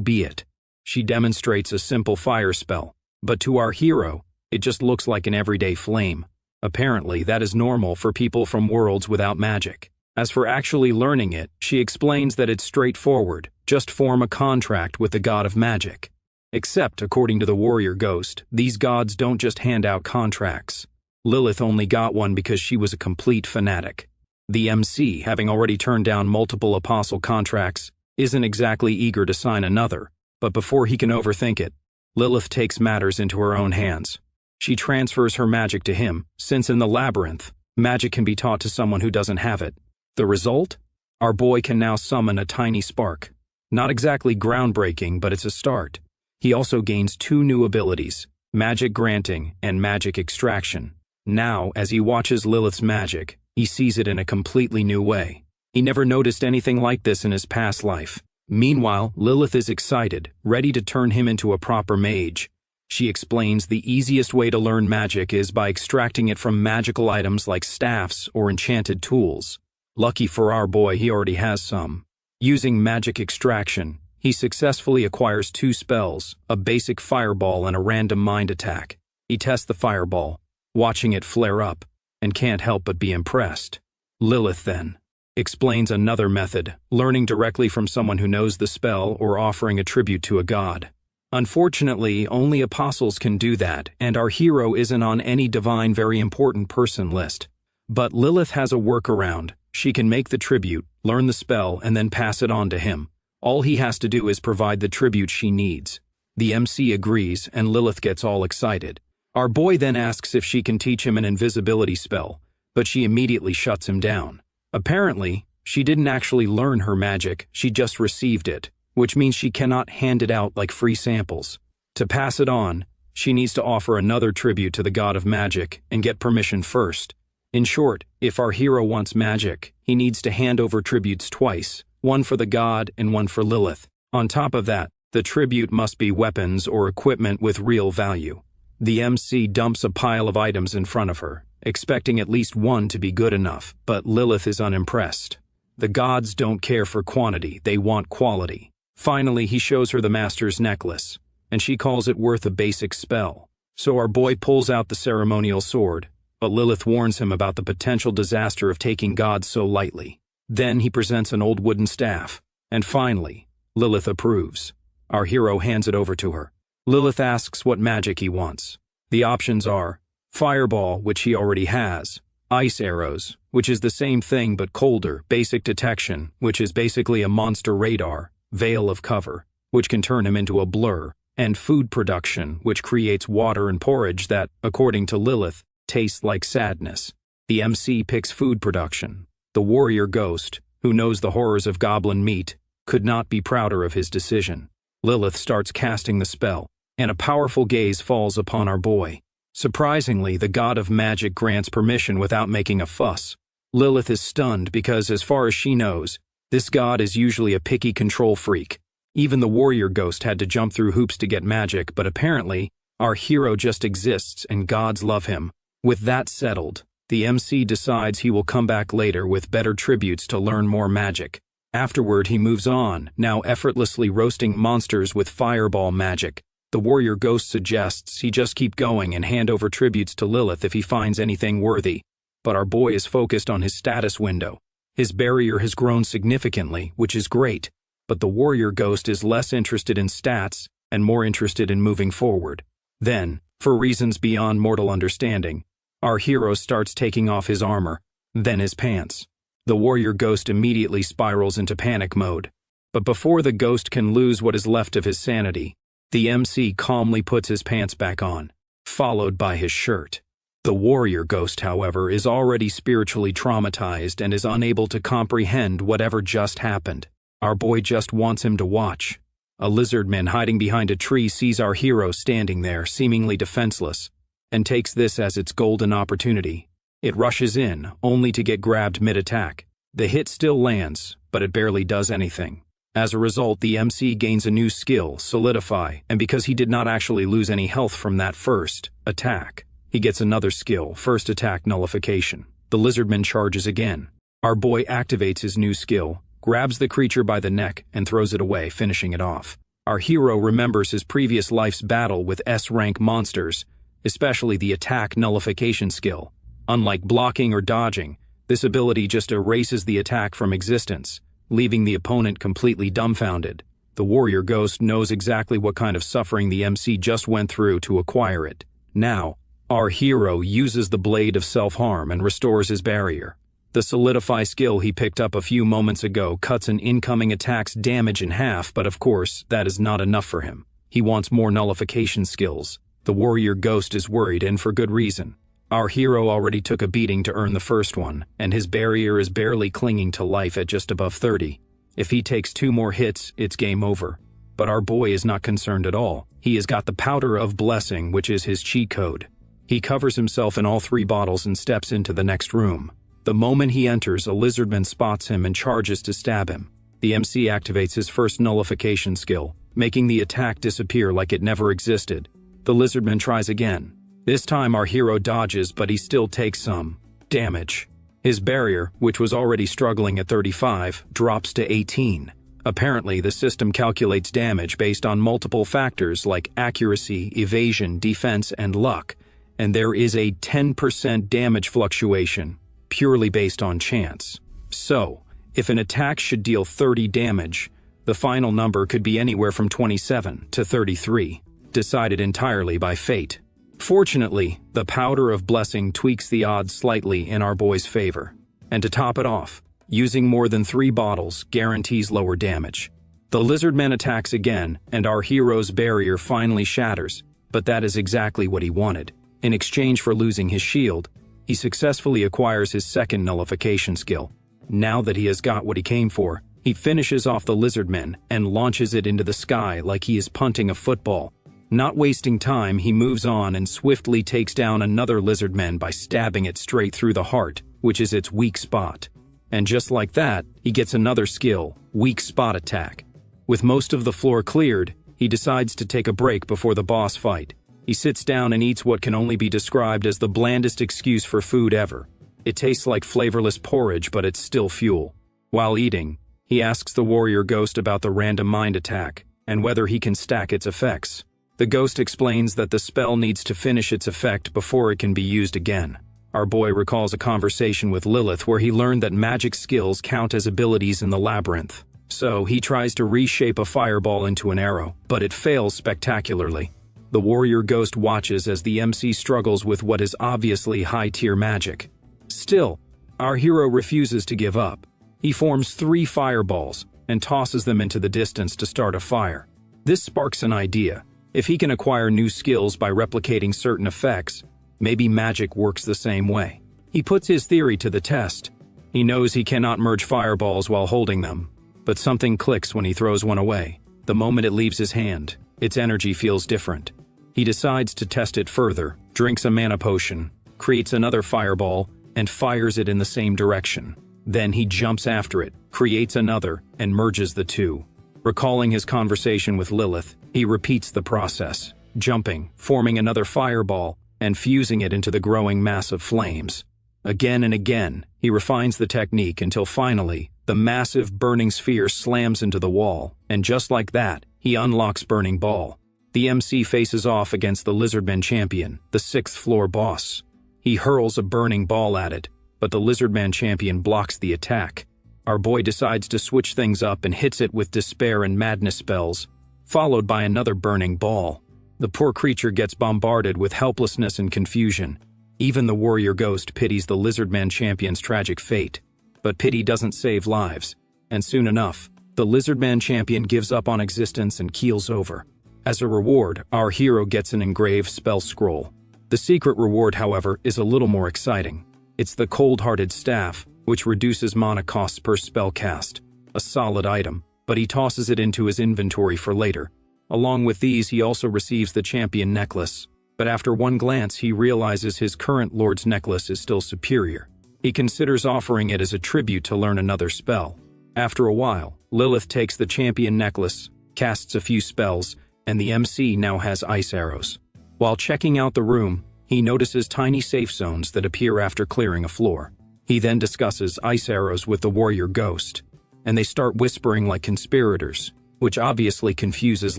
be it. She demonstrates a simple fire spell, but to our hero, it just looks like an everyday flame. Apparently, that is normal for people from worlds without magic. As for actually learning it, she explains that it's straightforward. Just form a contract with the god of magic. Except, according to the warrior ghost, these gods don't just hand out contracts. Lilith only got one because she was a complete fanatic. The MC, having already turned down multiple apostle contracts, isn't exactly eager to sign another, but before he can overthink it, Lilith takes matters into her own hands. She transfers her magic to him, since in the labyrinth, magic can be taught to someone who doesn't have it. The result? Our boy can now summon a tiny spark. Not exactly groundbreaking, but it's a start. He also gains 2 new abilities, Magic Granting and Magic Extraction. Now, as he watches Lilith's magic, he sees it in a completely new way. He never noticed anything like this in his past life. Meanwhile, Lilith is excited, ready to turn him into a proper mage. She explains the easiest way to learn magic is by extracting it from magical items like staffs or enchanted tools. Lucky for our boy, he already has some. Using magic extraction, he successfully acquires 2 spells, a basic fireball and a random mind attack. He tests the fireball, watching it flare up, and can't help but be impressed. Lilith then explains another method, learning directly from someone who knows the spell or offering a tribute to a god. Unfortunately, only apostles can do that, and our hero isn't on any divine very important person list. But Lilith has a workaround. She can make the tribute, learn the spell, and then pass it on to him. All he has to do is provide the tribute she needs. The MC agrees, and Lilith gets all excited. Our boy then asks if she can teach him an invisibility spell, but she immediately shuts him down. Apparently, she didn't actually learn her magic, she just received it, which means she cannot hand it out like free samples. To pass it on, she needs to offer another tribute to the god of magic and get permission first. In short, if our hero wants magic, he needs to hand over tributes twice, one for the god and one for Lilith. On top of that, the tribute must be weapons or equipment with real value. The MC dumps a pile of items in front of her, expecting at least one to be good enough, but Lilith is unimpressed. The gods don't care for quantity, they want quality. Finally, he shows her the master's necklace, and she calls it worth a basic spell. So our boy pulls out the ceremonial sword, but Lilith warns him about the potential disaster of taking gods so lightly. Then he presents an old wooden staff, and finally, Lilith approves. Our hero hands it over to her. Lilith asks what magic he wants. The options are fireball, which he already has, ice arrows, which is the same thing but colder, basic detection, which is basically a monster radar, veil of cover, which can turn him into a blur, and food production, which creates water and porridge that, according to Lilith, tastes like sadness. The MC picks food production. The warrior ghost, who knows the horrors of goblin meat, could not be prouder of his decision. Lilith starts casting the spell, and a powerful gaze falls upon our boy. Surprisingly, the god of magic grants permission without making a fuss. Lilith is stunned because, as far as she knows, this god is usually a picky control freak. Even the warrior ghost had to jump through hoops to get magic, but apparently, our hero just exists and gods love him. With that settled, the MC decides he will come back later with better tributes to learn more magic. Afterward, he moves on, now effortlessly roasting monsters with fireball magic. The warrior ghost suggests he just keep going and hand over tributes to Lilith if he finds anything worthy. But our boy is focused on his status window. His barrier has grown significantly, which is great, but the warrior ghost is less interested in stats and more interested in moving forward. Then, for reasons beyond mortal understanding, our hero starts taking off his armor, then his pants. The warrior ghost immediately spirals into panic mode. But before the ghost can lose what is left of his sanity, the MC calmly puts his pants back on, followed by his shirt. The warrior ghost, however, is already spiritually traumatized and is unable to comprehend whatever just happened. Our boy just wants him to watch. A lizardman hiding behind a tree sees our hero standing there, seemingly defenseless, and takes this as its golden opportunity. It rushes in, only to get grabbed mid-attack. The hit still lands, but it barely does anything. As a result, the MC gains a new skill, Solidify, and because he did not actually lose any health from that first attack, he gets another skill, First Attack Nullification. The lizardman charges again. Our boy activates his new skill, grabs the creature by the neck, and throws it away, finishing it off. Our hero remembers his previous life's battle with S-rank monsters, especially the Attack Nullification skill. Unlike blocking or dodging, this ability just erases the attack from existence, leaving the opponent completely dumbfounded. The warrior ghost knows exactly what kind of suffering the MC just went through to acquire it. Now, our hero uses the blade of self-harm and restores his barrier. The Solidify skill he picked up a few moments ago cuts an incoming attack's damage in half, but of course, that is not enough for him. He wants more nullification skills. The warrior ghost is worried, and for good reason. Our hero already took a beating to earn the first one, and his barrier is barely clinging to life at just above 30. If he takes 2 more hits, it's game over. But our boy is not concerned at all. He has got the Powder of Blessing, which is his cheat code. He covers himself in all 3 bottles and steps into the next room. The moment he enters, a lizardman spots him and charges to stab him. The MC activates his first nullification skill, making the attack disappear like it never existed. The lizardman tries again. This time our hero dodges, but he still takes some damage. His barrier, which was already struggling at 35, drops to 18. Apparently, the system calculates damage based on multiple factors like accuracy, evasion, defense, and luck, and there is a 10% damage fluctuation, purely based on chance. So, if an attack should deal 30 damage, the final number could be anywhere from 27 to 33, decided entirely by fate. Fortunately, the Powder of Blessing tweaks the odds slightly in our boy's favor. And to top it off, using more than 3 bottles guarantees lower damage. The lizardman attacks again, and our hero's barrier finally shatters, but that is exactly what he wanted. In exchange for losing his shield, he successfully acquires his second nullification skill. Now that he has got what he came for, he finishes off the lizardman and launches it into the sky like he is punting a football. Not wasting time, he moves on and swiftly takes down another lizardman by stabbing it straight through the heart, which is its weak spot. And just like that, he gets another skill, weak spot attack. With most of the floor cleared, he decides to take a break before the boss fight. He sits down and eats what can only be described as the blandest excuse for food ever. It tastes like flavorless porridge, but it's still fuel. While eating, he asks the warrior ghost about the random mind attack, and whether he can stack its effects. The ghost explains that the spell needs to finish its effect before it can be used again. Our boy recalls a conversation with Lilith where he learned that magic skills count as abilities in the labyrinth. So he tries to reshape a fireball into an arrow, but it fails spectacularly. The warrior ghost watches as the MC struggles with what is obviously high-tier magic. Still, our hero refuses to give up. He forms 3 fireballs and tosses them into the distance to start a fire. This sparks an idea. If he can acquire new skills by replicating certain effects, maybe magic works the same way. He puts his theory to the test. He knows he cannot merge fireballs while holding them, but something clicks when he throws one away. The moment it leaves his hand, its energy feels different. He decides to test it further, drinks a mana potion, creates another fireball, and fires it in the same direction. Then he jumps after it, creates another, and merges the two. Recalling his conversation with Lilith, he repeats the process, jumping, forming another fireball, and fusing it into the growing mass of flames. Again and again, he refines the technique until finally, the massive burning sphere slams into the wall, and just like that, he unlocks Burning Ball. The MC faces off against the Lizardman champion, the 6th floor boss. He hurls a burning ball at it, but the Lizardman champion blocks the attack. Our boy decides to switch things up and hits it with despair and madness spells, followed by another burning ball. The poor creature gets bombarded with helplessness and confusion. Even the warrior ghost pities the Lizardman champion's tragic fate. But pity doesn't save lives, and soon enough, the Lizardman champion gives up on existence and keels over. As a reward, our hero gets an engraved spell scroll. The secret reward, however, is a little more exciting. It's the Cold-Hearted Staff, which reduces mana costs per spell cast. A solid item, but he tosses it into his inventory for later. Along with these, he also receives the Champion Necklace. But after one glance, he realizes his current Lord's Necklace is still superior. He considers offering it as a tribute to learn another spell. After a while, Lilith takes the Champion Necklace, casts a few spells, and the MC now has ice arrows. While checking out the room, he notices tiny safe zones that appear after clearing a floor. He then discusses ice arrows with the warrior ghost, and they start whispering like conspirators, which obviously confuses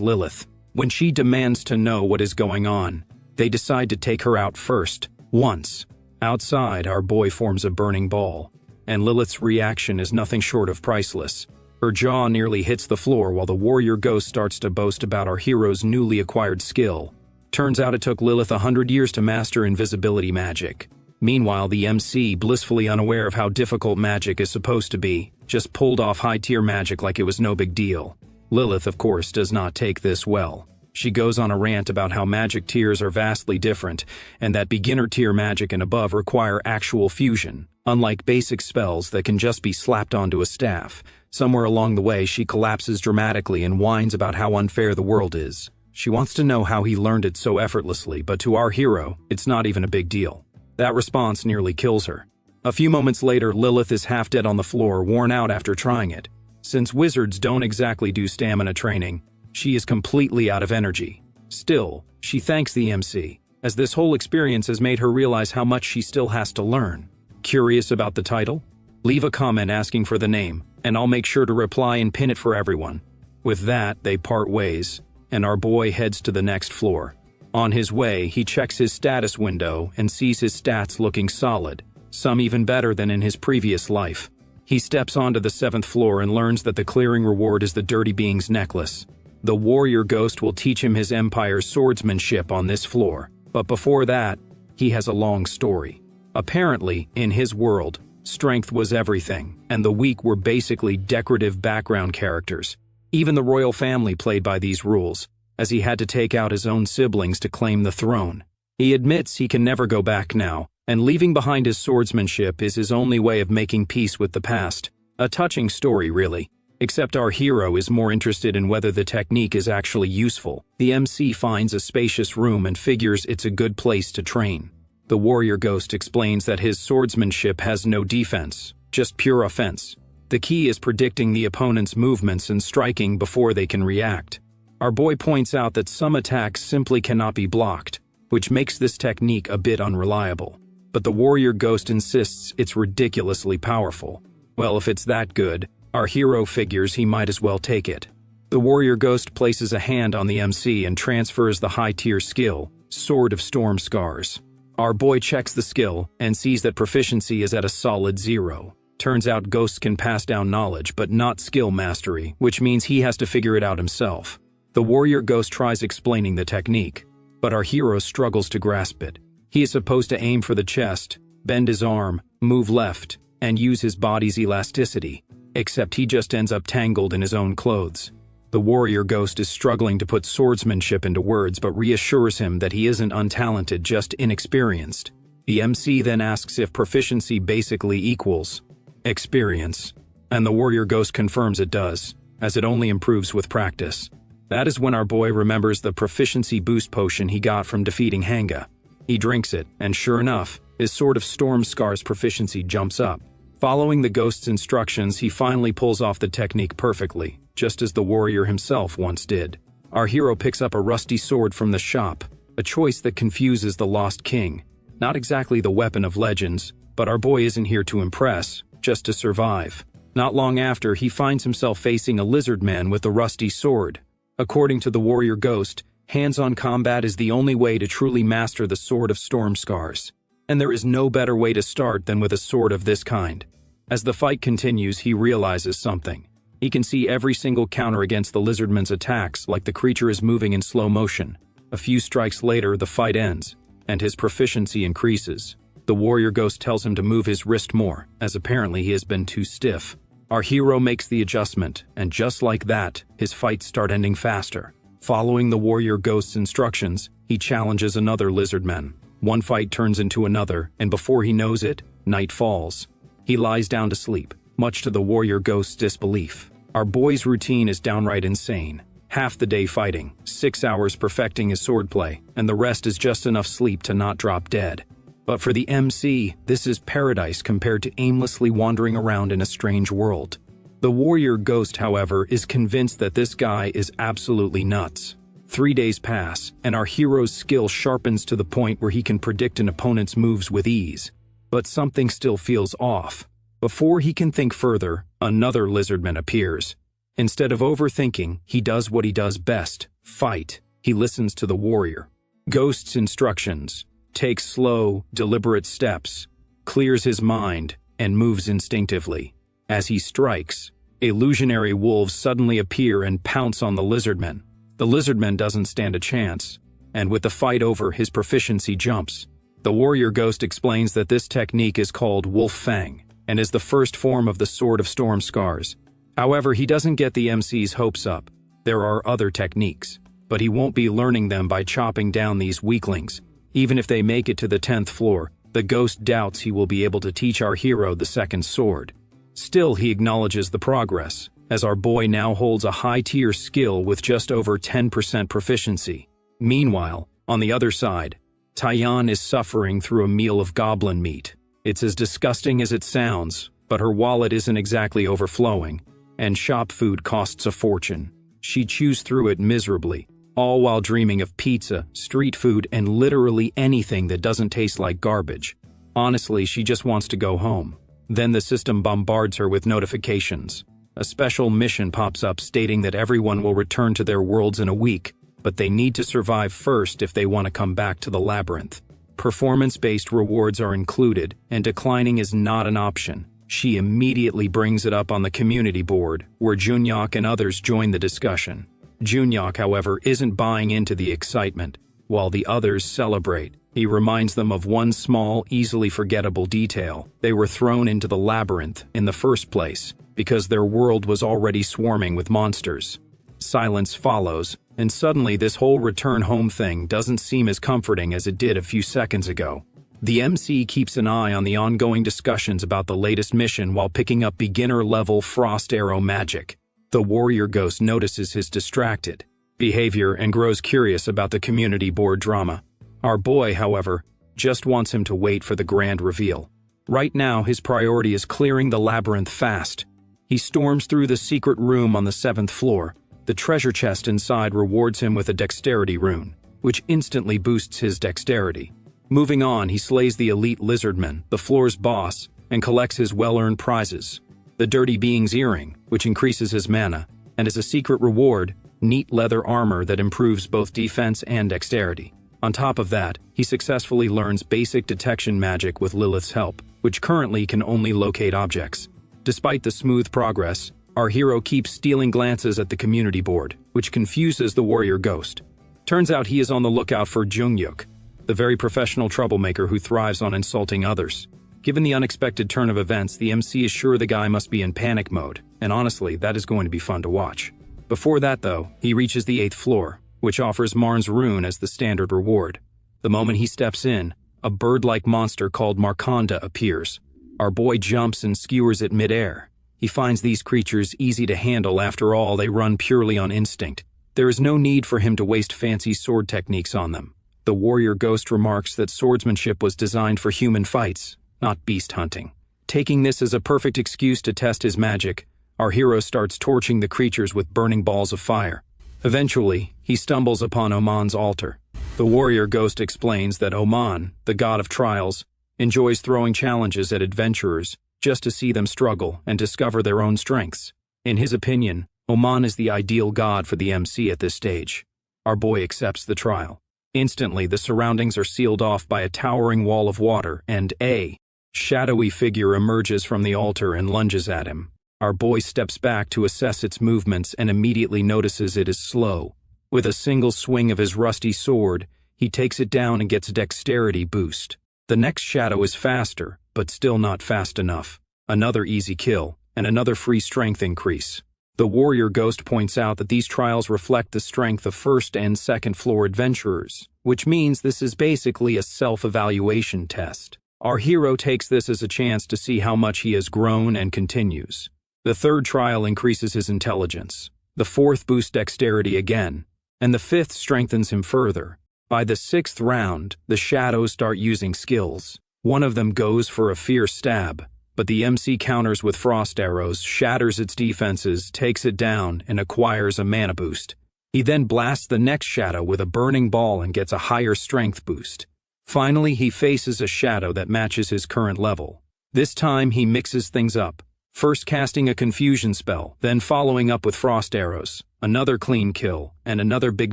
Lilith. When she demands to know what is going on, they decide to take her out first, once. Outside, our boy forms a burning ball, and Lilith's reaction is nothing short of priceless. Her jaw nearly hits the floor while the warrior ghost starts to boast about our hero's newly acquired skill. Turns out it took Lilith 100 years to master invisibility magic. Meanwhile, the MC, blissfully unaware of how difficult magic is supposed to be, just pulled off high-tier magic like it was no big deal. Lilith, of course, does not take this well. She goes on a rant about how magic tiers are vastly different, and that beginner-tier magic and above require actual fusion, unlike basic spells that can just be slapped onto a staff. Somewhere along the way, she collapses dramatically and whines about how unfair the world is. She wants to know how he learned it so effortlessly, but to our hero, it's not even a big deal. That response nearly kills her. A few moments later, Lilith is half dead on the floor, worn out after trying it. Since wizards don't exactly do stamina training, she is completely out of energy. Still, she thanks the MC, as this whole experience has made her realize how much she still has to learn. Curious about the title? Leave a comment asking for the name, and I'll make sure to reply and pin it for everyone. With that, they part ways, and our boy heads to the next floor. On his way, he checks his status window and sees his stats looking solid, some even better than in his previous life. He steps onto the 7th floor and learns that the clearing reward is the Dirty Being's necklace. The warrior ghost will teach him his empire's swordsmanship on this floor, but before that, he has a long story. Apparently, in his world, strength was everything, and the weak were basically decorative background characters. Even the royal family played by these rules, as he had to take out his own siblings to claim the throne. He admits he can never go back now, and leaving behind his swordsmanship is his only way of making peace with the past. A touching story, really. Except our hero is more interested in whether the technique is actually useful. The MC finds a spacious room and figures it's a good place to train. The warrior ghost explains that his swordsmanship has no defense, just pure offense. The key is predicting the opponent's movements and striking before they can react. Our boy points out that some attacks simply cannot be blocked, which makes this technique a bit unreliable. But the warrior ghost insists it's ridiculously powerful. Well, if it's that good, our hero figures he might as well take it. The warrior ghost places a hand on the MC and transfers the high-tier skill, Sword of Storm Scars. Our boy checks the skill and sees that proficiency is at a solid 0. Turns out ghosts can pass down knowledge but not skill mastery, which means he has to figure it out himself. The warrior ghost tries explaining the technique, but our hero struggles to grasp it. He is supposed to aim for the chest, bend his arm, move left, and use his body's elasticity, except he just ends up tangled in his own clothes. The warrior ghost is struggling to put swordsmanship into words but reassures him that he isn't untalented, just inexperienced. The MC then asks if proficiency basically equals experience, and the warrior ghost confirms it does, as it only improves with practice. That is when our boy remembers the proficiency boost potion he got from defeating Hanga. He drinks it, and sure enough, his Sword of Storm Scars proficiency jumps up. Following the ghost's instructions, he finally pulls off the technique perfectly, just as the warrior himself once did. Our hero picks up a rusty sword from the shop, a choice that confuses the Lost King. Not exactly the weapon of legends, but our boy isn't here to impress, just to survive. Not long after, he finds himself facing a lizard man with a rusty sword. According to the warrior ghost, hands-on combat is the only way to truly master the Sword of Storm Scars. And there is no better way to start than with a sword of this kind. As the fight continues, he realizes something. He can see every single counter against the lizardman's attacks, like the creature is moving in slow motion. A few strikes later, the fight ends, and his proficiency increases. The warrior ghost tells him to move his wrist more, as apparently he has been too stiff. Our hero makes the adjustment, and just like that, his fights start ending faster. Following the warrior ghost's instructions, he challenges another lizardman. One fight turns into another, and before he knows it, night falls. He lies down to sleep, much to the warrior ghost's disbelief. Our boy's routine is downright insane. Half the day fighting, 6 hours perfecting his swordplay, and the rest is just enough sleep to not drop dead. But for the MC, this is paradise compared to aimlessly wandering around in a strange world. The warrior ghost, however, is convinced that this guy is absolutely nuts. 3 days pass, and our hero's skill sharpens to the point where he can predict an opponent's moves with ease. But something still feels off. Before he can think further, another lizardman appears. Instead of overthinking, he does what he does best: fight. He listens to the warrior ghost's instructions, takes slow, deliberate steps, clears his mind, and moves instinctively. As he strikes, illusionary wolves suddenly appear and pounce on the lizardman. The lizardman doesn't stand a chance, and with the fight over, his proficiency jumps. The warrior ghost explains that this technique is called Wolf Fang, and is the first form of the Sword of Storm Scars. However, he doesn't get the MC's hopes up. There are other techniques, but he won't be learning them by chopping down these weaklings. Even if they make it to the 10th floor, the ghost doubts he will be able to teach our hero the second sword. Still, he acknowledges the progress, as our boy now holds a high-tier skill with just over 10% proficiency. Meanwhile, on the other side, Tyan is suffering through a meal of goblin meat. It's as disgusting as it sounds, but her wallet isn't exactly overflowing, and shop food costs a fortune. She chews through it miserably, all while dreaming of pizza, street food, and literally anything that doesn't taste like garbage. Honestly, she just wants to go home. Then the system bombards her with notifications. A special mission pops up stating that everyone will return to their worlds in a week, but they need to survive first if they want to come back to the labyrinth. Performance-based rewards are included, and declining is not an option. She immediately brings it up on the community board, where Junyok and others join the discussion. Junyok, however, isn't buying into the excitement. While the others celebrate, he reminds them of one small, easily forgettable detail. They were thrown into the labyrinth in the first place, because their world was already swarming with monsters. Silence follows, and suddenly this whole return home thing doesn't seem as comforting as it did a few seconds ago. The MC keeps an eye on the ongoing discussions about the latest mission while picking up beginner-level frost arrow magic. The warrior ghost notices his distracted behavior and grows curious about the community board drama. Our boy, however, just wants him to wait for the grand reveal. Right now, his priority is clearing the labyrinth fast. He storms through the secret room on the 7th floor. The treasure chest inside rewards him with a dexterity rune, which instantly boosts his dexterity. Moving on, he slays the elite lizardman, the floor's boss, and collects his well-earned prizes. The dirty being's earring, which increases his mana, and as a secret reward, neat leather armor that improves both defense and dexterity. On top of that, he successfully learns basic detection magic with Lilith's help, which currently can only locate objects. Despite the smooth progress, our hero keeps stealing glances at the community board, which confuses the warrior ghost. Turns out he is on the lookout for Jungyuk, the very professional troublemaker who thrives on insulting others. Given the unexpected turn of events, the MC is sure the guy must be in panic mode, and honestly, that is going to be fun to watch. Before that, though, he reaches the 8th floor, which offers Marn's rune as the standard reward. The moment he steps in, a bird-like monster called Marconda appears. Our boy jumps and skewers it mid-air. He finds these creatures easy to handle. After all, they run purely on instinct. There is no need for him to waste fancy sword techniques on them. The warrior ghost remarks that swordsmanship was designed for human fights, not beast hunting. Taking this as a perfect excuse to test his magic, our hero starts torching the creatures with burning balls of fire. Eventually, he stumbles upon Oman's altar. The warrior ghost explains that Oman, the god of trials, enjoys throwing challenges at adventurers just to see them struggle and discover their own strengths. In his opinion, Oman is the ideal god for the MC at this stage. Our boy accepts the trial. Instantly, the surroundings are sealed off by a towering wall of water, and a shadowy figure emerges from the altar and lunges at him. Our boy steps back to assess its movements and immediately notices it is slow. With a single swing of his rusty sword, he takes it down and gets a dexterity boost. The next shadow is faster, but still not fast enough. Another easy kill, and another free strength increase. The warrior ghost points out that these trials reflect the strength of 1st and 2nd floor adventurers, which means this is basically a self-evaluation test. Our hero takes this as a chance to see how much he has grown and continues. The 3rd trial increases his intelligence. The 4th boosts dexterity again, and the 5th strengthens him further. By the 6th round, the shadows start using skills. One of them goes for a fierce stab, but the MC counters with frost arrows, shatters its defenses, takes it down, and acquires a mana boost. He then blasts the next shadow with a burning ball and gets a higher strength boost. Finally, he faces a shadow that matches his current level. This time, he mixes things up, first casting a confusion spell, then following up with frost arrows, another clean kill, and another big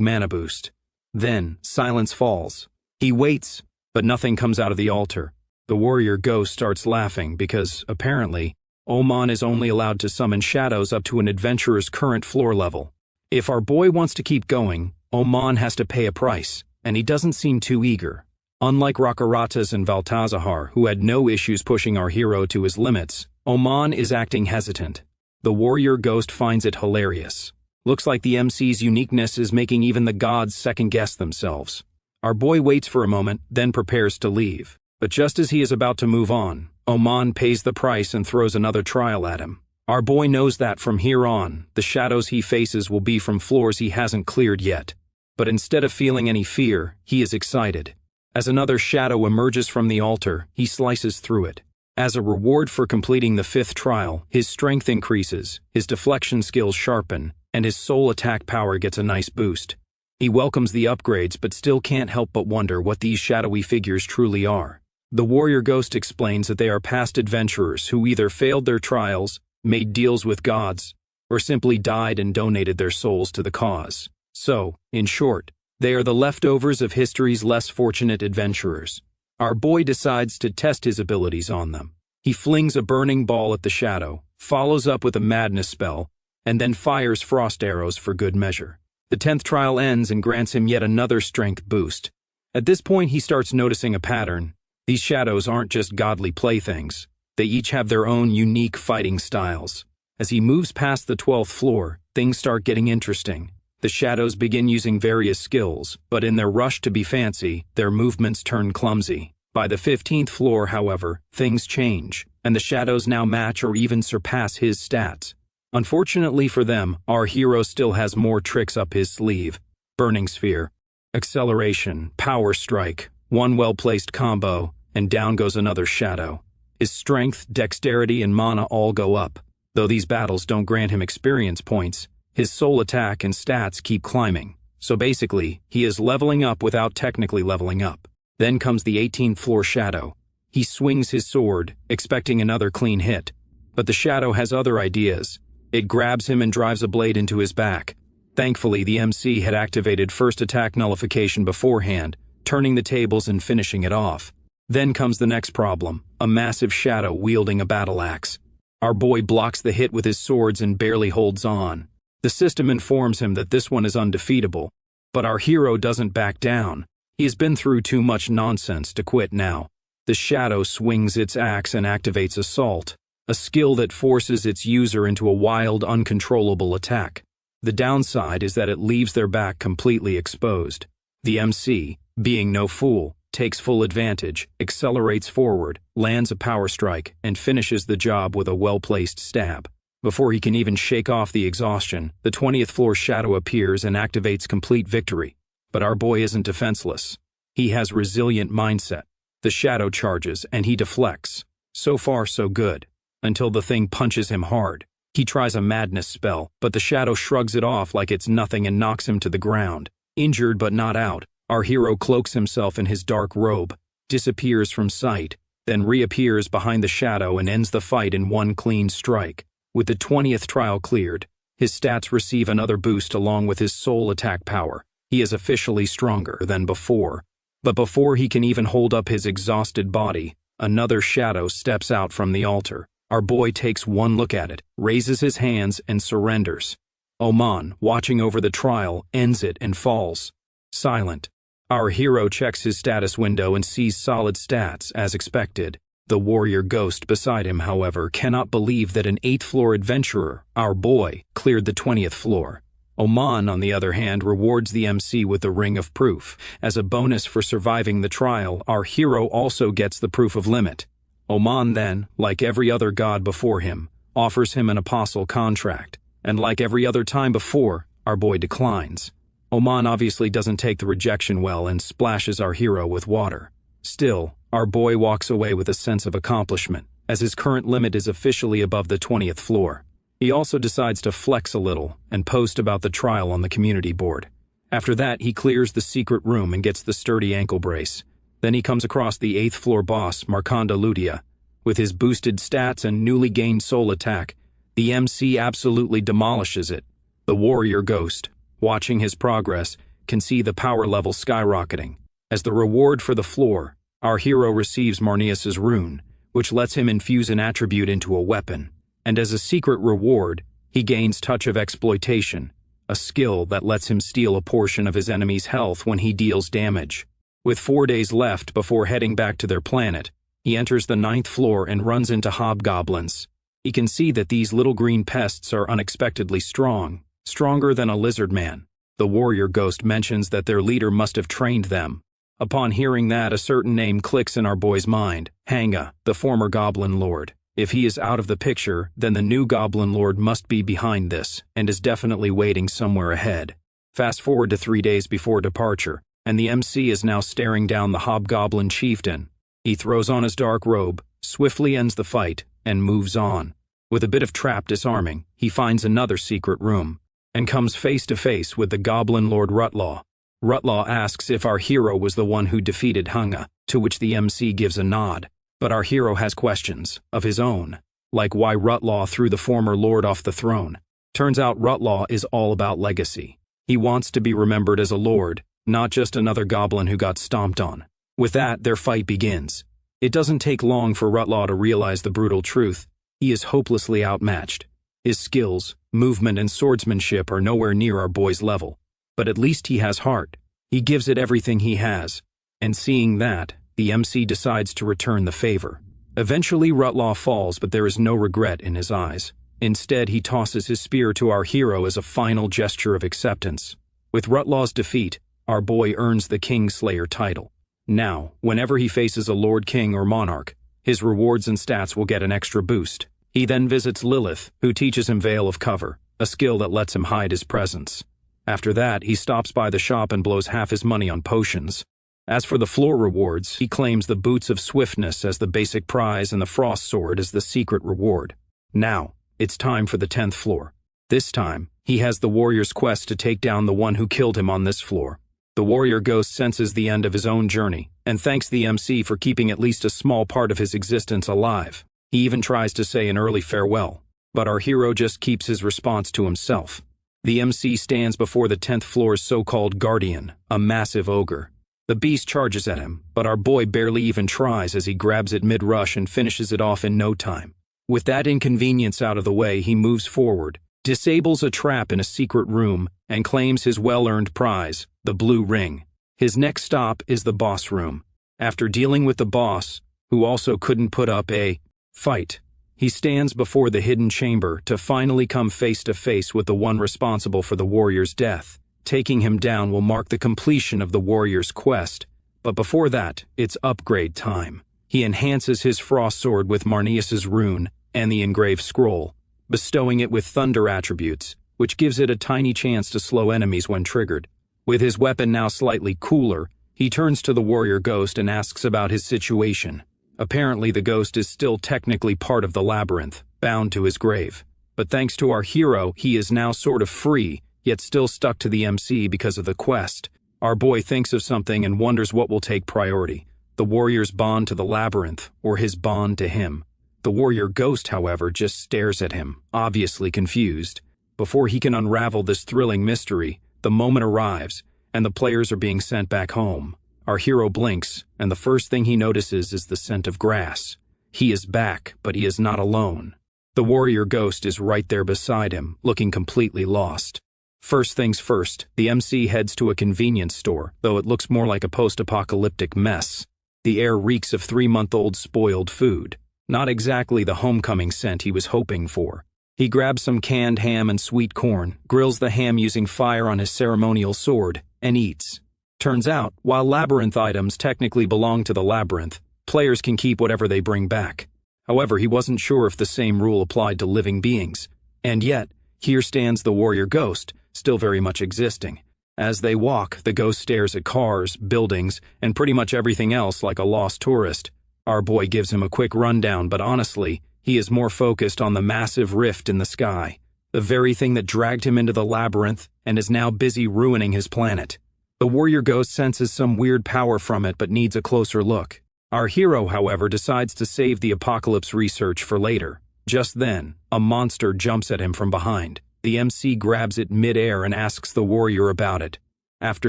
mana boost. Then, silence falls. He waits, but nothing comes out of the altar. The warrior ghost starts laughing because, apparently, Oman is only allowed to summon shadows up to an adventurer's current floor level. If our boy wants to keep going, Oman has to pay a price, and he doesn't seem too eager. Unlike Rakaratas and Valtazahar, who had no issues pushing our hero to his limits, Oman is acting hesitant. The warrior ghost finds it hilarious. Looks like the MC's uniqueness is making even the gods second-guess themselves. Our boy waits for a moment, then prepares to leave. But just as he is about to move on, Oman pays the price and throws another trial at him. Our boy knows that from here on, the shadows he faces will be from floors he hasn't cleared yet. But instead of feeling any fear, he is excited. As another shadow emerges from the altar, he slices through it. As a reward for completing the 5th trial, his strength increases, his deflection skills sharpen, and his soul attack power gets a nice boost. He welcomes the upgrades but still can't help but wonder what these shadowy figures truly are. The warrior ghost explains that they are past adventurers who either failed their trials, made deals with gods, or simply died and donated their souls to the cause. So, in short, they are the leftovers of history's less fortunate adventurers. Our boy decides to test his abilities on them. He flings a burning ball at the shadow, follows up with a madness spell, and then fires frost arrows for good measure. The 10th trial ends and grants him yet another strength boost. At this point, he starts noticing a pattern. These shadows aren't just godly playthings. They each have their own unique fighting styles. As he moves past the 12th floor, things start getting interesting. The shadows begin using various skills, but in their rush to be fancy, their movements turn clumsy. By the 15th floor, however, things change, and the shadows now match or even surpass his stats. Unfortunately for them, our hero still has more tricks up his sleeve. Burning Sphere, Acceleration, Power Strike, one well-placed combo, and down goes another shadow. His strength, dexterity, and mana all go up. Though these battles don't grant him experience points, his soul attack and stats keep climbing. So basically, he is leveling up without technically leveling up. Then comes the 18th floor Shadow. He swings his sword, expecting another clean hit. But the Shadow has other ideas. It grabs him and drives a blade into his back. Thankfully, the MC had activated first attack nullification beforehand, turning the tables and finishing it off. Then comes the next problem, a massive Shadow wielding a battle axe. Our boy blocks the hit with his swords and barely holds on. The system informs him that this one is undefeatable, but our hero doesn't back down. He has been through too much nonsense to quit now. The Shadow swings its axe and activates Assault, a skill that forces its user into a wild, uncontrollable attack. The downside is that it leaves their back completely exposed. The MC, being no fool, takes full advantage, accelerates forward, lands a power strike, and finishes the job with a well-placed stab. Before he can even shake off the exhaustion, the 20th floor Shadow appears and activates complete victory. But our boy isn't defenseless. He has resilient mindset. The Shadow charges and he deflects. So far, so good. Until the thing punches him hard. He tries a madness spell, but the Shadow shrugs it off like it's nothing and knocks him to the ground. Injured but not out, our hero cloaks himself in his dark robe, disappears from sight, then reappears behind the Shadow and ends the fight in one clean strike. With the 20th trial cleared, his stats receive another boost along with his soul attack power. He is officially stronger than before. But before he can even hold up his exhausted body, another Shadow steps out from the altar. Our boy takes one look at it, raises his hands, and surrenders. Oman, watching over the trial, ends it and falls. Silent. Our hero checks his status window and sees solid stats, as expected. The warrior ghost beside him, however, cannot believe that an 8th floor adventurer, our boy, cleared the 20th floor. Oman, on the other hand, rewards the MC with the Ring of Proof. As a bonus for surviving the trial, our hero also gets the Proof of Limit. Oman then, like every other god before him, offers him an apostle contract, and like every other time before, our boy declines. Oman obviously doesn't take the rejection well and splashes our hero with water. Still, our boy walks away with a sense of accomplishment, as his current limit is officially above the 20th floor. He also decides to flex a little and post about the trial on the community board. After that, he clears the secret room and gets the sturdy ankle brace. Then he comes across the 8th floor boss, Marconda Ludia. With his boosted stats and newly gained soul attack, the MC absolutely demolishes it. The warrior ghost, watching his progress, can see the power level skyrocketing. As the reward for the floor, our hero receives Marneus's rune, which lets him infuse an attribute into a weapon. And as a secret reward, he gains Touch of Exploitation, a skill that lets him steal a portion of his enemy's health when he deals damage. With 4 days left before heading back to their planet, he enters the 9th floor and runs into hobgoblins. He can see that these little green pests are unexpectedly strong, stronger than a lizard man. The warrior ghost mentions that their leader must have trained them. Upon hearing that, a certain name clicks in our boy's mind, Hanga, the former goblin lord. If he is out of the picture, then the new goblin lord must be behind this, and is definitely waiting somewhere ahead. Fast forward to 3 days before departure, and the MC is now staring down the hobgoblin chieftain. He throws on his dark robe, swiftly ends the fight, and moves on. With a bit of trap disarming, he finds another secret room, and comes face to face with the goblin lord Rutlaw. Rutlaw asks if our hero was the one who defeated Hunga, to which the MC gives a nod. But our hero has questions of his own, like why Rutlaw threw the former lord off the throne. Turns out Rutlaw is all about legacy. He wants to be remembered as a lord, not just another goblin who got stomped on. With that, their fight begins. It doesn't take long for Rutlaw to realize the brutal truth. He is hopelessly outmatched. His skills, movement, and swordsmanship are nowhere near our boy's level. But at least he has heart. He gives it everything he has. And seeing that, the MC decides to return the favor. Eventually, Rutlaw falls, but there is no regret in his eyes. Instead, he tosses his spear to our hero as a final gesture of acceptance. With Rutlaw's defeat, our boy earns the Kingslayer title. Now, whenever he faces a Lord King or Monarch, his rewards and stats will get an extra boost. He then visits Lilith, who teaches him Veil of Cover, a skill that lets him hide his presence. After that, he stops by the shop and blows half his money on potions. As for the floor rewards, he claims the Boots of Swiftness as the basic prize and the Frost Sword as the secret reward. Now, it's time for the 10th floor. This time, he has the warrior's quest to take down the one who killed him on this floor. The warrior ghost senses the end of his own journey, and thanks the MC for keeping at least a small part of his existence alive. He even tries to say an early farewell, but our hero just keeps his response to himself. The MC stands before the 10th floor's so-called guardian, a massive ogre. The beast charges at him, but our boy barely even tries as he grabs it mid-rush and finishes it off in no time. With that inconvenience out of the way, he moves forward, disables a trap in a secret room, and claims his well-earned prize, the blue ring. His next stop is the boss room. After dealing with the boss, who also couldn't put up a fight, he stands before the hidden chamber to finally come face to face with the one responsible for the warrior's death. Taking him down will mark the completion of the warrior's quest, but before that, it's upgrade time. He enhances his frost sword with Marneus's rune and the engraved scroll, bestowing it with thunder attributes, which gives it a tiny chance to slow enemies when triggered. With his weapon now slightly cooler, he turns to the warrior ghost and asks about his situation. Apparently the ghost is still technically part of the labyrinth, bound to his grave. But thanks to our hero, he is now sort of free, yet still stuck to the MC because of the quest. Our boy thinks of something and wonders what will take priority, the warrior's bond to the labyrinth, or his bond to him. The warrior ghost, however, just stares at him, obviously confused. Before he can unravel this thrilling mystery, the moment arrives, and the players are being sent back home. Our hero blinks, and the first thing he notices is the scent of grass. He is back, but he is not alone. The warrior ghost is right there beside him, looking completely lost. First things first, the MC heads to a convenience store, though it looks more like a post-apocalyptic mess. The air reeks of 3-month-old spoiled food. Not exactly the homecoming scent he was hoping for. He grabs some canned ham and sweet corn, grills the ham using fire on his ceremonial sword, and eats. Turns out, while labyrinth items technically belong to the labyrinth, players can keep whatever they bring back. However, he wasn't sure if the same rule applied to living beings. And yet, here stands the warrior ghost, still very much existing. As they walk, the ghost stares at cars, buildings, and pretty much everything else like a lost tourist. Our boy gives him a quick rundown, but honestly, he is more focused on the massive rift in the sky, the very thing that dragged him into the labyrinth and is now busy ruining his planet. The warrior ghost senses some weird power from it but needs a closer look. Our hero, however, decides to save the apocalypse research for later. Just then, a monster jumps at him from behind. The MC grabs it mid-air and asks the warrior about it. After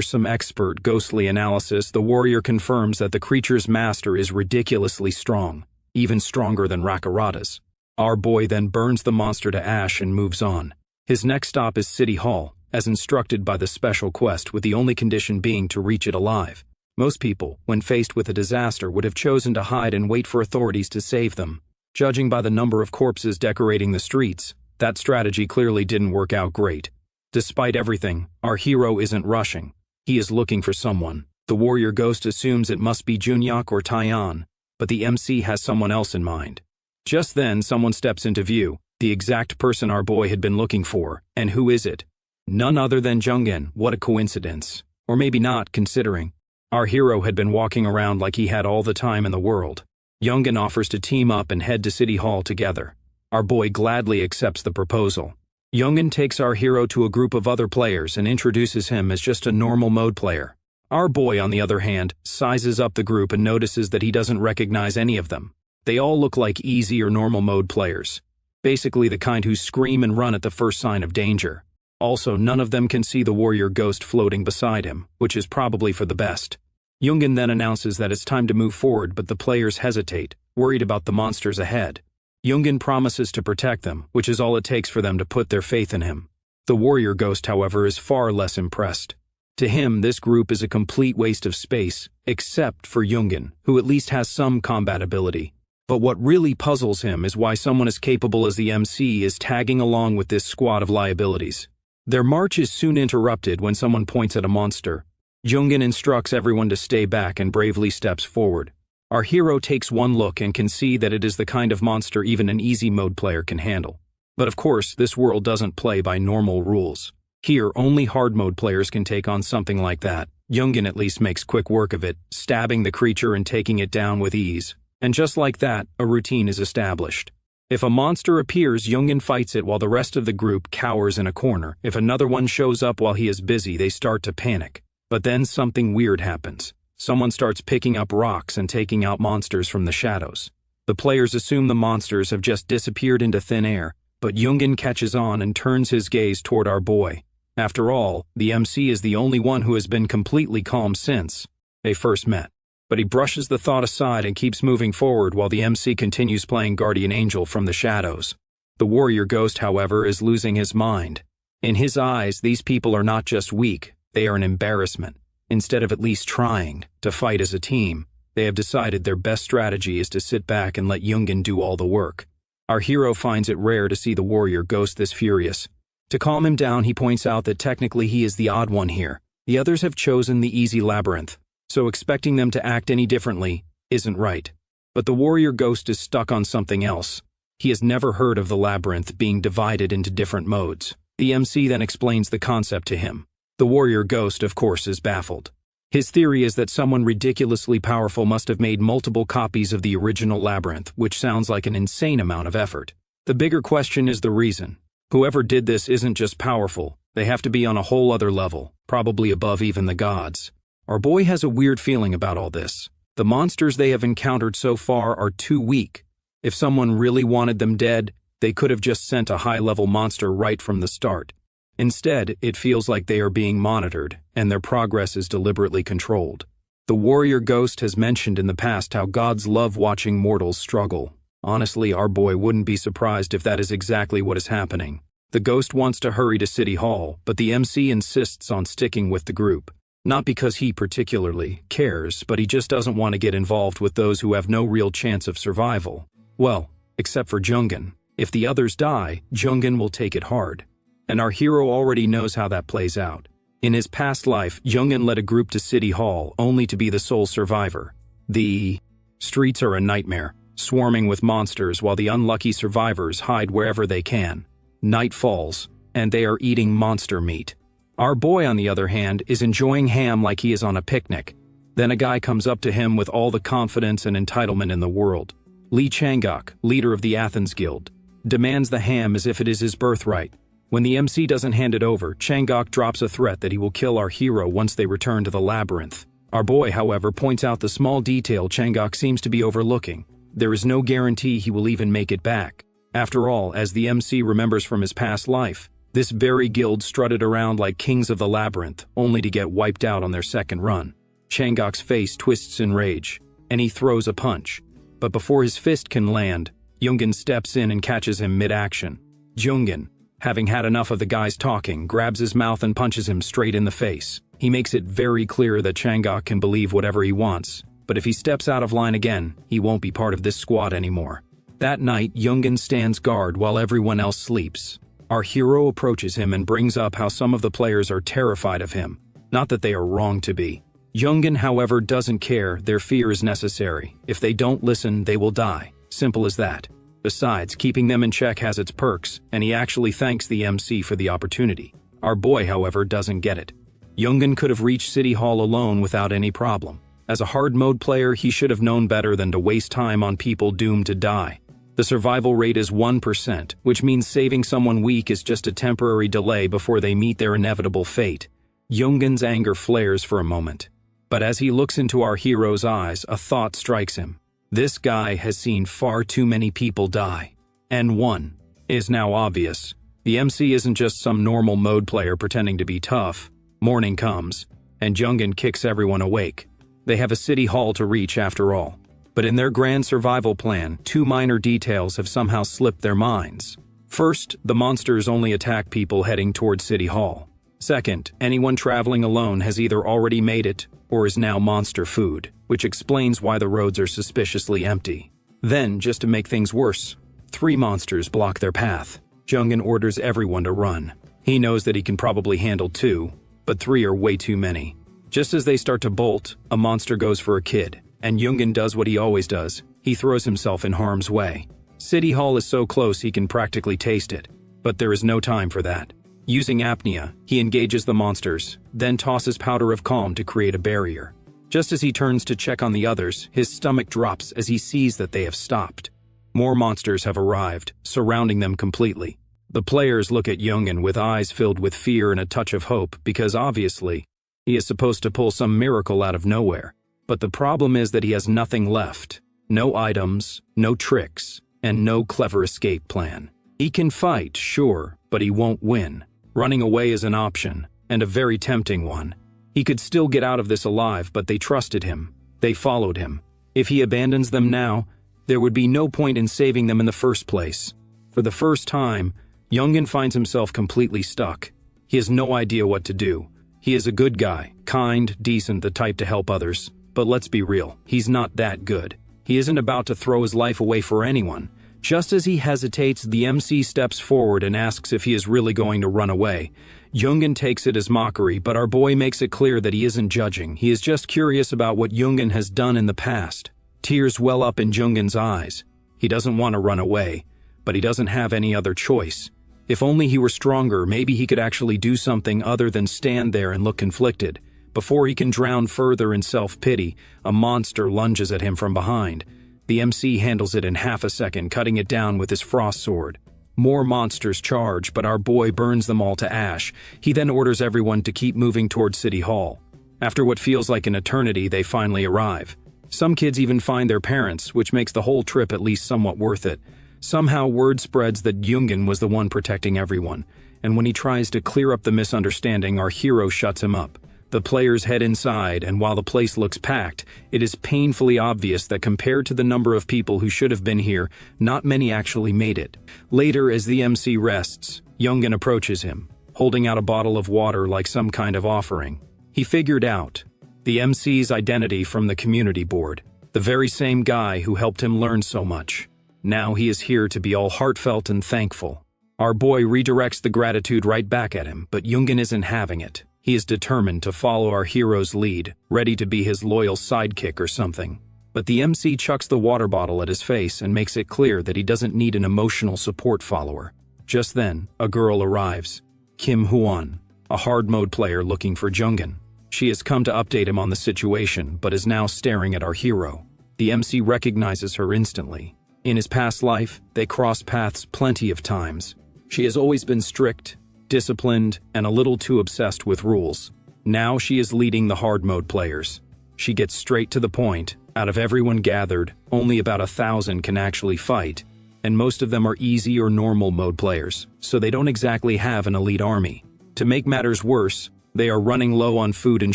some expert, ghostly analysis, the warrior confirms that the creature's master is ridiculously strong, even stronger than Rakarada's. Our boy then burns the monster to ash and moves on. His next stop is City Hall, as instructed by the special quest, with the only condition being to reach it alive. Most people, when faced with a disaster, would have chosen to hide and wait for authorities to save them. Judging by the number of corpses decorating the streets, that strategy clearly didn't work out great. Despite everything, our hero isn't rushing. He is looking for someone. The warrior ghost assumes it must be Junyak or Taiyan, but the MC has someone else in mind. Just then, someone steps into view, the exact person our boy had been looking for. And who is it? None other than Jungen. What a coincidence. Or maybe not, considering. Our hero had been walking around like he had all the time in the world. Jungen offers to team up and head to City Hall together. Our boy gladly accepts the proposal. Jungen takes our hero to a group of other players and introduces him as just a normal mode player. Our boy, on the other hand, sizes up the group and notices that he doesn't recognize any of them. They all look like easy or normal mode players. Basically the kind who scream and run at the first sign of danger. Also, none of them can see the warrior ghost floating beside him, which is probably for the best. Jungen then announces that it's time to move forward, but the players hesitate, worried about the monsters ahead. Jungen promises to protect them, which is all it takes for them to put their faith in him. The warrior ghost, however, is far less impressed. To him, this group is a complete waste of space, except for Jungen, who at least has some combat ability. But what really puzzles him is why someone as capable as the MC is tagging along with this squad of liabilities. Their march is soon interrupted when someone points at a monster. Jungen instructs everyone to stay back and bravely steps forward. Our hero takes one look and can see that it is the kind of monster even an easy mode player can handle. But of course, this world doesn't play by normal rules. Here, only hard mode players can take on something like that. Youngen at least makes quick work of it, stabbing the creature and taking it down with ease. And just like that, a routine is established. If a monster appears, Youngen fights it while the rest of the group cowers in a corner. If another one shows up while he is busy, they start to panic. But then something weird happens. Someone starts picking up rocks and taking out monsters from the shadows. The players assume the monsters have just disappeared into thin air, but Youngen catches on and turns his gaze toward our boy. After all, the MC is the only one who has been completely calm since they first met. But he brushes the thought aside and keeps moving forward while the MC continues playing Guardian Angel from the shadows. The warrior ghost, however, is losing his mind. In his eyes, these people are not just weak, they are an embarrassment. Instead of at least trying to fight as a team, they have decided their best strategy is to sit back and let Youngen do all the work. Our hero finds it rare to see the warrior ghost this furious. To calm him down, he points out that technically he is the odd one here. The others have chosen the easy labyrinth, so expecting them to act any differently isn't right. But the warrior ghost is stuck on something else. He has never heard of the labyrinth being divided into different modes. The MC then explains the concept to him. The warrior ghost, of course, is baffled. His theory is that someone ridiculously powerful must have made multiple copies of the original labyrinth, which sounds like an insane amount of effort. The bigger question is the reason. Whoever did this isn't just powerful, they have to be on a whole other level, probably above even the gods. Our boy has a weird feeling about all this. The monsters they have encountered so far are too weak. If someone really wanted them dead, they could have just sent a high-level monster right from the start. Instead, it feels like they are being monitored, and their progress is deliberately controlled. The warrior ghost has mentioned in the past how gods love watching mortals struggle. Honestly, our boy wouldn't be surprised if that is exactly what is happening. The ghost wants to hurry to City Hall, but the MC insists on sticking with the group. Not because he particularly cares, but he just doesn't want to get involved with those who have no real chance of survival. Well, except for Youngen. If the others die, Youngen will take it hard. And our hero already knows how that plays out. In his past life, Youngen led a group to City Hall only to be the sole survivor. The streets are a nightmare, swarming with monsters while the unlucky survivors hide wherever they can. Night falls, and they are eating monster meat. Our boy, on the other hand, is enjoying ham like he is on a picnic. Then a guy comes up to him with all the confidence and entitlement in the world. Lee Changok, leader of the Athens Guild, demands the ham as if it is his birthright. When the MC doesn't hand it over, Changok drops a threat that he will kill our hero once they return to the labyrinth. Our boy, however, points out the small detail Changok seems to be overlooking. There is no guarantee he will even make it back. After all, as the MC remembers from his past life, this very guild strutted around like kings of the labyrinth, only to get wiped out on their second run. Changok's face twists in rage, and he throws a punch. But before his fist can land, Youngen steps in and catches him mid-action. Youngen, having had enough of the guy's talking, grabs his mouth and punches him straight in the face. He makes it very clear that Changok can believe whatever he wants, but if he steps out of line again, he won't be part of this squad anymore. That night, Youngen stands guard while everyone else sleeps. Our hero approaches him and brings up how some of the players are terrified of him. Not that they are wrong to be. Youngen, however, doesn't care. Their fear is necessary. If they don't listen, they will die. Simple as that. Besides, keeping them in check has its perks, and he actually thanks the MC for the opportunity. Our boy, however, doesn't get it. Youngen could have reached City Hall alone without any problem. As a hard mode player, he should have known better than to waste time on people doomed to die. The survival rate is 1%, which means saving someone weak is just a temporary delay before they meet their inevitable fate. Youngen's anger flares for a moment. But as he looks into our hero's eyes, a thought strikes him. This guy has seen far too many people die. And one is now obvious. The MC isn't just some normal mode player pretending to be tough. Morning comes, and Youngen kicks everyone awake. They have a city hall to reach after all. But in their grand survival plan, two minor details have somehow slipped their minds. First, the monsters only attack people heading toward City Hall. Second, anyone traveling alone has either already made it or is now monster food, which explains why the roads are suspiciously empty. Then, just to make things worse, 3 monsters block their path. Youngen orders everyone to run. He knows that he can probably handle 2, but 3 are way too many. Just as they start to bolt, a monster goes for a kid, and Youngen does what he always does. He throws himself in harm's way. City Hall is so close he can practically taste it, but there is no time for that. Using apnea, he engages the monsters, then tosses powder of calm to create a barrier. Just as he turns to check on the others, his stomach drops as he sees that they have stopped. More monsters have arrived, surrounding them completely. The players look at Jungen with eyes filled with fear and a touch of hope because obviously, he is supposed to pull some miracle out of nowhere. But the problem is that he has nothing left. No items, no tricks, and no clever escape plan. He can fight, sure, but he won't win. Running away is an option, and a very tempting one. He could still get out of this alive, but they trusted him. They followed him. If he abandons them now, there would be no point in saving them in the first place. For the first time, Jungen finds himself completely stuck. He has no idea what to do. He is a good guy, kind, decent, the type to help others. But let's be real, he's not that good. He isn't about to throw his life away for anyone. Just as he hesitates, the MC steps forward and asks if he is really going to run away. Jungen takes it as mockery, but our boy makes it clear that he isn't judging. He is just curious about what Jungen has done in the past. Tears well up in Jungen's eyes. He doesn't want to run away, but he doesn't have any other choice. If only he were stronger, maybe he could actually do something other than stand there and look conflicted. Before he can drown further in self-pity, a monster lunges at him from behind. The MC handles it in half a second, cutting it down with his frost sword. More monsters charge, but our boy burns them all to ash. He then orders everyone to keep moving toward City Hall. After what feels like an eternity, they finally arrive. Some kids even find their parents, which makes the whole trip at least somewhat worth it. Somehow word spreads that Jungen was the one protecting everyone, and when he tries to clear up the misunderstanding, our hero shuts him up. The players head inside, and while the place looks packed, it is painfully obvious that compared to the number of people who should have been here, not many actually made it. Later, as the MC rests, Jungen approaches him, holding out a bottle of water like some kind of offering. He figured out the MC's identity from the community board, the very same guy who helped him learn so much. Now he is here to be all heartfelt and thankful. Our boy redirects the gratitude right back at him, but Jungen isn't having it. He is determined to follow our hero's lead, ready to be his loyal sidekick or something. But the MC chucks the water bottle at his face and makes it clear that he doesn't need an emotional support follower. Just then, a girl arrives. Kim Huan, a hard mode player looking for Jungen. She has come to update him on the situation, but is now staring at our hero. The MC recognizes her instantly. In his past life, they crossed paths plenty of times. She has always been strict, disciplined, and a little too obsessed with rules. Now she is leading the hard mode players. She gets straight to the point. Out of everyone gathered, only about 1,000 can actually fight, and most of them are easy or normal mode players, so they don't exactly have an elite army. To make matters worse, they are running low on food and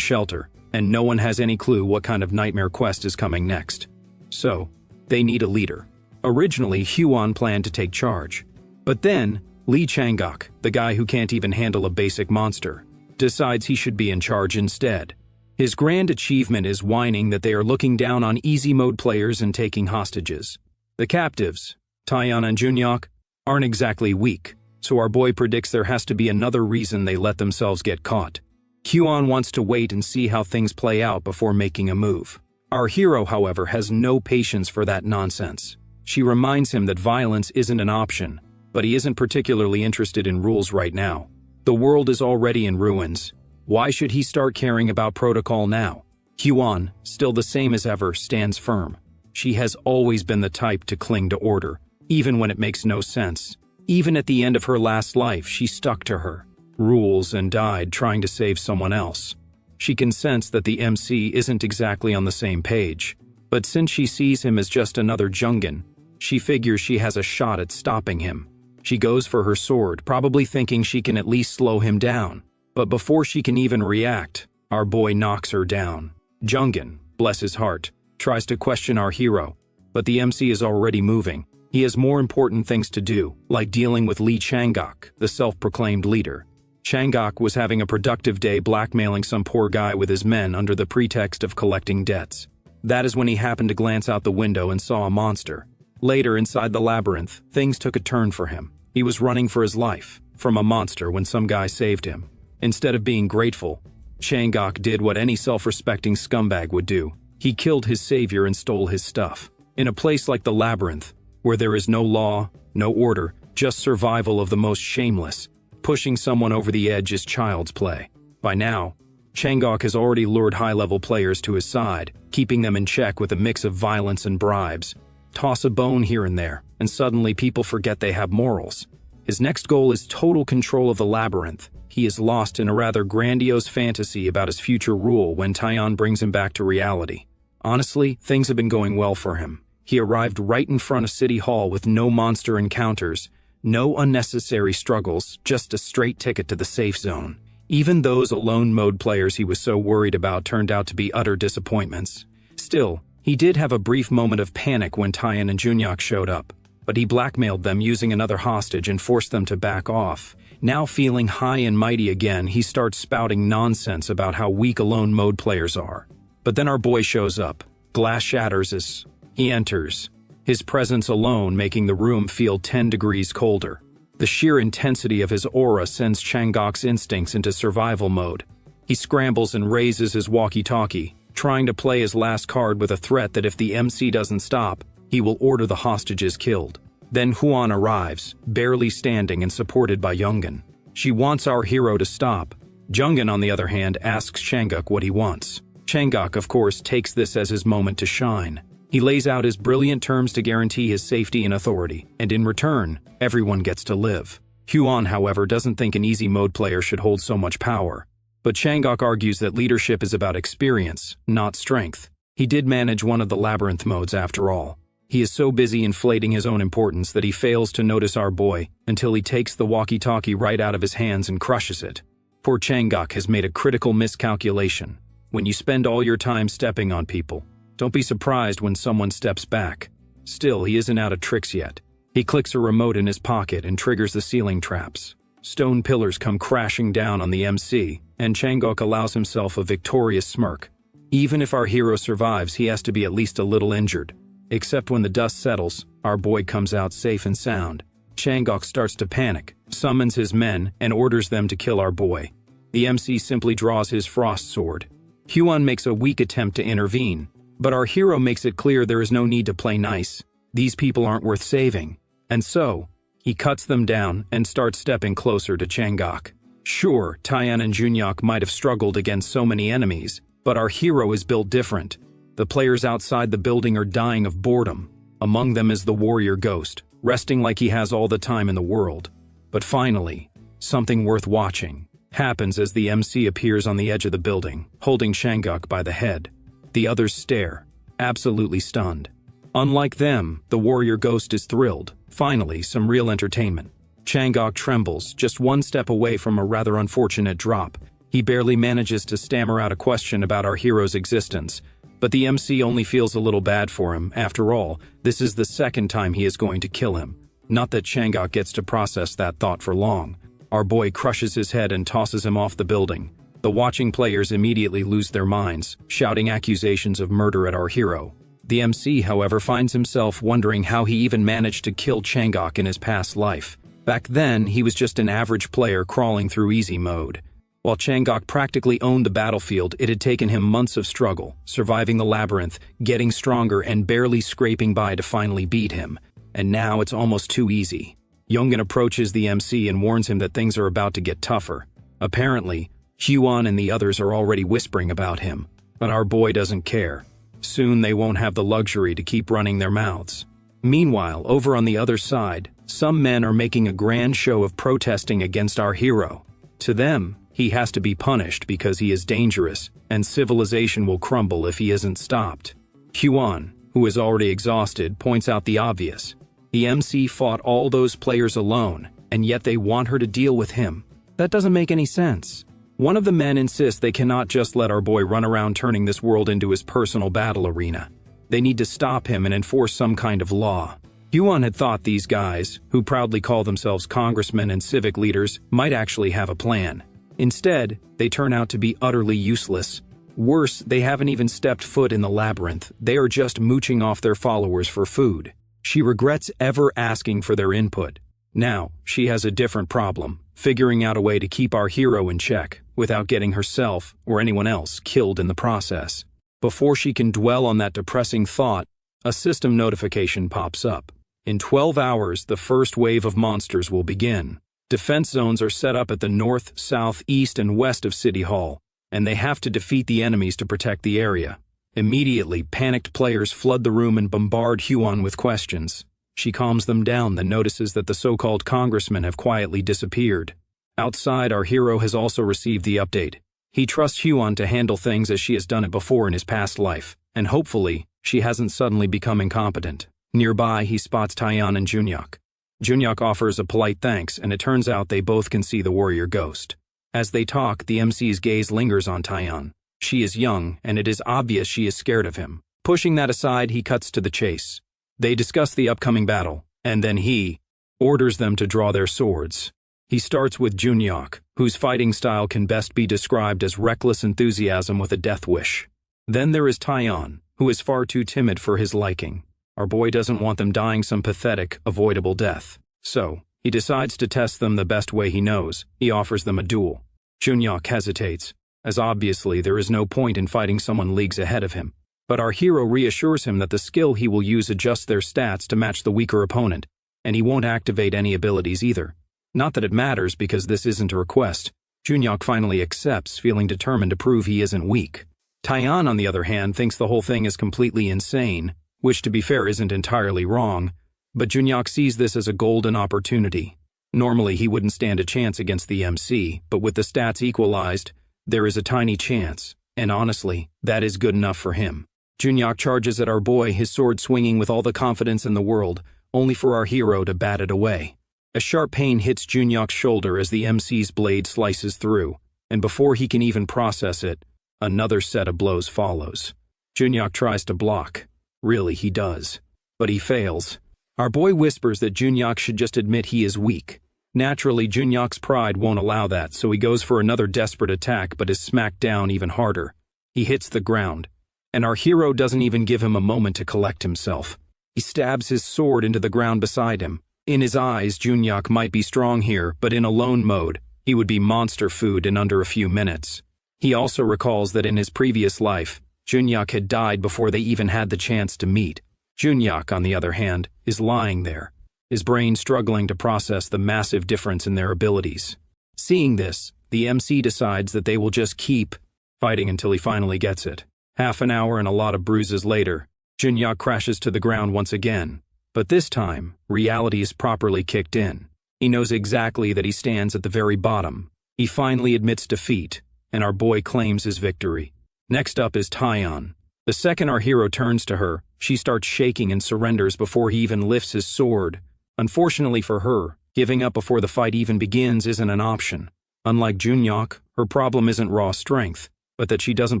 shelter, and no one has any clue what kind of nightmare quest is coming next. So, they need a leader. Originally, Huan planned to take charge, but then Lee Changok, the guy who can't even handle a basic monster, decides he should be in charge instead. His grand achievement is whining that they are looking down on easy mode players and taking hostages. The captives, Taeyeon and Junhyuk, aren't exactly weak, so our boy predicts there has to be another reason they let themselves get caught. Huan wants to wait and see how things play out before making a move. Our hero, however, has no patience for that nonsense. She reminds him that violence isn't an option, but he isn't particularly interested in rules right now. The world is already in ruins. Why should he start caring about protocol now? Huan, still the same as ever, stands firm. She has always been the type to cling to order, even when it makes no sense. Even at the end of her last life, she stuck to her rules and died trying to save someone else. She can sense that the MC isn't exactly on the same page, but since she sees him as just another Jungen, she figures she has a shot at stopping him. She goes for her sword, probably thinking she can at least slow him down. But before she can even react, our boy knocks her down. Jungen, bless his heart, tries to question our hero, but the MC is already moving. He has more important things to do, like dealing with Lee Changok, the self-proclaimed leader. Changok was having a productive day blackmailing some poor guy with his men under the pretext of collecting debts. That is when he happened to glance out the window and saw a monster. Later, inside the labyrinth, things took a turn for him. He was running for his life from a monster when some guy saved him. Instead of being grateful, Changok did what any self-respecting scumbag would do. He killed his savior and stole his stuff. In a place like the labyrinth, where there is no law, no order, just survival of the most shameless, Pushing someone over the edge is child's play. By now, Changok has already lured high-level players to his side, keeping them in check with a mix of violence and bribes. Toss a bone here and there, and suddenly people forget they have morals. His next goal is total control of the labyrinth. He is lost in a rather grandiose fantasy about his future rule when Taiyan brings him back to reality. Honestly, things have been going well for him. He arrived right in front of City Hall with no monster encounters, no unnecessary struggles, just a straight ticket to the safe zone. Even those alone mode players he was so worried about turned out to be utter disappointments. Still, he did have a brief moment of panic when Taiyan and Junyak showed up, but he blackmailed them using another hostage and forced them to back off. Now feeling high and mighty again, he starts spouting nonsense about how weak alone mode players are. But then our boy shows up. Glass shatters as he enters, his presence alone making the room feel 10 degrees colder. The sheer intensity of his aura sends Changok's instincts into survival mode. He scrambles and raises his walkie-talkie, trying to play his last card with a threat that if the MC doesn't stop, he will order the hostages killed. Then Huan arrives, barely standing and supported by Yungan. She wants our hero to stop. Jungan, on the other hand, asks Changok what he wants. Changok, of course, takes this as his moment to shine. He lays out his brilliant terms to guarantee his safety and authority, and in return, everyone gets to live. Huan, however, doesn't think an easy mode player should hold so much power. But Changok argues that leadership is about experience, not strength. He did manage one of the labyrinth modes after all. He is so busy inflating his own importance that he fails to notice our boy until he takes the walkie-talkie right out of his hands and crushes it. Poor Changok has made a critical miscalculation. When you spend all your time stepping on people, don't be surprised when someone steps back. Still, he isn't out of tricks yet. He clicks a remote in his pocket and triggers the ceiling traps. Stone pillars come crashing down on the MC, and Changok allows himself a victorious smirk. Even if our hero survives, he has to be at least a little injured. Except when the dust settles, our boy comes out safe and sound. Changok starts to panic, summons his men, and orders them to kill our boy. The MC simply draws his frost sword. Huan makes a weak attempt to intervene, but our hero makes it clear there is no need to play nice. These people aren't worth saving. And so, he cuts them down and starts stepping closer to Changok. Sure, Taiyan and Junyak might have struggled against so many enemies, but our hero is built different. The players outside the building are dying of boredom. Among them is the warrior ghost, resting like he has all the time in the world. But finally, something worth watching happens as the MC appears on the edge of the building, holding Changok by the head. The others stare, absolutely stunned. Unlike them, the warrior ghost is thrilled. Finally, some real entertainment. Changok trembles, just one step away from a rather unfortunate drop. He barely manages to stammer out a question about our hero's existence. But the MC only feels a little bad for him. After all, this is the second time he is going to kill him. Not that Changok gets to process that thought for long. Our boy crushes his head and tosses him off the building. The watching players immediately lose their minds, shouting accusations of murder at our hero. The MC, however, finds himself wondering how he even managed to kill Changok in his past life. Back then, he was just an average player crawling through easy mode. While Changok practically owned the battlefield, it had taken him months of struggle, surviving the labyrinth, getting stronger, and barely scraping by to finally beat him. And now it's almost too easy. Yungan approaches the MC and warns him that things are about to get tougher. Apparently, Huan and the others are already whispering about him, but our boy doesn't care. Soon they won't have the luxury to keep running their mouths. Meanwhile, over on the other side, some men are making a grand show of protesting against our hero. To them, he has to be punished because he is dangerous, and civilization will crumble if he isn't stopped. Huan, who is already exhausted, points out the obvious. The MC fought all those players alone, and yet they want her to deal with him. That doesn't make any sense. One of the men insists they cannot just let our boy run around turning this world into his personal battle arena. They need to stop him and enforce some kind of law. Huan had thought these guys, who proudly call themselves congressmen and civic leaders, might actually have a plan. Instead, they turn out to be utterly useless. Worse, they haven't even stepped foot in the labyrinth. They are just mooching off their followers for food. She regrets ever asking for their input. Now, she has a different problem, figuring out a way to keep our hero in check, without getting herself, or anyone else, killed in the process. Before she can dwell on that depressing thought, a system notification pops up. In 12 hours, the first wave of monsters will begin. Defense zones are set up at the north, south, east, and west of City Hall, and they have to defeat the enemies to protect the area. Immediately, panicked players flood the room and bombard Huan with questions. She calms them down, then notices that the so-called congressmen have quietly disappeared. Outside, our hero has also received the update. He trusts Huan to handle things as she has done it before in his past life, and hopefully, she hasn't suddenly become incompetent. Nearby, he spots Taeyeon and Junhyuk. Junhyuk offers a polite thanks, and it turns out they both can see the warrior ghost. As they talk, the MC's gaze lingers on Taeyeon. She is young, and it is obvious she is scared of him. Pushing that aside, he cuts to the chase. They discuss the upcoming battle, and then he orders them to draw their swords. He starts with Junhyuk, whose fighting style can best be described as reckless enthusiasm with a death wish. Then there is Taeyeon, who is far too timid for his liking. Our boy doesn't want them dying some pathetic, avoidable death. So, he decides to test them the best way he knows. He offers them a duel. Junhyuk hesitates, as obviously there is no point in fighting someone leagues ahead of him. But our hero reassures him that the skill he will use adjusts their stats to match the weaker opponent, and he won't activate any abilities either. Not that it matters because this isn't a request. Junhyuk finally accepts, feeling determined to prove he isn't weak. Taeyeon, on the other hand, thinks the whole thing is completely insane, which to be fair isn't entirely wrong, but Junhyuk sees this as a golden opportunity. Normally he wouldn't stand a chance against the MC, but with the stats equalized, there is a tiny chance, and honestly, that is good enough for him. Junhyuk charges at our boy, his sword swinging with all the confidence in the world, only for our hero to bat it away. A sharp pain hits Junhyuk's shoulder as the MC's blade slices through, and before he can even process it, another set of blows follows. Junhyuk tries to block. Really, he does. But he fails. Our boy whispers that Junhyuk should just admit he is weak. Naturally, Junhyuk's pride won't allow that, so he goes for another desperate attack but is smacked down even harder. He hits the ground, and our hero doesn't even give him a moment to collect himself. He stabs his sword into the ground beside him. In his eyes, Junhyuk might be strong here, but in alone mode, he would be monster food in under a few minutes. He also recalls that in his previous life, Junhyuk had died before they even had the chance to meet. Junhyuk, on the other hand, is lying there, his brain struggling to process the massive difference in their abilities. Seeing this, the MC decides that they will just keep fighting until he finally gets it. Half an hour and a lot of bruises later, Junhyuk crashes to the ground once again. But this time, reality is properly kicked in. He knows exactly that he stands at the very bottom. He finally admits defeat, and our boy claims his victory. Next up is Taeyeon. The second our hero turns to her, she starts shaking and surrenders before he even lifts his sword. Unfortunately for her, giving up before the fight even begins isn't an option. Unlike Junhyuk, her problem isn't raw strength, but that she doesn't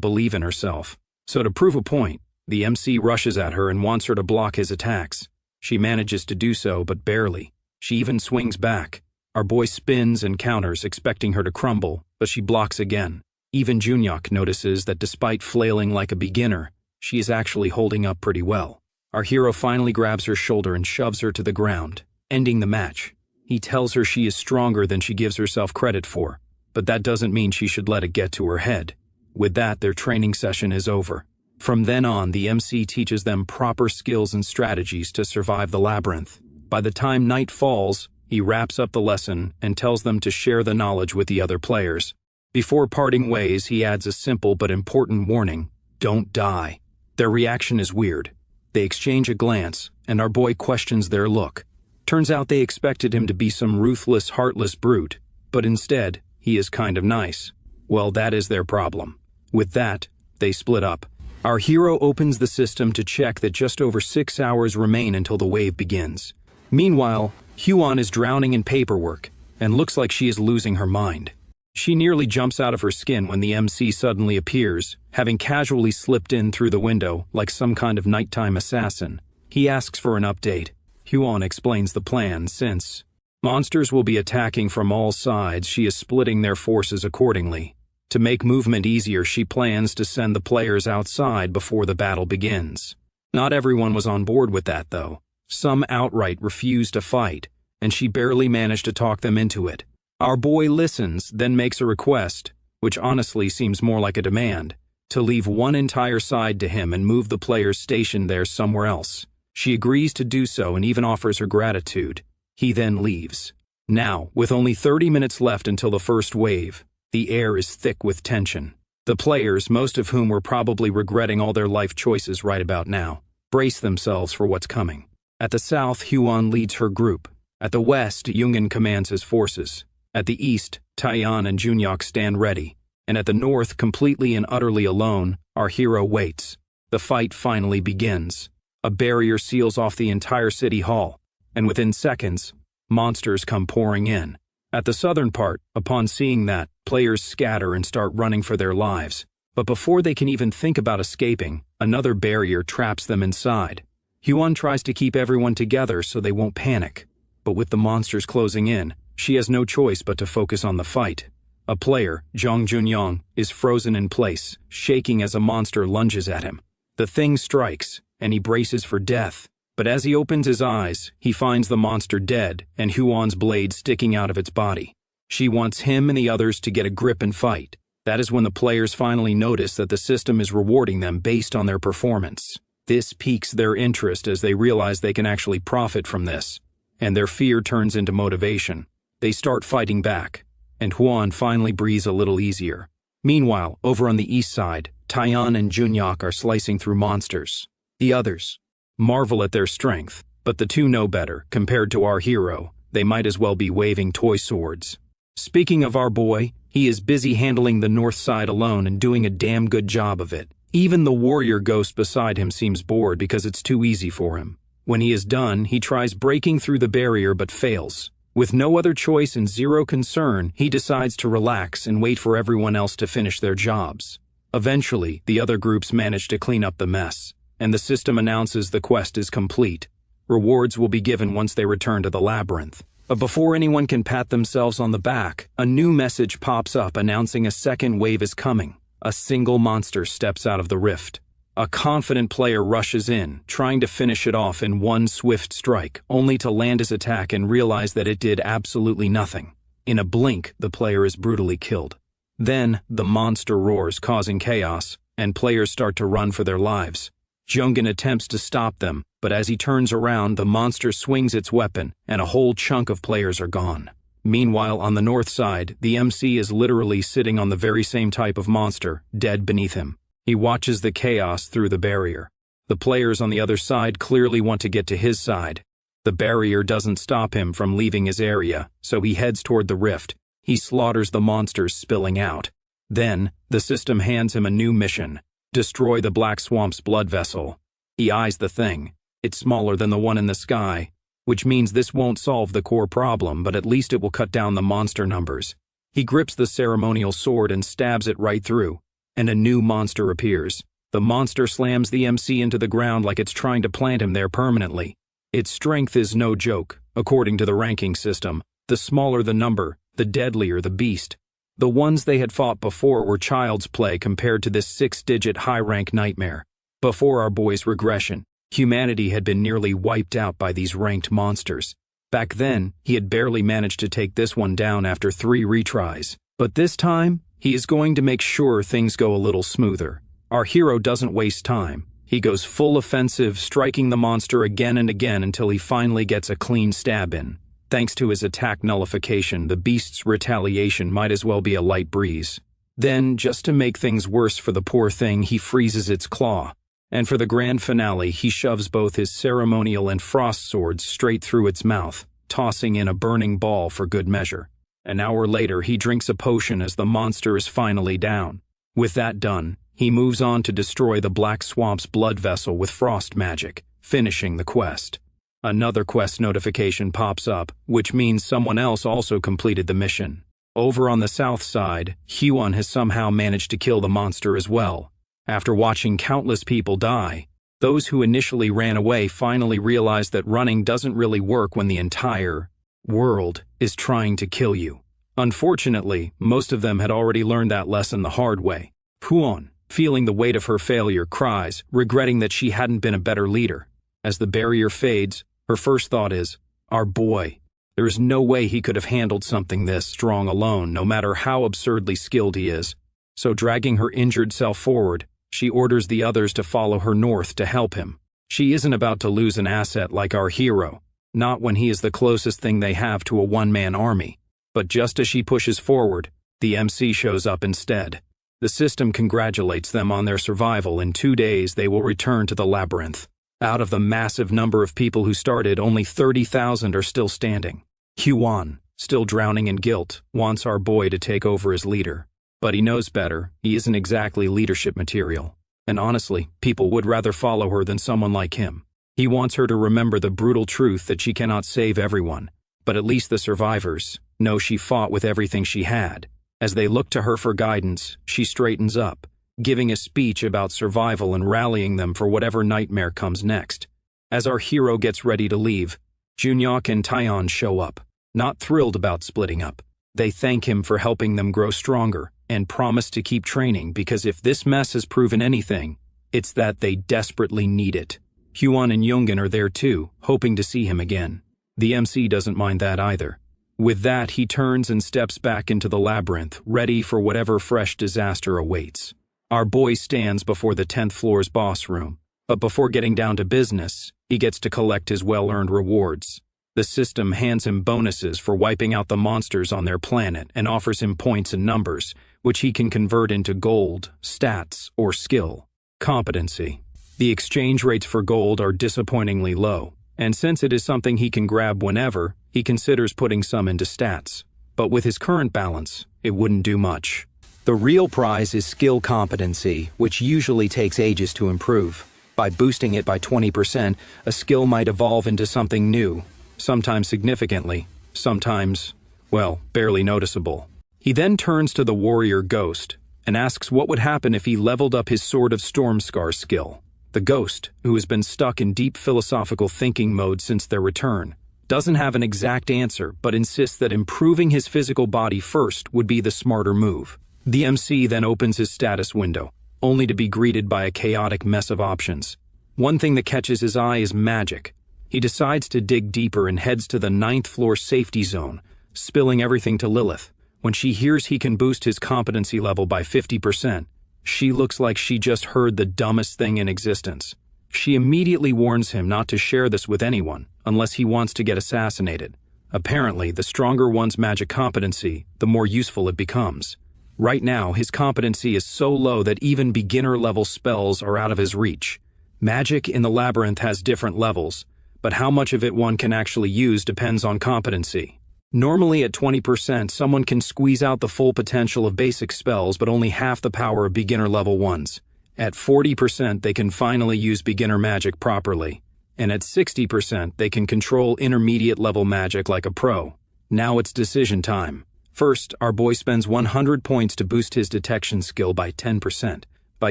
believe in herself. So to prove a point, the MC rushes at her and wants her to block his attacks. She manages to do so, but barely. She even swings back. Our boy spins and counters, expecting her to crumble, but she blocks again. Even Junhyuk notices that despite flailing like a beginner, she is actually holding up pretty well. Our hero finally grabs her shoulder and shoves her to the ground, ending the match. He tells her she is stronger than she gives herself credit for, but that doesn't mean she should let it get to her head. With that, their training session is over. From then on, the MC teaches them proper skills and strategies to survive the labyrinth. By the time night falls, he wraps up the lesson and tells them to share the knowledge with the other players. Before parting ways, he adds a simple but important warning: don't die. Their reaction is weird. They exchange a glance, and our boy questions their look. Turns out they expected him to be some ruthless, heartless brute, but instead, he is kind of nice. Well, that is their problem. With that, they split up. Our hero opens the system to check that just over 6 hours remain until the wave begins. Meanwhile, Huan is drowning in paperwork and looks like she is losing her mind. She nearly jumps out of her skin when the MC suddenly appears, having casually slipped in through the window like some kind of nighttime assassin. He asks for an update. Huan explains the plan since monsters will be attacking from all sides. She is splitting their forces accordingly. To make movement easier, she plans to send the players outside before the battle begins. Not everyone was on board with that, though. Some outright refused to fight, and she barely managed to talk them into it. Our boy listens, then makes a request, which honestly seems more like a demand, to leave one entire side to him and move the players stationed there somewhere else. She agrees to do so and even offers her gratitude. He then leaves. Now, with only 30 minutes left until the first wave, the air is thick with tension. The players, most of whom were probably regretting all their life choices right about now, brace themselves for what's coming. At the south, Huan leads her group. At the west, Yungan commands his forces. At the east, Taiyan and Junyok stand ready. And at the north, completely and utterly alone, our hero waits. The fight finally begins. A barrier seals off the entire city hall, and within seconds, monsters come pouring in. At the southern part, upon seeing that, players scatter and start running for their lives. But before they can even think about escaping, another barrier traps them inside. Huan tries to keep everyone together so they won't panic. But with the monsters closing in, she has no choice but to focus on the fight. A player, Zhang Junyong, is frozen in place, shaking as a monster lunges at him. The thing strikes, and he braces for death. But as he opens his eyes, he finds the monster dead and Huan's blade sticking out of its body. She wants him and the others to get a grip and fight. That is when the players finally notice that the system is rewarding them based on their performance. This piques their interest as they realize they can actually profit from this, and their fear turns into motivation. They start fighting back, and Huan finally breathes a little easier. Meanwhile, over on the east side, Taiyan and Junyok are slicing through monsters. The others marvel at their strength, but the two know better. Compared to our hero, they might as well be waving toy swords. Speaking of our boy, he is busy handling the north side alone and doing a damn good job of it. Even the warrior ghost beside him seems bored because it's too easy for him. When he is done, he tries breaking through the barrier but fails. With no other choice and zero concern, he decides to relax and wait for everyone else to finish their jobs. Eventually, the other groups manage to clean up the mess, and the system announces the quest is complete. Rewards will be given once they return to the labyrinth. But before anyone can pat themselves on the back, a new message pops up announcing a second wave is coming. A single monster steps out of the rift. A confident player rushes in, trying to finish it off in one swift strike, only to land his attack and realize that it did absolutely nothing. In a blink, the player is brutally killed. Then, the monster roars, causing chaos, and players start to run for their lives. Jungen attempts to stop them, but as he turns around, the monster swings its weapon, and a whole chunk of players are gone. Meanwhile, on the north side, the MC is literally sitting on the very same type of monster, dead beneath him. He watches the chaos through the barrier. The players on the other side clearly want to get to his side. The barrier doesn't stop him from leaving his area, so he heads toward the rift. He slaughters the monsters spilling out. Then, the system hands him a new mission. Destroy the Black Swamp's blood vessel. He eyes the thing. It's smaller than the one in the sky, which means this won't solve the core problem, but at least it will cut down the monster numbers. He grips the ceremonial sword and stabs it right through, and a new monster appears. The monster slams the MC into the ground like it's trying to plant him there permanently. Its strength is no joke, according to the ranking system. The smaller the number, the deadlier the beast. The ones they had fought before were child's play compared to this 6-digit high-rank nightmare. Before our boy's regression, humanity had been nearly wiped out by these ranked monsters. Back then, he had barely managed to take this one down after 3 retries. But this time, he is going to make sure things go a little smoother. Our hero doesn't waste time. He goes full offensive, striking the monster again and again until he finally gets a clean stab in. Thanks to his attack nullification, the beast's retaliation might as well be a light breeze. Then, just to make things worse for the poor thing, he freezes its claw. And for the grand finale, he shoves both his ceremonial and frost swords straight through its mouth, tossing in a burning ball for good measure. An hour later, he drinks a potion as the monster is finally down. With that done, he moves on to destroy the Black Swamp's blood vessel with frost magic, finishing the quest. Another quest notification pops up, which means someone else also completed the mission. Over on the south side, Huan has somehow managed to kill the monster as well. After watching countless people die, those who initially ran away finally realized that running doesn't really work when the entire world is trying to kill you. Unfortunately, most of them had already learned that lesson the hard way. Huan, feeling the weight of her failure, cries, regretting that she hadn't been a better leader. As the barrier fades, her first thought is, our boy. There is no way he could have handled something this strong alone, no matter how absurdly skilled he is. So dragging her injured self forward, she orders the others to follow her north to help him. She isn't about to lose an asset like our hero. Not when he is the closest thing they have to a one-man army. But just as she pushes forward, the MC shows up instead. The system congratulates them on their survival. In 2 days, they will return to the labyrinth. Out of the massive number of people who started, only 30,000 are still standing. Huan, still drowning in guilt, wants our boy to take over as leader. But he knows better. He isn't exactly leadership material. And honestly, people would rather follow her than someone like him. He wants her to remember the brutal truth that she cannot save everyone. But at least the survivors know she fought with everything she had. As they look to her for guidance, she straightens up, giving a speech about survival and rallying them for whatever nightmare comes next. As our hero gets ready to leave, Junhyuk and Taeyeon show up, not thrilled about splitting up. They thank him for helping them grow stronger and promise to keep training because if this mess has proven anything, it's that they desperately need it. Huan and Yoongun are there too, hoping to see him again. The MC doesn't mind that either. With that, he turns and steps back into the labyrinth, ready for whatever fresh disaster awaits. Our boy stands before the 10th floor's boss room, but before getting down to business, he gets to collect his well-earned rewards. The system hands him bonuses for wiping out the monsters on their planet and offers him points and numbers, which he can convert into gold, stats, or skill. Competency. The exchange rates for gold are disappointingly low, and since it is something he can grab whenever, he considers putting some into stats. But with his current balance, it wouldn't do much. The real prize is skill competency, which usually takes ages to improve. By boosting it by 20%, a skill might evolve into something new, sometimes significantly, sometimes, well, barely noticeable. He then turns to the warrior ghost and asks what would happen if he leveled up his Sword of Stormscar skill. The ghost, who has been stuck in deep philosophical thinking mode since their return, doesn't have an exact answer but insists that improving his physical body first would be the smarter move. The MC then opens his status window, only to be greeted by a chaotic mess of options. One thing that catches his eye is magic. He decides to dig deeper and heads to the 9th floor safety zone, spilling everything to Lilith. When she hears he can boost his competency level by 50%, she looks like she just heard the dumbest thing in existence. She immediately warns him not to share this with anyone, unless he wants to get assassinated. Apparently, the stronger one's magic competency, the more useful it becomes. Right now, his competency is so low that even beginner-level spells are out of his reach. Magic in the labyrinth has different levels, but how much of it one can actually use depends on competency. Normally at 20%, someone can squeeze out the full potential of basic spells but only half the power of beginner-level ones. At 40%, they can finally use beginner magic properly. And at 60%, they can control intermediate-level magic like a pro. Now it's decision time. First, our boy spends 100 points to boost his detection skill by 10%. By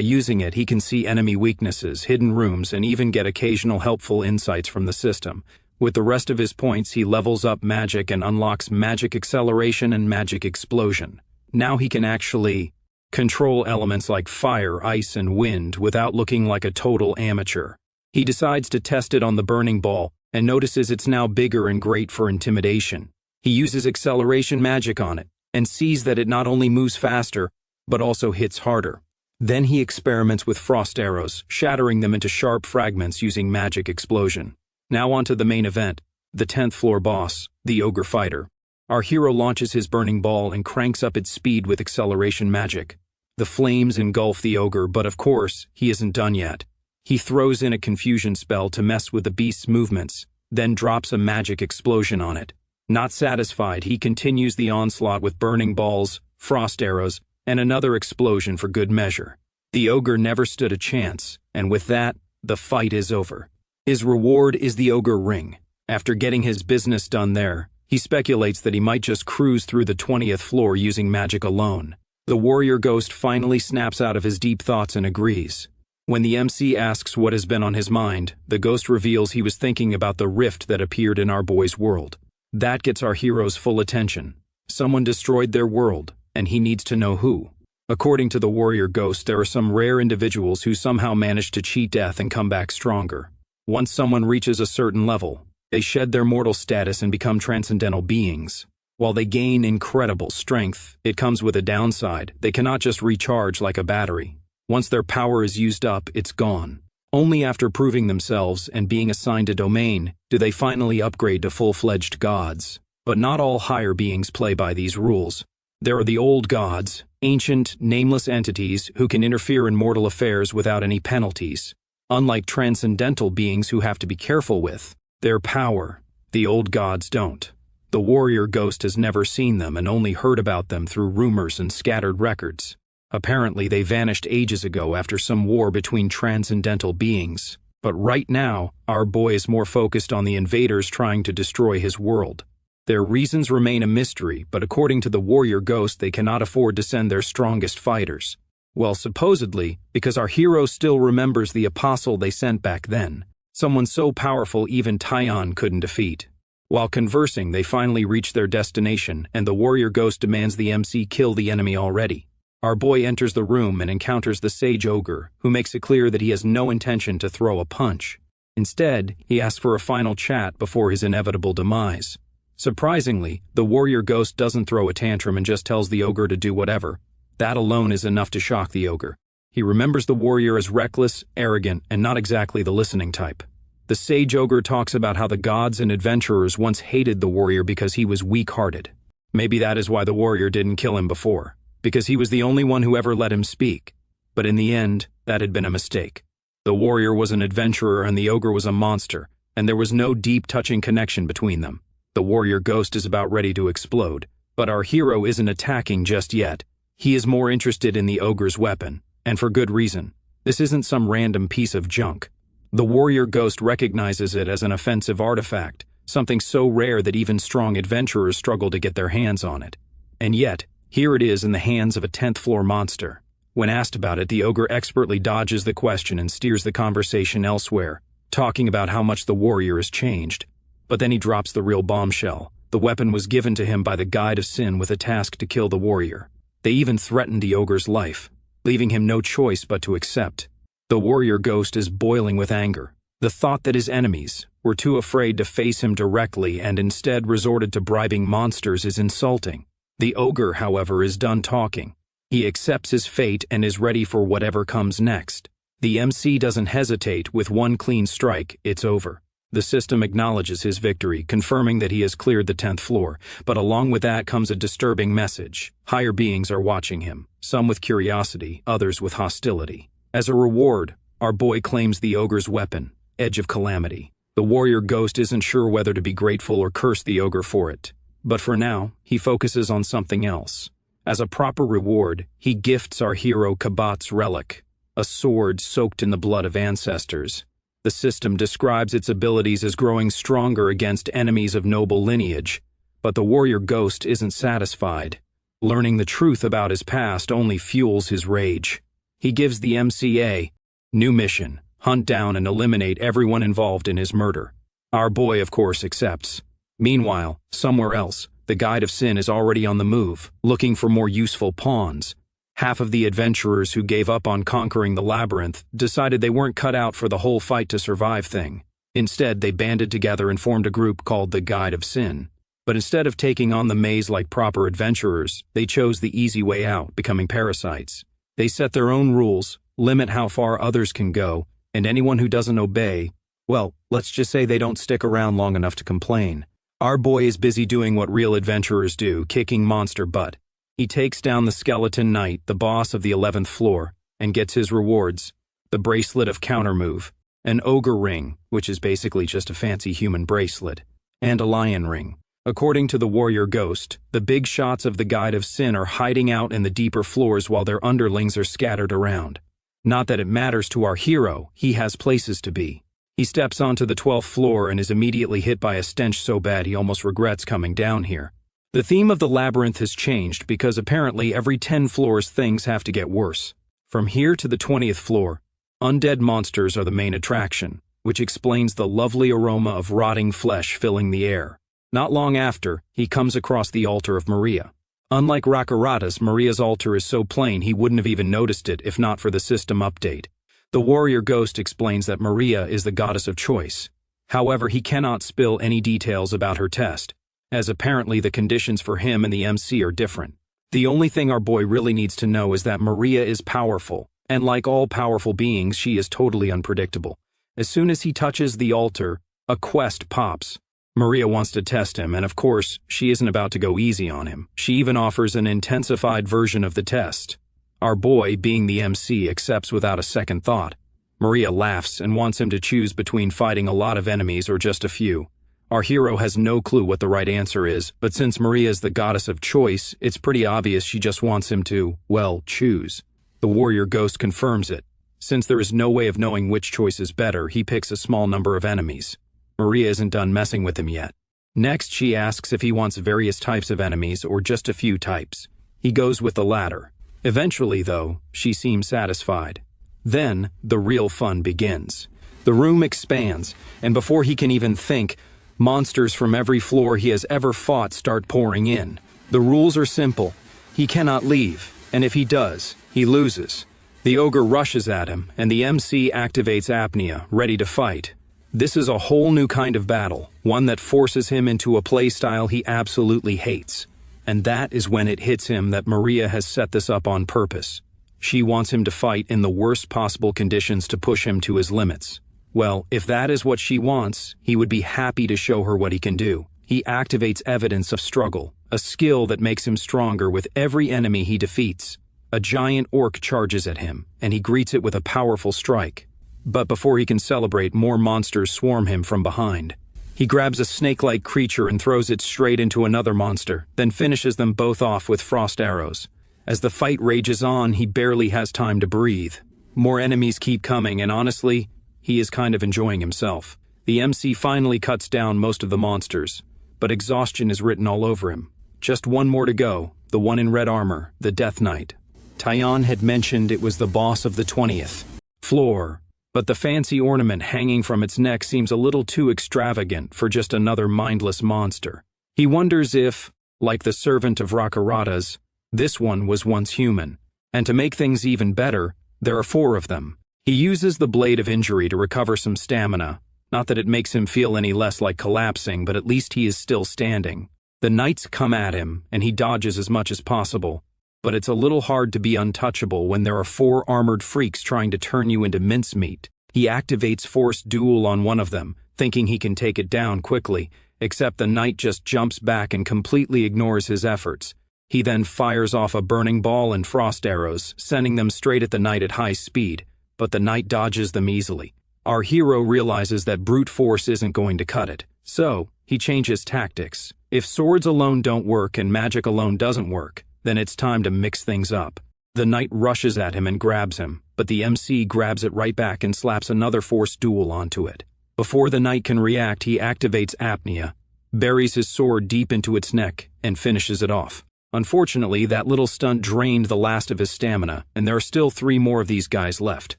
using it, he can see enemy weaknesses, hidden rooms, and even get occasional helpful insights from the system. With the rest of his points, he levels up magic and unlocks magic acceleration and magic explosion. Now he can actually control elements like fire, ice, and wind without looking like a total amateur. He decides to test it on the burning ball and notices it's now bigger and great for intimidation. He uses acceleration magic on it and sees that it not only moves faster, but also hits harder. Then he experiments with frost arrows, shattering them into sharp fragments using magic explosion. Now onto the main event, the 10th floor boss, the ogre fighter. Our hero launches his burning ball and cranks up its speed with acceleration magic. The flames engulf the ogre, but of course, he isn't done yet. He throws in a confusion spell to mess with the beast's movements, then drops a magic explosion on it. Not satisfied, he continues the onslaught with burning balls, frost arrows, and another explosion for good measure. The ogre never stood a chance, and with that, the fight is over. His reward is the ogre ring. After getting his business done there, he speculates that he might just cruise through the 20th floor using magic alone. The warrior ghost finally snaps out of his deep thoughts and agrees. When the MC asks what has been on his mind, the ghost reveals he was thinking about the rift that appeared in our boy's world. That gets our hero's full attention. Someone destroyed their world, and he needs to know who. According to the warrior ghost, there are some rare individuals who somehow manage to cheat death and come back stronger. Once someone reaches a certain level, they shed their mortal status and become transcendental beings. While they gain incredible strength, it comes with a downside. They cannot just recharge like a battery. Once their power is used up, it's gone. Only after proving themselves and being assigned a domain do they finally upgrade to full-fledged gods. But not all higher beings play by these rules. There are the old gods, ancient, nameless entities who can interfere in mortal affairs without any penalties. Unlike transcendental beings who have to be careful with their power, the old gods don't. The warrior ghost has never seen them and only heard about them through rumors and scattered records. Apparently, they vanished ages ago after some war between transcendental beings. But right now, our boy is more focused on the invaders trying to destroy his world. Their reasons remain a mystery, but according to the warrior ghost, they cannot afford to send their strongest fighters. Well, supposedly, because our hero still remembers the apostle they sent back then, someone so powerful even Taion couldn't defeat. While conversing, they finally reach their destination, and the warrior ghost demands the MC kill the enemy already. Our boy enters the room and encounters the sage ogre, who makes it clear that he has no intention to throw a punch. Instead, he asks for a final chat before his inevitable demise. Surprisingly, the warrior ghost doesn't throw a tantrum and just tells the ogre to do whatever. That alone is enough to shock the ogre. He remembers the warrior as reckless, arrogant, and not exactly the listening type. The sage ogre talks about how the gods and adventurers once hated the warrior because he was weak-hearted. Maybe that is why the warrior didn't kill him before, because he was the only one who ever let him speak. But in the end, that had been a mistake. The warrior was an adventurer and the ogre was a monster, and there was no deep, touching connection between them. The warrior ghost is about ready to explode, but our hero isn't attacking just yet. He is more interested in the ogre's weapon, and for good reason. This isn't some random piece of junk. The warrior ghost recognizes it as an offensive artifact, something so rare that even strong adventurers struggle to get their hands on it. And yet, here it is in the hands of a 10th floor monster. When asked about it, the ogre expertly dodges the question and steers the conversation elsewhere, talking about how much the warrior has changed. But then he drops the real bombshell. The weapon was given to him by the Guide of Sin with a task to kill the warrior. They even threatened the ogre's life, leaving him no choice but to accept. The warrior ghost is boiling with anger. The thought that his enemies were too afraid to face him directly and instead resorted to bribing monsters is insulting. The ogre, however, is done talking. He accepts his fate and is ready for whatever comes next. The MC doesn't hesitate. With one clean strike, it's over. The system acknowledges his victory, confirming that he has cleared the 10th floor, but along with that comes a disturbing message. Higher beings are watching him, some with curiosity, others with hostility. As a reward, our boy claims the ogre's weapon, Edge of Calamity. The warrior ghost isn't sure whether to be grateful or curse the ogre for it. But for now, he focuses on something else. As a proper reward, he gifts our hero Kabat's relic, a sword soaked in the blood of ancestors. The system describes its abilities as growing stronger against enemies of noble lineage, but the warrior ghost isn't satisfied. Learning the truth about his past only fuels his rage. He gives the MCA new mission: hunt down and eliminate everyone involved in his murder. Our boy, of course, accepts. Meanwhile, somewhere else, the Guide of Sin is already on the move, looking for more useful pawns. Half of the adventurers who gave up on conquering the labyrinth decided they weren't cut out for the whole fight to survive thing. Instead, they banded together and formed a group called the Guide of Sin. But instead of taking on the maze like proper adventurers, they chose the easy way out, becoming parasites. They set their own rules, limit how far others can go, and anyone who doesn't obey, well, let's just say they don't stick around long enough to complain. Our boy is busy doing what real adventurers do, kicking monster butt. He takes down the skeleton knight, the boss of the 11th floor, and gets his rewards: the bracelet of countermove, an ogre ring, which is basically just a fancy human bracelet, and a lion ring. According to the warrior ghost, the big shots of the Guide of Sin are hiding out in the deeper floors while their underlings are scattered around. Not that it matters to our hero, he has places to be. He steps onto the 12th floor and is immediately hit by a stench so bad he almost regrets coming down here. The theme of the labyrinth has changed because apparently every 10 floors things have to get worse. From here to the 20th floor, undead monsters are the main attraction, which explains the lovely aroma of rotting flesh filling the air. Not long after, he comes across the altar of Maria. Unlike Rakaratas, Maria's altar is so plain he wouldn't have even noticed it if not for the system update. The warrior ghost explains that Maria is the goddess of choice. However, he cannot spill any details about her test, as apparently the conditions for him and the MC are different. The only thing our boy really needs to know is that Maria is powerful, And like all powerful beings, she is totally unpredictable. As soon as he touches the altar, a quest pops. Maria wants to test him, and of course, she isn't about to go easy on him. She even offers an intensified version of the test. Our boy, being the MC, accepts without a second thought. Maria laughs and wants him to choose between fighting a lot of enemies or just a few. Our hero has no clue what the right answer is, but since Maria is the goddess of choice, it's pretty obvious she just wants him to, well, choose. The warrior ghost confirms it. Since there is no way of knowing which choice is better, he picks a small number of enemies. Maria isn't done messing with him yet. Next, she asks if he wants various types of enemies or just a few types. He goes with the latter. Eventually, though, she seems satisfied. Then, the real fun begins. The room expands, and before he can even think, monsters from every floor he has ever fought start pouring in. The rules are simple. He cannot leave, and if he does, he loses. The ogre rushes at him, and the MC activates apnea, ready to fight. This is a whole new kind of battle, one that forces him into a playstyle he absolutely hates. And that is when it hits him that Maria has set this up on purpose. She wants him to fight in the worst possible conditions to push him to his limits. Well, if that is what she wants, he would be happy to show her what he can do. He activates evidence of struggle, a skill that makes him stronger with every enemy he defeats. A giant orc charges at him, and he greets it with a powerful strike. But before he can celebrate, more monsters swarm him from behind. He grabs a snake-like creature and throws it straight into another monster, then finishes them both off with frost arrows. As the fight rages on, he barely has time to breathe. More enemies keep coming, and honestly, he is kind of enjoying himself. The MC finally cuts down most of the monsters, but exhaustion is written all over him. Just one more to go, the one in red armor, the Death Knight. Tyon had mentioned it was the boss of the 20th floor, but the fancy ornament hanging from its neck seems a little too extravagant for just another mindless monster. He wonders if, like the servant of Rakaratas, this one was once human. And to make things even better, there are 4 of them. He uses the Blade of Injury to recover some stamina. Not that it makes him feel any less like collapsing, but at least he is still standing. The knights come at him, and he dodges as much as possible. But it's a little hard to be untouchable when there are 4 armored freaks trying to turn you into mincemeat. He activates Forced Duel on one of them, thinking he can take it down quickly, except the knight just jumps back and completely ignores his efforts. He then fires off a burning ball and frost arrows, sending them straight at the knight at high speed, but the knight dodges them easily. Our hero realizes that brute force isn't going to cut it, so he changes tactics. If swords alone don't work and magic alone doesn't work, then it's time to mix things up. The knight rushes at him and grabs him, but the MC grabs it right back and slaps another Forced Duel onto it. Before the knight can react, he activates apnea, buries his sword deep into its neck, and finishes it off. Unfortunately, that little stunt drained the last of his stamina, and there are still 3 more of these guys left.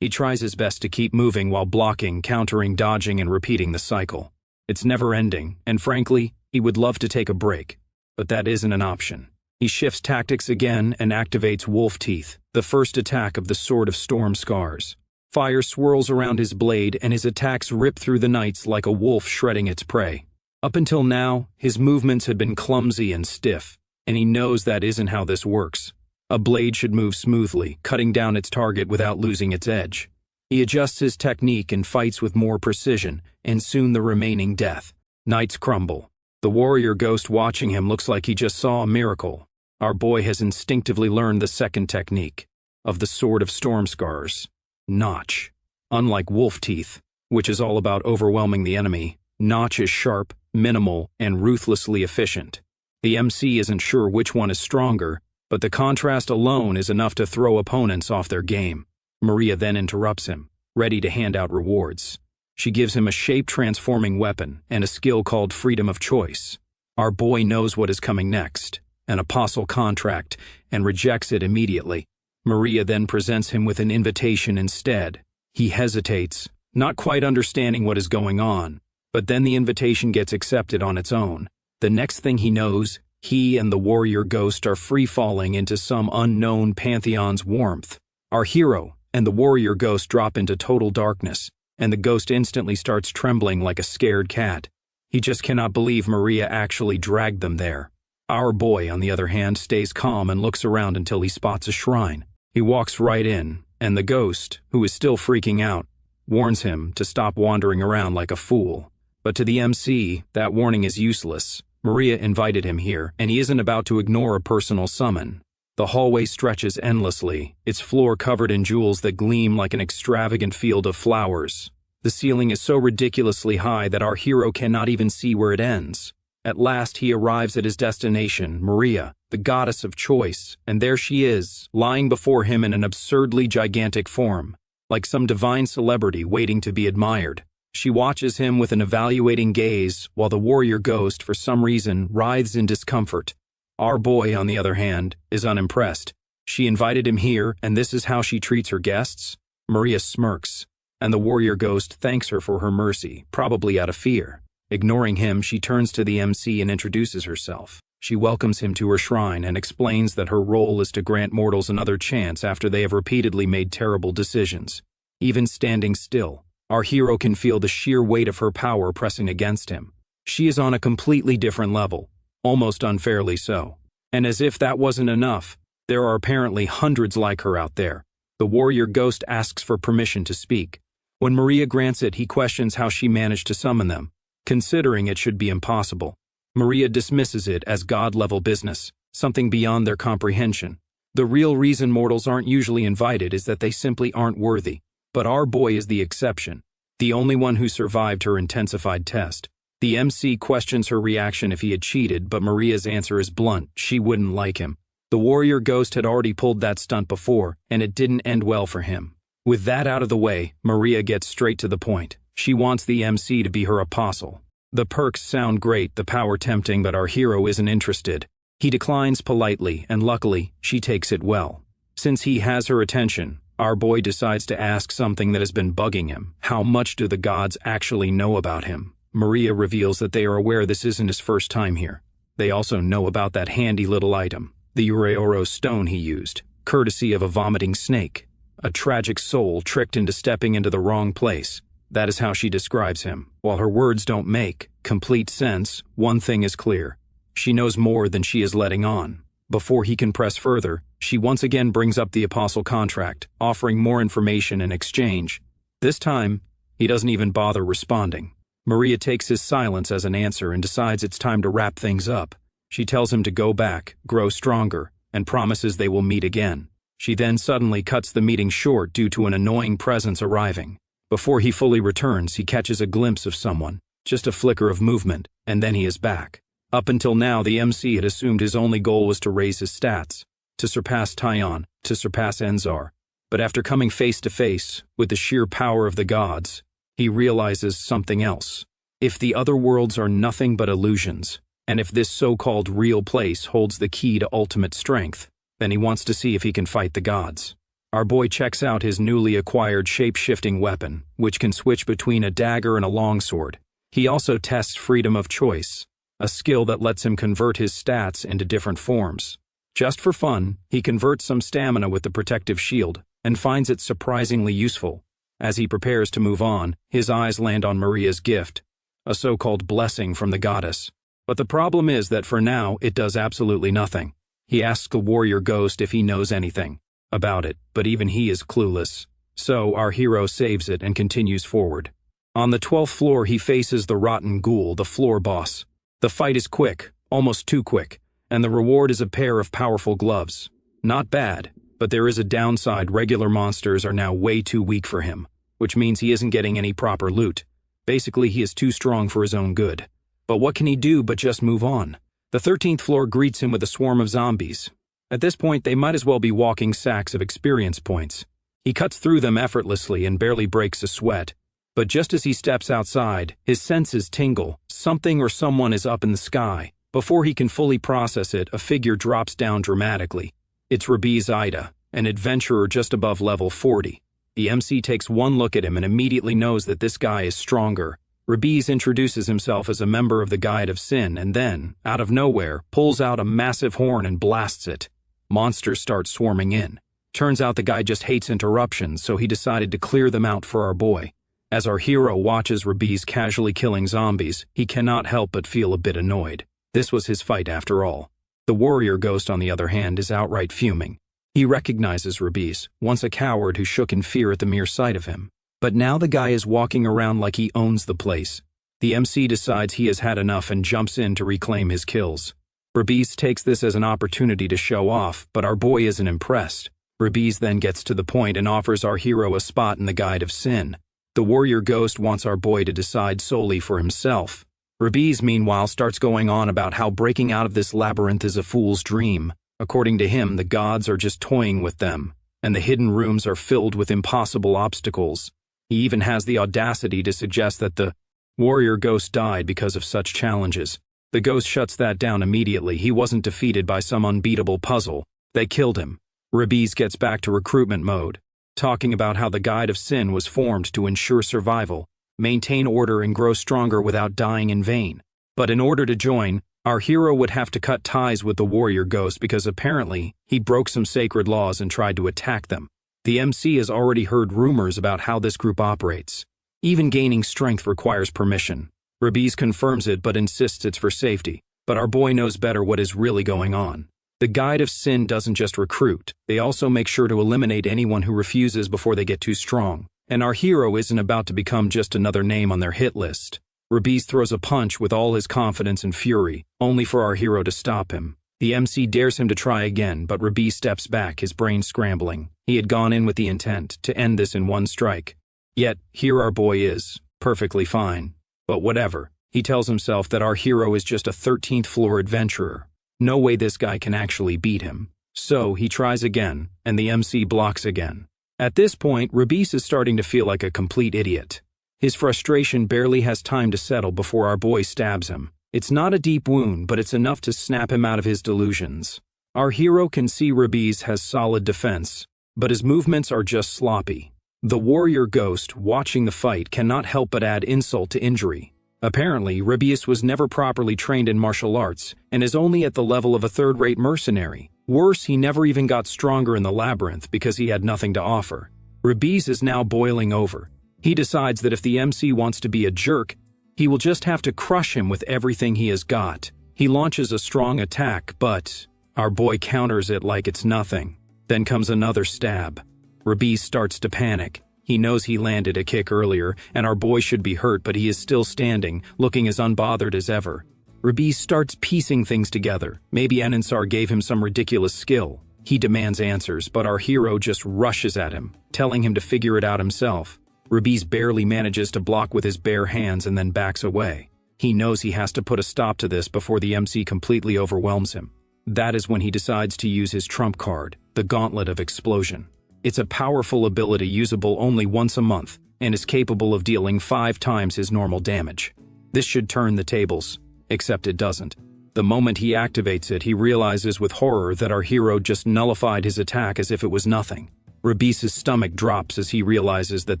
He tries his best to keep moving while blocking, countering, dodging, and repeating the cycle. It's never-ending, and frankly, he would love to take a break, but that isn't an option. He shifts tactics again and activates Wolf Teeth, the first attack of the Sword of Storm Scars. Fire swirls around his blade, and his attacks rip through the knights like a wolf shredding its prey. Up until now, his movements had been clumsy and stiff, and he knows that isn't how this works. A blade should move smoothly, cutting down its target without losing its edge. He adjusts his technique and fights with more precision, and soon the remaining death. Knights crumble. The warrior ghost watching him looks like he just saw a miracle. Our boy has instinctively learned the second technique of the Sword of Storm Scars. Notch. Unlike Wolf Teeth, which is all about overwhelming the enemy, Notch is sharp, minimal, and ruthlessly efficient. The MC isn't sure which one is stronger, but the contrast alone is enough to throw opponents off their game. Maria then interrupts him, ready to hand out rewards. She gives him a shape-transforming weapon and a skill called Freedom of Choice. Our boy knows what is coming next, an apostle contract, and rejects it immediately. Maria then presents him with an invitation instead. He hesitates, not quite understanding what is going on, but then the invitation gets accepted on its own. The next thing he knows, he and the warrior ghost are free-falling into some unknown pantheon's warmth. Our hero and the warrior ghost drop into total darkness, and the ghost instantly starts trembling like a scared cat. He just cannot believe Maria actually dragged them there. Our boy, on the other hand, stays calm and looks around until he spots a shrine. He walks right in, And the ghost, who is still freaking out, warns him to stop wandering around like a fool. But to the MC, that warning is useless. Maria invited him here, and he isn't about to ignore a personal summon. The hallway stretches endlessly, its floor covered in jewels that gleam like an extravagant field of flowers. The ceiling is so ridiculously high that our hero cannot even see where it ends. At last he arrives at his destination, Maria, the goddess of choice, and there she is, lying before him in an absurdly gigantic form, like some divine celebrity waiting to be admired. She watches him with an evaluating gaze, while the warrior ghost, for some reason, writhes in discomfort. Our boy, on the other hand, is unimpressed. She invited him here, and this is how she treats her guests? Maria smirks, and the warrior ghost thanks her for her mercy, probably out of fear. Ignoring him, she turns to the MC and introduces herself. She welcomes him to her shrine and explains that her role is to grant mortals another chance after they have repeatedly made terrible decisions. Even standing still, our hero can feel the sheer weight of her power pressing against him. She is on a completely different level, almost unfairly so. And as if that wasn't enough, there are apparently hundreds like her out there. The warrior ghost asks for permission to speak. When Maria grants it, he questions how she managed to summon them, considering it should be impossible. Maria dismisses it as god-level business, something beyond their comprehension. The real reason mortals aren't usually invited is that they simply aren't worthy. But our boy is the exception, the only one who survived her intensified test. The MC questions her reaction if he had cheated, but Maria's answer is blunt: she wouldn't like him. The warrior ghost had already pulled that stunt before, and it didn't end well for him. With that out of the way, Maria gets straight to the point. She wants the MC to be her apostle. The perks sound great, the power tempting, but our hero isn't interested. He declines politely, and luckily, she takes it well. Since he has her attention, our boy decides to ask something that has been bugging him. How much do the gods actually know about him? Maria reveals that they are aware this isn't his first time here. They also know about that handy little item, the Ureoro stone he used, courtesy of a vomiting snake. A tragic soul tricked into stepping into the wrong place. That is how she describes him. While her words don't make complete sense, one thing is clear. She knows more than she is letting on. Before he can press further, she once again brings up the apostle contract, offering more information in exchange. This time, he doesn't even bother responding. Maria takes his silence as an answer and decides it's time to wrap things up. She tells him to go back, grow stronger, and promises they will meet again. She then suddenly cuts the meeting short due to an annoying presence arriving. Before he fully returns, he catches a glimpse of someone, just a flicker of movement, and then he is back. Up until now, the MC had assumed his only goal was to raise his stats, to surpass Tyon, to surpass Enzar. But after coming face to face with the sheer power of the gods, he realizes something else. If the other worlds are nothing but illusions, and if this so-called real place holds the key to ultimate strength, then he wants to see if he can fight the gods. Our boy checks out his newly acquired shape-shifting weapon, which can switch between a dagger and a longsword. He also tests freedom of choice, a skill that lets him convert his stats into different forms. Just for fun, he converts some stamina with the protective shield, and finds it surprisingly useful. As he prepares to move on, his eyes land on Maria's gift, a so-called blessing from the goddess. But the problem is that for now, it does absolutely nothing. He asks the warrior ghost if he knows anything about it, but even he is clueless. So our hero saves it and continues forward. On the 12th floor, he faces the rotten ghoul, the floor boss. The fight is quick, almost too quick, and the reward is a pair of powerful gloves. Not bad, but there is a downside: regular monsters are now way too weak for him, which means he isn't getting any proper loot. Basically, he is too strong for his own good. But what can he do but just move on? The 13th floor greets him with a swarm of zombies. At this point, they might as well be walking sacks of experience points. He cuts through them effortlessly and barely breaks a sweat. But just as he steps outside, his senses tingle. Something or someone is up in the sky. Before he can fully process it, a figure drops down dramatically. It's Rabiz Ida, an adventurer just above level 40. The MC takes one look at him and immediately knows that this guy is stronger. Rabiz introduces himself as a member of the Guide of Sin and then, out of nowhere, pulls out a massive horn and blasts it. Monsters start swarming in. Turns out the guy just hates interruptions, so he decided to clear them out for our boy. As our hero watches Rabiz casually killing zombies, he cannot help but feel a bit annoyed. This was his fight after all. The warrior ghost, on the other hand, is outright fuming. He recognizes Rabiz, once a coward who shook in fear at the mere sight of him. But now the guy is walking around like he owns the place. The MC decides he has had enough and jumps in to reclaim his kills. Rabiz takes this as an opportunity to show off, but our boy isn't impressed. Rabiz then gets to the point and offers our hero a spot in the Guide of Sin. The warrior ghost wants our boy to decide solely for himself. Rabiz, meanwhile, starts going on about how breaking out of this labyrinth is a fool's dream. According to him, the gods are just toying with them, and the hidden rooms are filled with impossible obstacles. He even has the audacity to suggest that the warrior ghost died because of such challenges. The ghost shuts that down immediately. He wasn't defeated by some unbeatable puzzle. They killed him. Rabiz gets back to recruitment mode, talking about how the Guide of Sin was formed to ensure survival, maintain order, and grow stronger without dying in vain. But in order to join, our hero would have to cut ties with the warrior ghost because apparently he broke some sacred laws and tried to attack them. The MC has already heard rumors about how this group operates. Even gaining strength requires permission. Rabiz confirms it but insists it's for safety. But our boy knows better what is really going on. The Guide of Sin doesn't just recruit, they also make sure to eliminate anyone who refuses before they get too strong. And our hero isn't about to become just another name on their hit list. Rabiz throws a punch with all his confidence and fury, only for our hero to stop him. The MC dares him to try again, but Rabiz steps back, his brain scrambling. He had gone in with the intent to end this in one strike. Yet, here our boy is, perfectly fine. But whatever, he tells himself that our hero is just a 13th floor adventurer. No way this guy can actually beat him. So he tries again, and the MC blocks again. At this point, Rabiz is starting to feel like a complete idiot. His frustration barely has time to settle before our boy stabs him. It's not a deep wound, but it's enough to snap him out of his delusions. Our hero can see Rabiz has solid defense, but his movements are just sloppy. The warrior ghost, watching the fight, cannot help but add insult to injury. Apparently, Rabiz was never properly trained in martial arts and is only at the level of a third-rate mercenary. Worse, he never even got stronger in the labyrinth because he had nothing to offer. Rabiz is now boiling over. He decides that if the MC wants to be a jerk, he will just have to crush him with everything he has got. He launches a strong attack, but our boy counters it like it's nothing. Then comes another stab. Rabiz starts to panic. He knows he landed a kick earlier, and our boy should be hurt, but he is still standing, looking as unbothered as ever. Rabiz starts piecing things together. Maybe Anansar gave him some ridiculous skill. He demands answers, but our hero just rushes at him, telling him to figure it out himself. Rabiz barely manages to block with his bare hands and then backs away. He knows he has to put a stop to this before the MC completely overwhelms him. That is when he decides to use his trump card, the Gauntlet of Explosion. It's a powerful ability usable only once a month, and is capable of dealing 5 times his normal damage. This should turn the tables, except it doesn't. The moment he activates it, he realizes with horror that our hero just nullified his attack as if it was nothing. Rabiz's stomach drops as he realizes that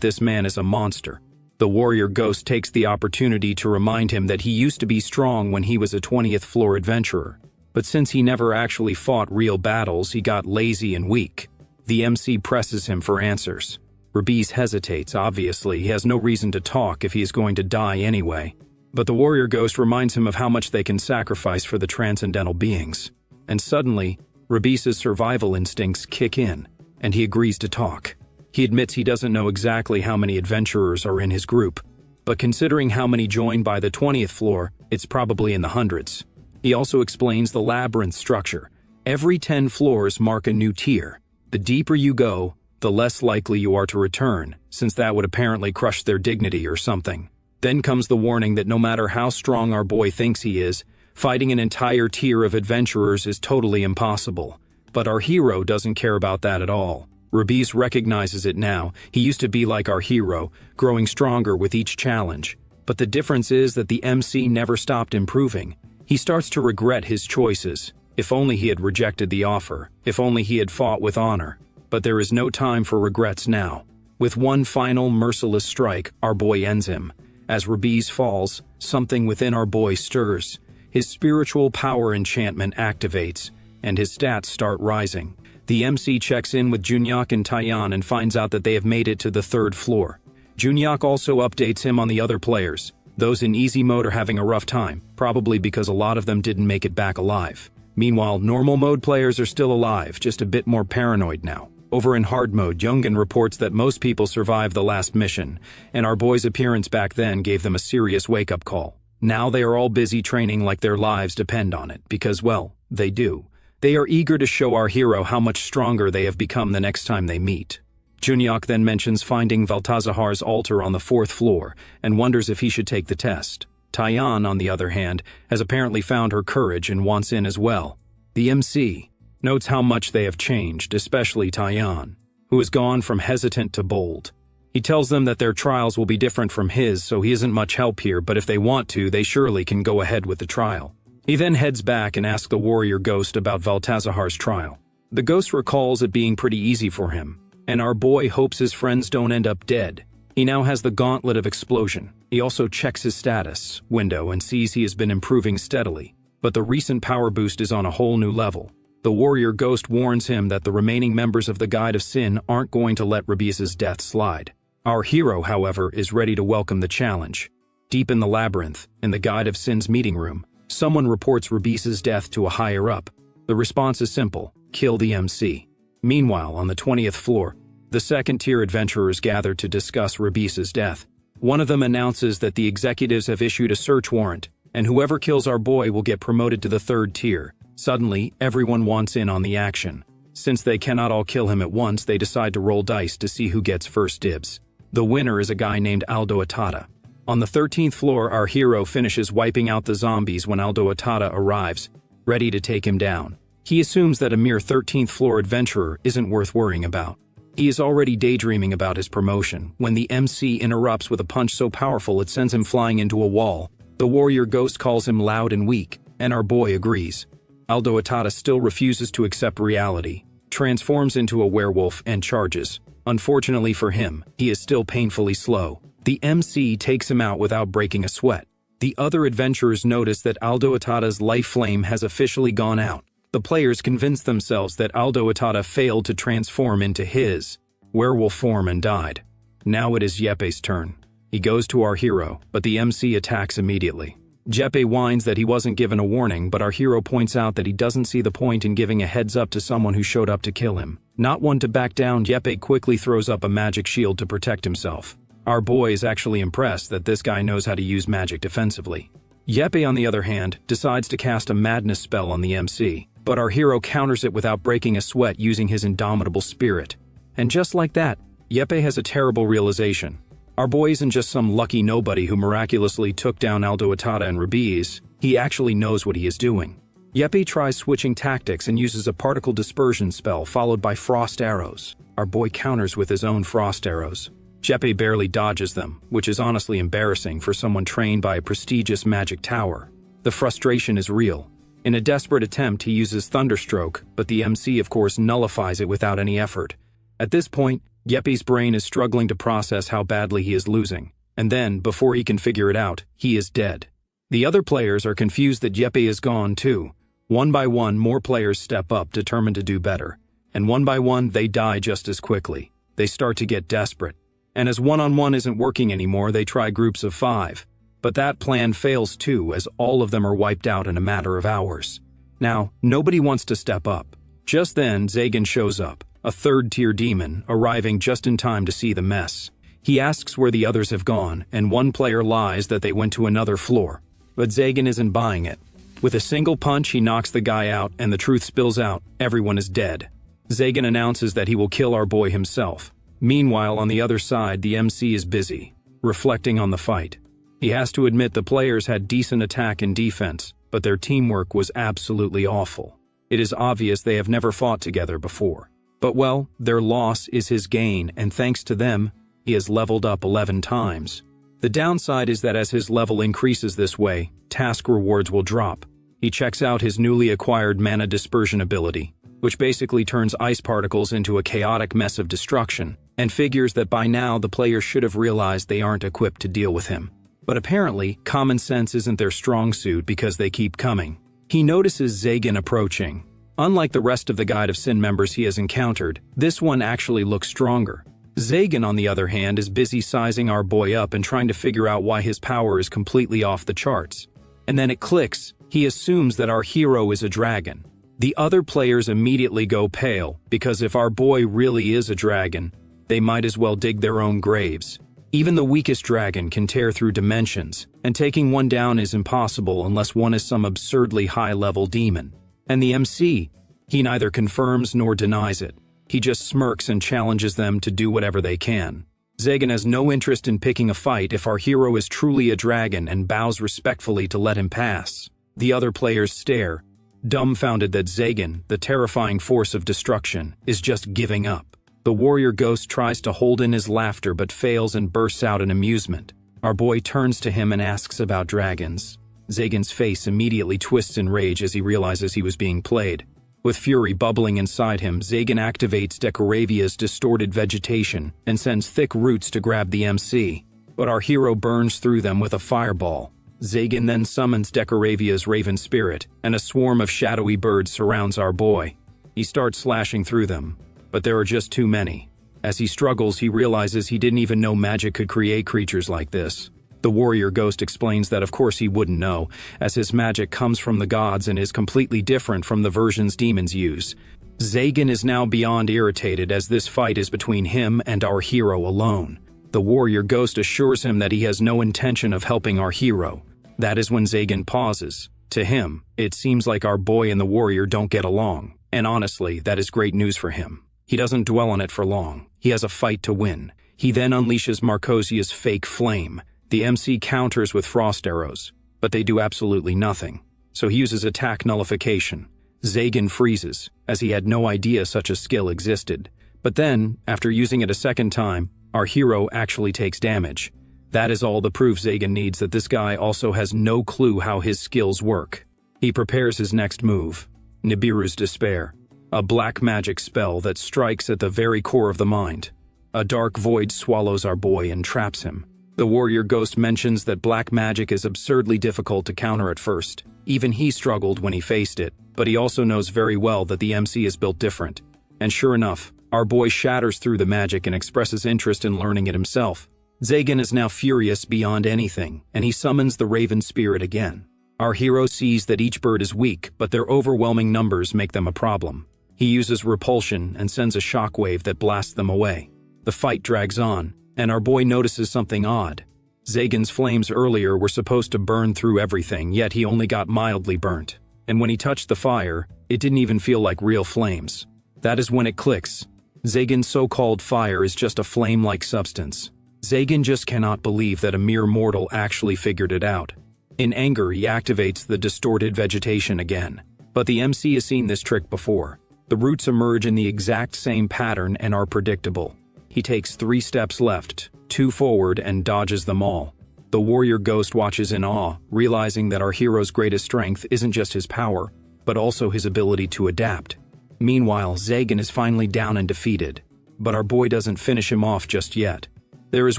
this man is a monster. The warrior ghost takes the opportunity to remind him that he used to be strong when he was a 20th floor adventurer. But since he never actually fought real battles, he got lazy and weak. The MC presses him for answers. Rabiz hesitates. Obviously, he has no reason to talk if he is going to die anyway. But the warrior ghost reminds him of how much they can sacrifice for the transcendental beings. And suddenly, Rabiz's survival instincts kick in, and he agrees to talk. He admits he doesn't know exactly how many adventurers are in his group, but considering how many joined by the 20th floor, it's probably in the hundreds. He also explains the labyrinth structure. Every 10 floors mark a new tier. The deeper you go, the less likely you are to return, since that would apparently crush their dignity or something. Then comes the warning that no matter how strong our boy thinks he is, fighting an entire tier of adventurers is totally impossible. But our hero doesn't care about that at all. Rabiz recognizes it now. He used to be like our hero, growing stronger with each challenge. But the difference is that the MC never stopped improving. He starts to regret his choices. If only he had rejected the offer. If only he had fought with honor. But there is no time for regrets now. With one final merciless strike, our boy ends him. As Rabiz falls, something within our boy stirs. His spiritual power enchantment activates, and his stats start rising. The MC checks in with Junyak and Taeyan and finds out that they have made it to the 3rd floor. Junyak also updates him on the other players. Those in easy mode are having a rough time, probably because a lot of them didn't make it back alive. Meanwhile, normal mode players are still alive, just a bit more paranoid now. Over in hard mode, Jungen reports that most people survived the last mission, and our boy's appearance back then gave them a serious wake-up call. Now they are all busy training like their lives depend on it, because, well, they do. They are eager to show our hero how much stronger they have become the next time they meet. Junyok then mentions finding Valtazahar's altar on the 4th floor, and wonders if he should take the test. Taeyeon, on the other hand, has apparently found her courage and wants in as well. The MC notes how much they have changed, especially Taeyeon, who has gone from hesitant to bold. He tells them that their trials will be different from his, so he isn't much help here, but if they want to, they surely can go ahead with the trial. He then heads back and asks the warrior ghost about Valtazahar's trial. The ghost recalls it being pretty easy for him, and our boy hopes his friends don't end up dead. He now has the gauntlet of explosion. He also checks his status window and sees he has been improving steadily, but the recent power boost is on a whole new level. The warrior ghost warns him that the remaining members of the Guide of Sin aren't going to let Rabisa's death slide. Our hero, however, is ready to welcome the challenge. Deep in the labyrinth, in the Guide of Sin's meeting room, someone reports Rabisa's death to a higher-up. The response is simple: kill the MC. Meanwhile, on the 20th floor, the second-tier adventurers gather to discuss Rabisa's death. One of them announces that the executives have issued a search warrant, and whoever kills our boy will get promoted to the 3rd tier. Suddenly, everyone wants in on the action. Since they cannot all kill him at once, they decide to roll dice to see who gets first dibs. The winner is a guy named Aldo Atada. On the 13th floor, our hero finishes wiping out the zombies when Aldo Atada arrives, ready to take him down. He assumes that a mere 13th floor adventurer isn't worth worrying about. He is already daydreaming about his promotion when the MC interrupts with a punch so powerful it sends him flying into a wall. The warrior ghost calls him loud and weak, and our boy agrees. Aldo Atada still refuses to accept reality, transforms into a werewolf, and charges. Unfortunately for him, he is still painfully slow. The MC takes him out without breaking a sweat. The other adventurers notice that Aldo Atada's life flame has officially gone out. The players convince themselves that Aldo Atada failed to transform into his werewolf form and died. Now it is Yeppe's turn. He goes to our hero, but the MC attacks immediately. Jeppe whines that he wasn't given a warning, but our hero points out that he doesn't see the point in giving a heads up to someone who showed up to kill him. Not one to back down, Jeppe quickly throws up a magic shield to protect himself. Our boy is actually impressed that this guy knows how to use magic defensively. Jeppe, on the other hand, decides to cast a madness spell on the MC, but our hero counters it without breaking a sweat using his indomitable spirit. And just like that, Jeppe has a terrible realization. Our boy isn't just some lucky nobody who miraculously took down Aldo Atada and Rabiz. He actually knows what he is doing. Jeppe tries switching tactics and uses a particle dispersion spell followed by frost arrows. Our boy counters with his own frost arrows. Jeppe barely dodges them, which is honestly embarrassing for someone trained by a prestigious magic tower. The frustration is real. In a desperate attempt, he uses Thunderstroke, but the MC of course nullifies it without any effort. At this point, Yeppe's brain is struggling to process how badly he is losing, and then, before he can figure it out, he is dead. The other players are confused that Jeppe is gone too. One by one, more players step up, determined to do better, and one by one, they die just as quickly. They start to get desperate, and as one-on-one isn't working anymore, they try groups of 5. But that plan fails too, as all of them are wiped out in a matter of hours. Now, nobody wants to step up. Just then, Zagan shows up, a 3rd-tier demon, arriving just in time to see the mess. He asks where the others have gone, and one player lies that they went to another floor. But Zagan isn't buying it. With a single punch, he knocks the guy out, and the truth spills out: everyone is dead. Zagan announces that he will kill our boy himself. Meanwhile, on the other side, the MC is busy, reflecting on the fight. He has to admit the players had decent attack and defense, but their teamwork was absolutely awful. It is obvious they have never fought together before. But well, their loss is his gain, and thanks to them, he has leveled up 11 times. The downside is that as his level increases this way, task rewards will drop. He checks out his newly acquired mana dispersion ability, which basically turns ice particles into a chaotic mess of destruction, and figures that by now the players should have realized they aren't equipped to deal with him. But apparently, common sense isn't their strong suit because they keep coming. He notices Zagan approaching. Unlike the rest of the Guide of Sin members he has encountered, this one actually looks stronger. Zagan, on the other hand, is busy sizing our boy up and trying to figure out why his power is completely off the charts. And then it clicks. He assumes that our hero is a dragon. The other players immediately go pale, because if our boy really is a dragon, they might as well dig their own graves. Even the weakest dragon can tear through dimensions, and taking one down is impossible unless one is some absurdly high-level demon. And the MC, he neither confirms nor denies it. He just smirks and challenges them to do whatever they can. Zagan has no interest in picking a fight if our hero is truly a dragon and bows respectfully to let him pass. The other players stare, dumbfounded that Zagan, the terrifying force of destruction, is just giving up. The warrior ghost tries to hold in his laughter but fails and bursts out in amusement. Our boy turns to him and asks about dragons. Zagan's face immediately twists in rage as he realizes he was being played. With fury bubbling inside him, Zagan activates Decoravia's distorted vegetation and sends thick roots to grab the MC. But our hero burns through them with a fireball. Zagan then summons Decoravia's raven spirit, and a swarm of shadowy birds surrounds our boy. He starts slashing through them, but there are just too many. As he struggles, he realizes he didn't even know magic could create creatures like this. The warrior ghost explains that of course he wouldn't know, as his magic comes from the gods and is completely different from the versions demons use. Zagan is now beyond irritated as this fight is between him and our hero alone. The warrior ghost assures him that he has no intention of helping our hero. That is when Zagan pauses. To him, it seems like our boy and the warrior don't get along, and honestly, that is great news for him. He doesn't dwell on it for long. He has a fight to win. He then unleashes Marcosia's fake flame. The MC counters with frost arrows, but they do absolutely nothing. So he uses attack nullification. Zagan freezes, as he had no idea such a skill existed. But then, after using it a second time, our hero actually takes damage. That is all the proof Zagan needs that this guy also has no clue how his skills work. He prepares his next move, Nibiru's Despair, a black magic spell that strikes at the very core of the mind. A dark void swallows our boy and traps him. The warrior ghost mentions that black magic is absurdly difficult to counter at first. Even he struggled when he faced it, but he also knows very well that the MC is built different. And sure enough, our boy shatters through the magic and expresses interest in learning it himself. Zagan is now furious beyond anything, and he summons the raven spirit again. Our hero sees that each bird is weak, but their overwhelming numbers make them a problem. He uses repulsion and sends a shockwave that blasts them away. The fight drags on, and our boy notices something odd. Zagan's flames earlier were supposed to burn through everything, yet he only got mildly burnt. And when he touched the fire, it didn't even feel like real flames. That is when it clicks. Zagan's so-called fire is just a flame-like substance. Zagan just cannot believe that a mere mortal actually figured it out. In anger, he activates the distorted vegetation again. But the MC has seen this trick before. The roots emerge in the exact same pattern and are predictable. He takes 3 steps left, 2 forward, and dodges them all. The warrior ghost watches in awe, realizing that our hero's greatest strength isn't just his power, but also his ability to adapt. Meanwhile, Zagan is finally down and defeated, but our boy doesn't finish him off just yet. There is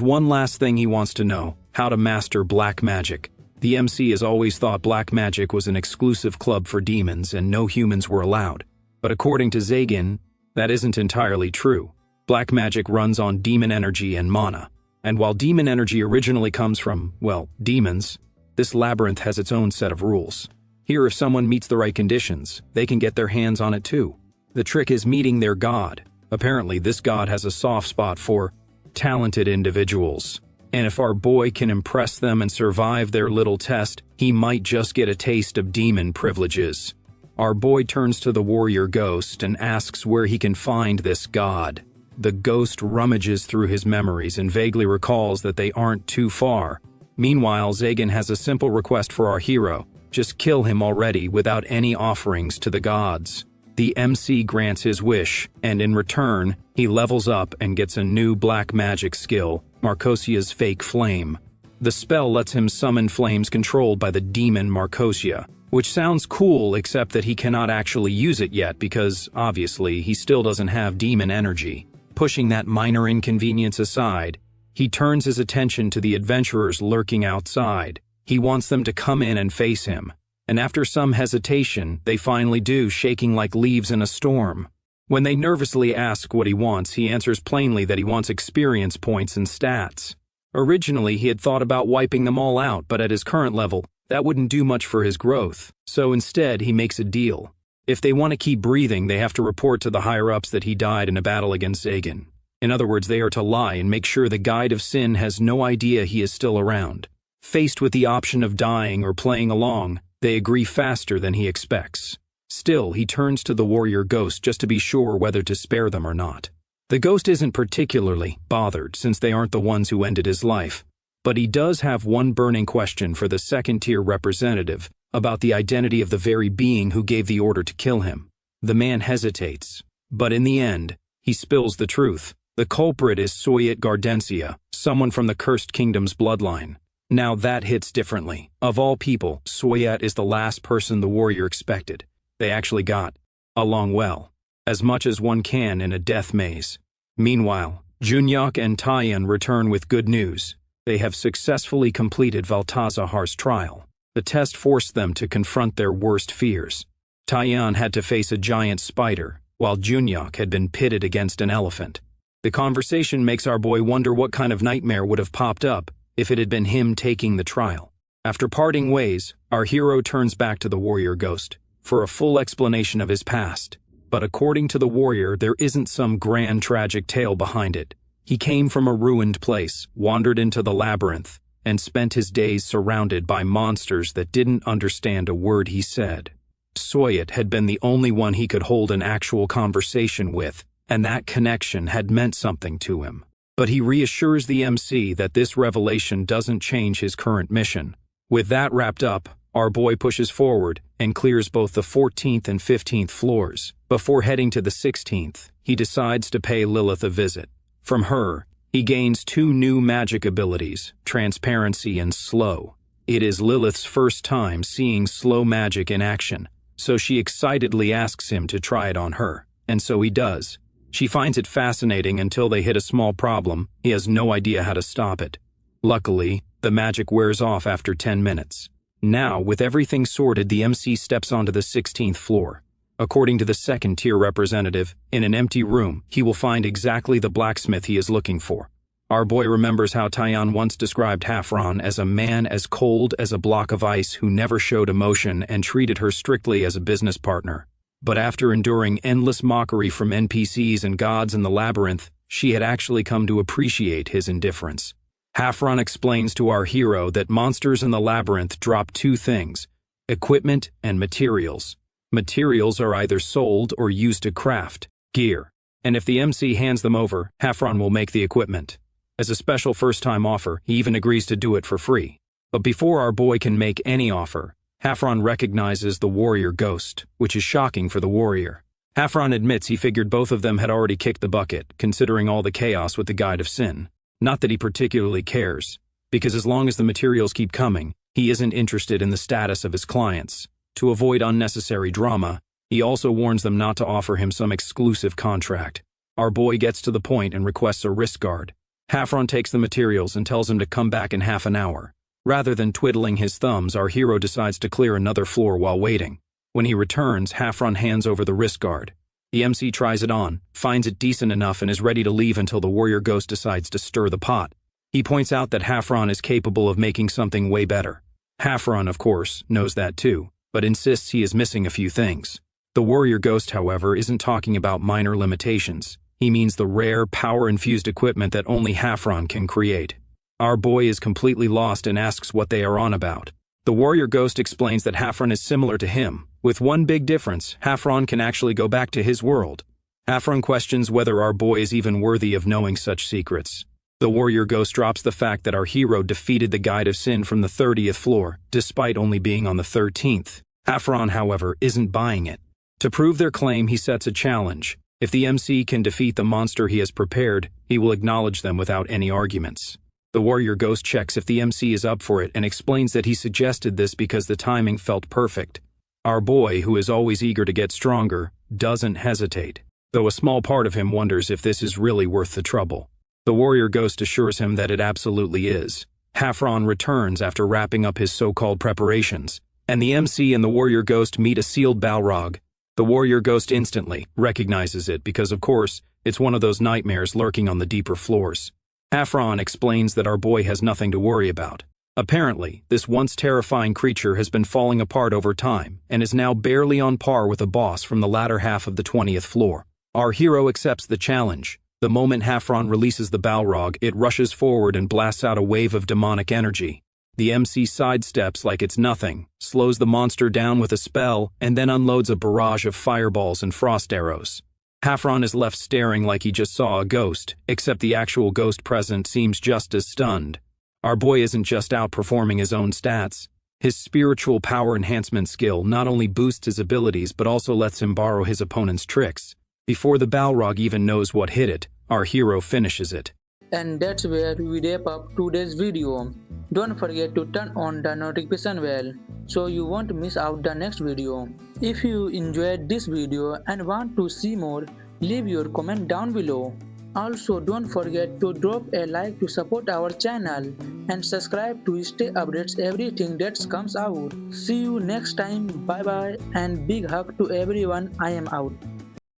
one last thing he wants to know: how to master black magic. The MC has always thought black magic was an exclusive club for demons and no humans were allowed. But according to Zagan, that isn't entirely true. Black magic runs on demon energy and mana. And while demon energy originally comes from, well, demons, this labyrinth has its own set of rules. Here, if someone meets the right conditions, they can get their hands on it too. The trick is meeting their god. Apparently, this god has a soft spot for talented individuals. And if our boy can impress them and survive their little test, he might just get a taste of demon privileges. Our boy turns to the warrior ghost and asks where he can find this god. The ghost rummages through his memories and vaguely recalls that they aren't too far. Meanwhile, Zagan has a simple request for our hero: just kill him already without any offerings to the gods. The MC grants his wish, and in return, he levels up and gets a new black magic skill, Marcosia's fake flame. The spell lets him summon flames controlled by the demon Marcosia, which sounds cool except that he cannot actually use it yet because, obviously, he still doesn't have demon energy. Pushing that minor inconvenience aside, he turns his attention to the adventurers lurking outside. He wants them to come in and face him. And after some hesitation, they finally do, shaking like leaves in a storm. When they nervously ask what he wants, he answers plainly that he wants experience points and stats. Originally, he had thought about wiping them all out, but at his current level, That wouldn't do much for his growth, so instead he makes a deal. If they want to keep breathing, they have to report to the higher-ups that he died in a battle against Zagan. In other words, they are to lie and make sure the Guide of Sin has no idea he is still around. Faced with the option of dying or playing along, they agree faster than he expects. Still, he turns to the warrior ghost just to be sure whether to spare them or not. The ghost isn't particularly bothered since they aren't the ones who ended his life, but he does have one burning question for the second-tier representative about the identity of the very being who gave the order to kill him. The man hesitates, but in the end, he spills the truth. The culprit is Soyet Gardencia, someone from the Cursed Kingdom's bloodline. Now that hits differently. Of all people, Soyet is the last person the warrior expected. They actually got along well, as much as one can in a death maze. Meanwhile, Junyok and Taeyeon return with good news. They have successfully completed Valtazahar's trial. The test forced them to confront their worst fears. Taeyeon had to face a giant spider, while Junyok had been pitted against an elephant. The conversation makes our boy wonder what kind of nightmare would have popped up if it had been him taking the trial. After parting ways, our hero turns back to the warrior ghost for a full explanation of his past. But according to the warrior, there isn't some grand tragic tale behind it. He came from a ruined place, wandered into the labyrinth, and spent his days surrounded by monsters that didn't understand a word he said. Soyet had been the only one he could hold an actual conversation with, and that connection had meant something to him. But he reassures the MC that this revelation doesn't change his current mission. With that wrapped up, our boy pushes forward and clears both the 14th and 15th floors. Before heading to the 16th, he decides to pay Lilith a visit. From her, he gains 2 new magic abilities, Transparency and Slow. It is Lilith's first time seeing slow magic in action, so she excitedly asks him to try it on her, and so he does. She finds it fascinating until they hit a small problem. He has no idea how to stop it. Luckily, the magic wears off after 10 minutes. Now, with everything sorted, the MC steps onto the 16th floor. According to the second-tier representative, in an empty room, he will find exactly the blacksmith he is looking for. Our boy remembers how Taeyeon once described Hafron as a man as cold as a block of ice who never showed emotion and treated her strictly as a business partner. But after enduring endless mockery from NPCs and gods in the labyrinth, she had actually come to appreciate his indifference. Hafron explains to our hero that monsters in the labyrinth drop 2 things: equipment and materials. Materials are either sold or used to craft gear, and if the MC hands them over, Hafron will make the equipment. As a special first-time offer, he even agrees to do it for free. But before our boy can make any offer, Hafron recognizes the warrior ghost, which is shocking for the warrior. Hafron admits he figured both of them had already kicked the bucket, considering all the chaos with the Guide of Sin. Not that he particularly cares, because as long as the materials keep coming, he isn't interested in the status of his clients. To avoid unnecessary drama, he also warns them not to offer him some exclusive contract. Our boy gets to the point and requests a wrist guard. Hafron takes the materials and tells him to come back in half an hour. Rather than twiddling his thumbs, our hero decides to clear another floor while waiting. When he returns, Hafron hands over the wrist guard. The MC tries it on, finds it decent enough, and is ready to leave until the warrior ghost decides to stir the pot. He points out that Hafron is capable of making something way better. Hafron, of course, knows that too, but insists he is missing a few things. The warrior ghost, however, isn't talking about minor limitations. He means the rare, power-infused equipment that only Hafron can create. Our boy is completely lost and asks what they are on about. The warrior ghost explains that Hafron is similar to him. With one big difference, Hafron can actually go back to his world. Hafron questions whether our boy is even worthy of knowing such secrets. The warrior ghost drops the fact that our hero defeated the Guide of Sin from the 30th floor, despite only being on the 13th. Hafron, however, isn't buying it. To prove their claim, he sets a challenge. If the MC can defeat the monster he has prepared, he will acknowledge them without any arguments. The warrior ghost checks if the MC is up for it and explains that he suggested this because the timing felt perfect. Our boy, who is always eager to get stronger, doesn't hesitate, though a small part of him wonders if this is really worth the trouble. The warrior ghost assures him that it absolutely is. Hafron returns after wrapping up his so-called preparations, and the MC and the warrior ghost meet a sealed Balrog. The warrior ghost instantly recognizes it because, of course, it's one of those nightmares lurking on the deeper floors. Hafron explains that our boy has nothing to worry about. Apparently, this once terrifying creature has been falling apart over time and is now barely on par with a boss from the latter half of the 20th floor. Our hero accepts the challenge. The moment Hafron releases the Balrog, it rushes forward and blasts out a wave of demonic energy. The MC sidesteps like it's nothing, slows the monster down with a spell, and then unloads a barrage of fireballs and frost arrows. Hafron is left staring like he just saw a ghost, except the actual ghost present seems just as stunned. Our boy isn't just outperforming his own stats. His spiritual power enhancement skill not only boosts his abilities but also lets him borrow his opponent's tricks. Before the Balrog even knows what hit it, our hero finishes it. And that's where we wrap up today's video. Don't forget to turn on the notification bell so you won't miss out the next video. If you enjoyed this video and want to see more, leave your comment down below. Also, don't forget to drop a like to support our channel and subscribe to stay updates everything that comes out. See you next time. Bye bye and big hug to everyone. I am out.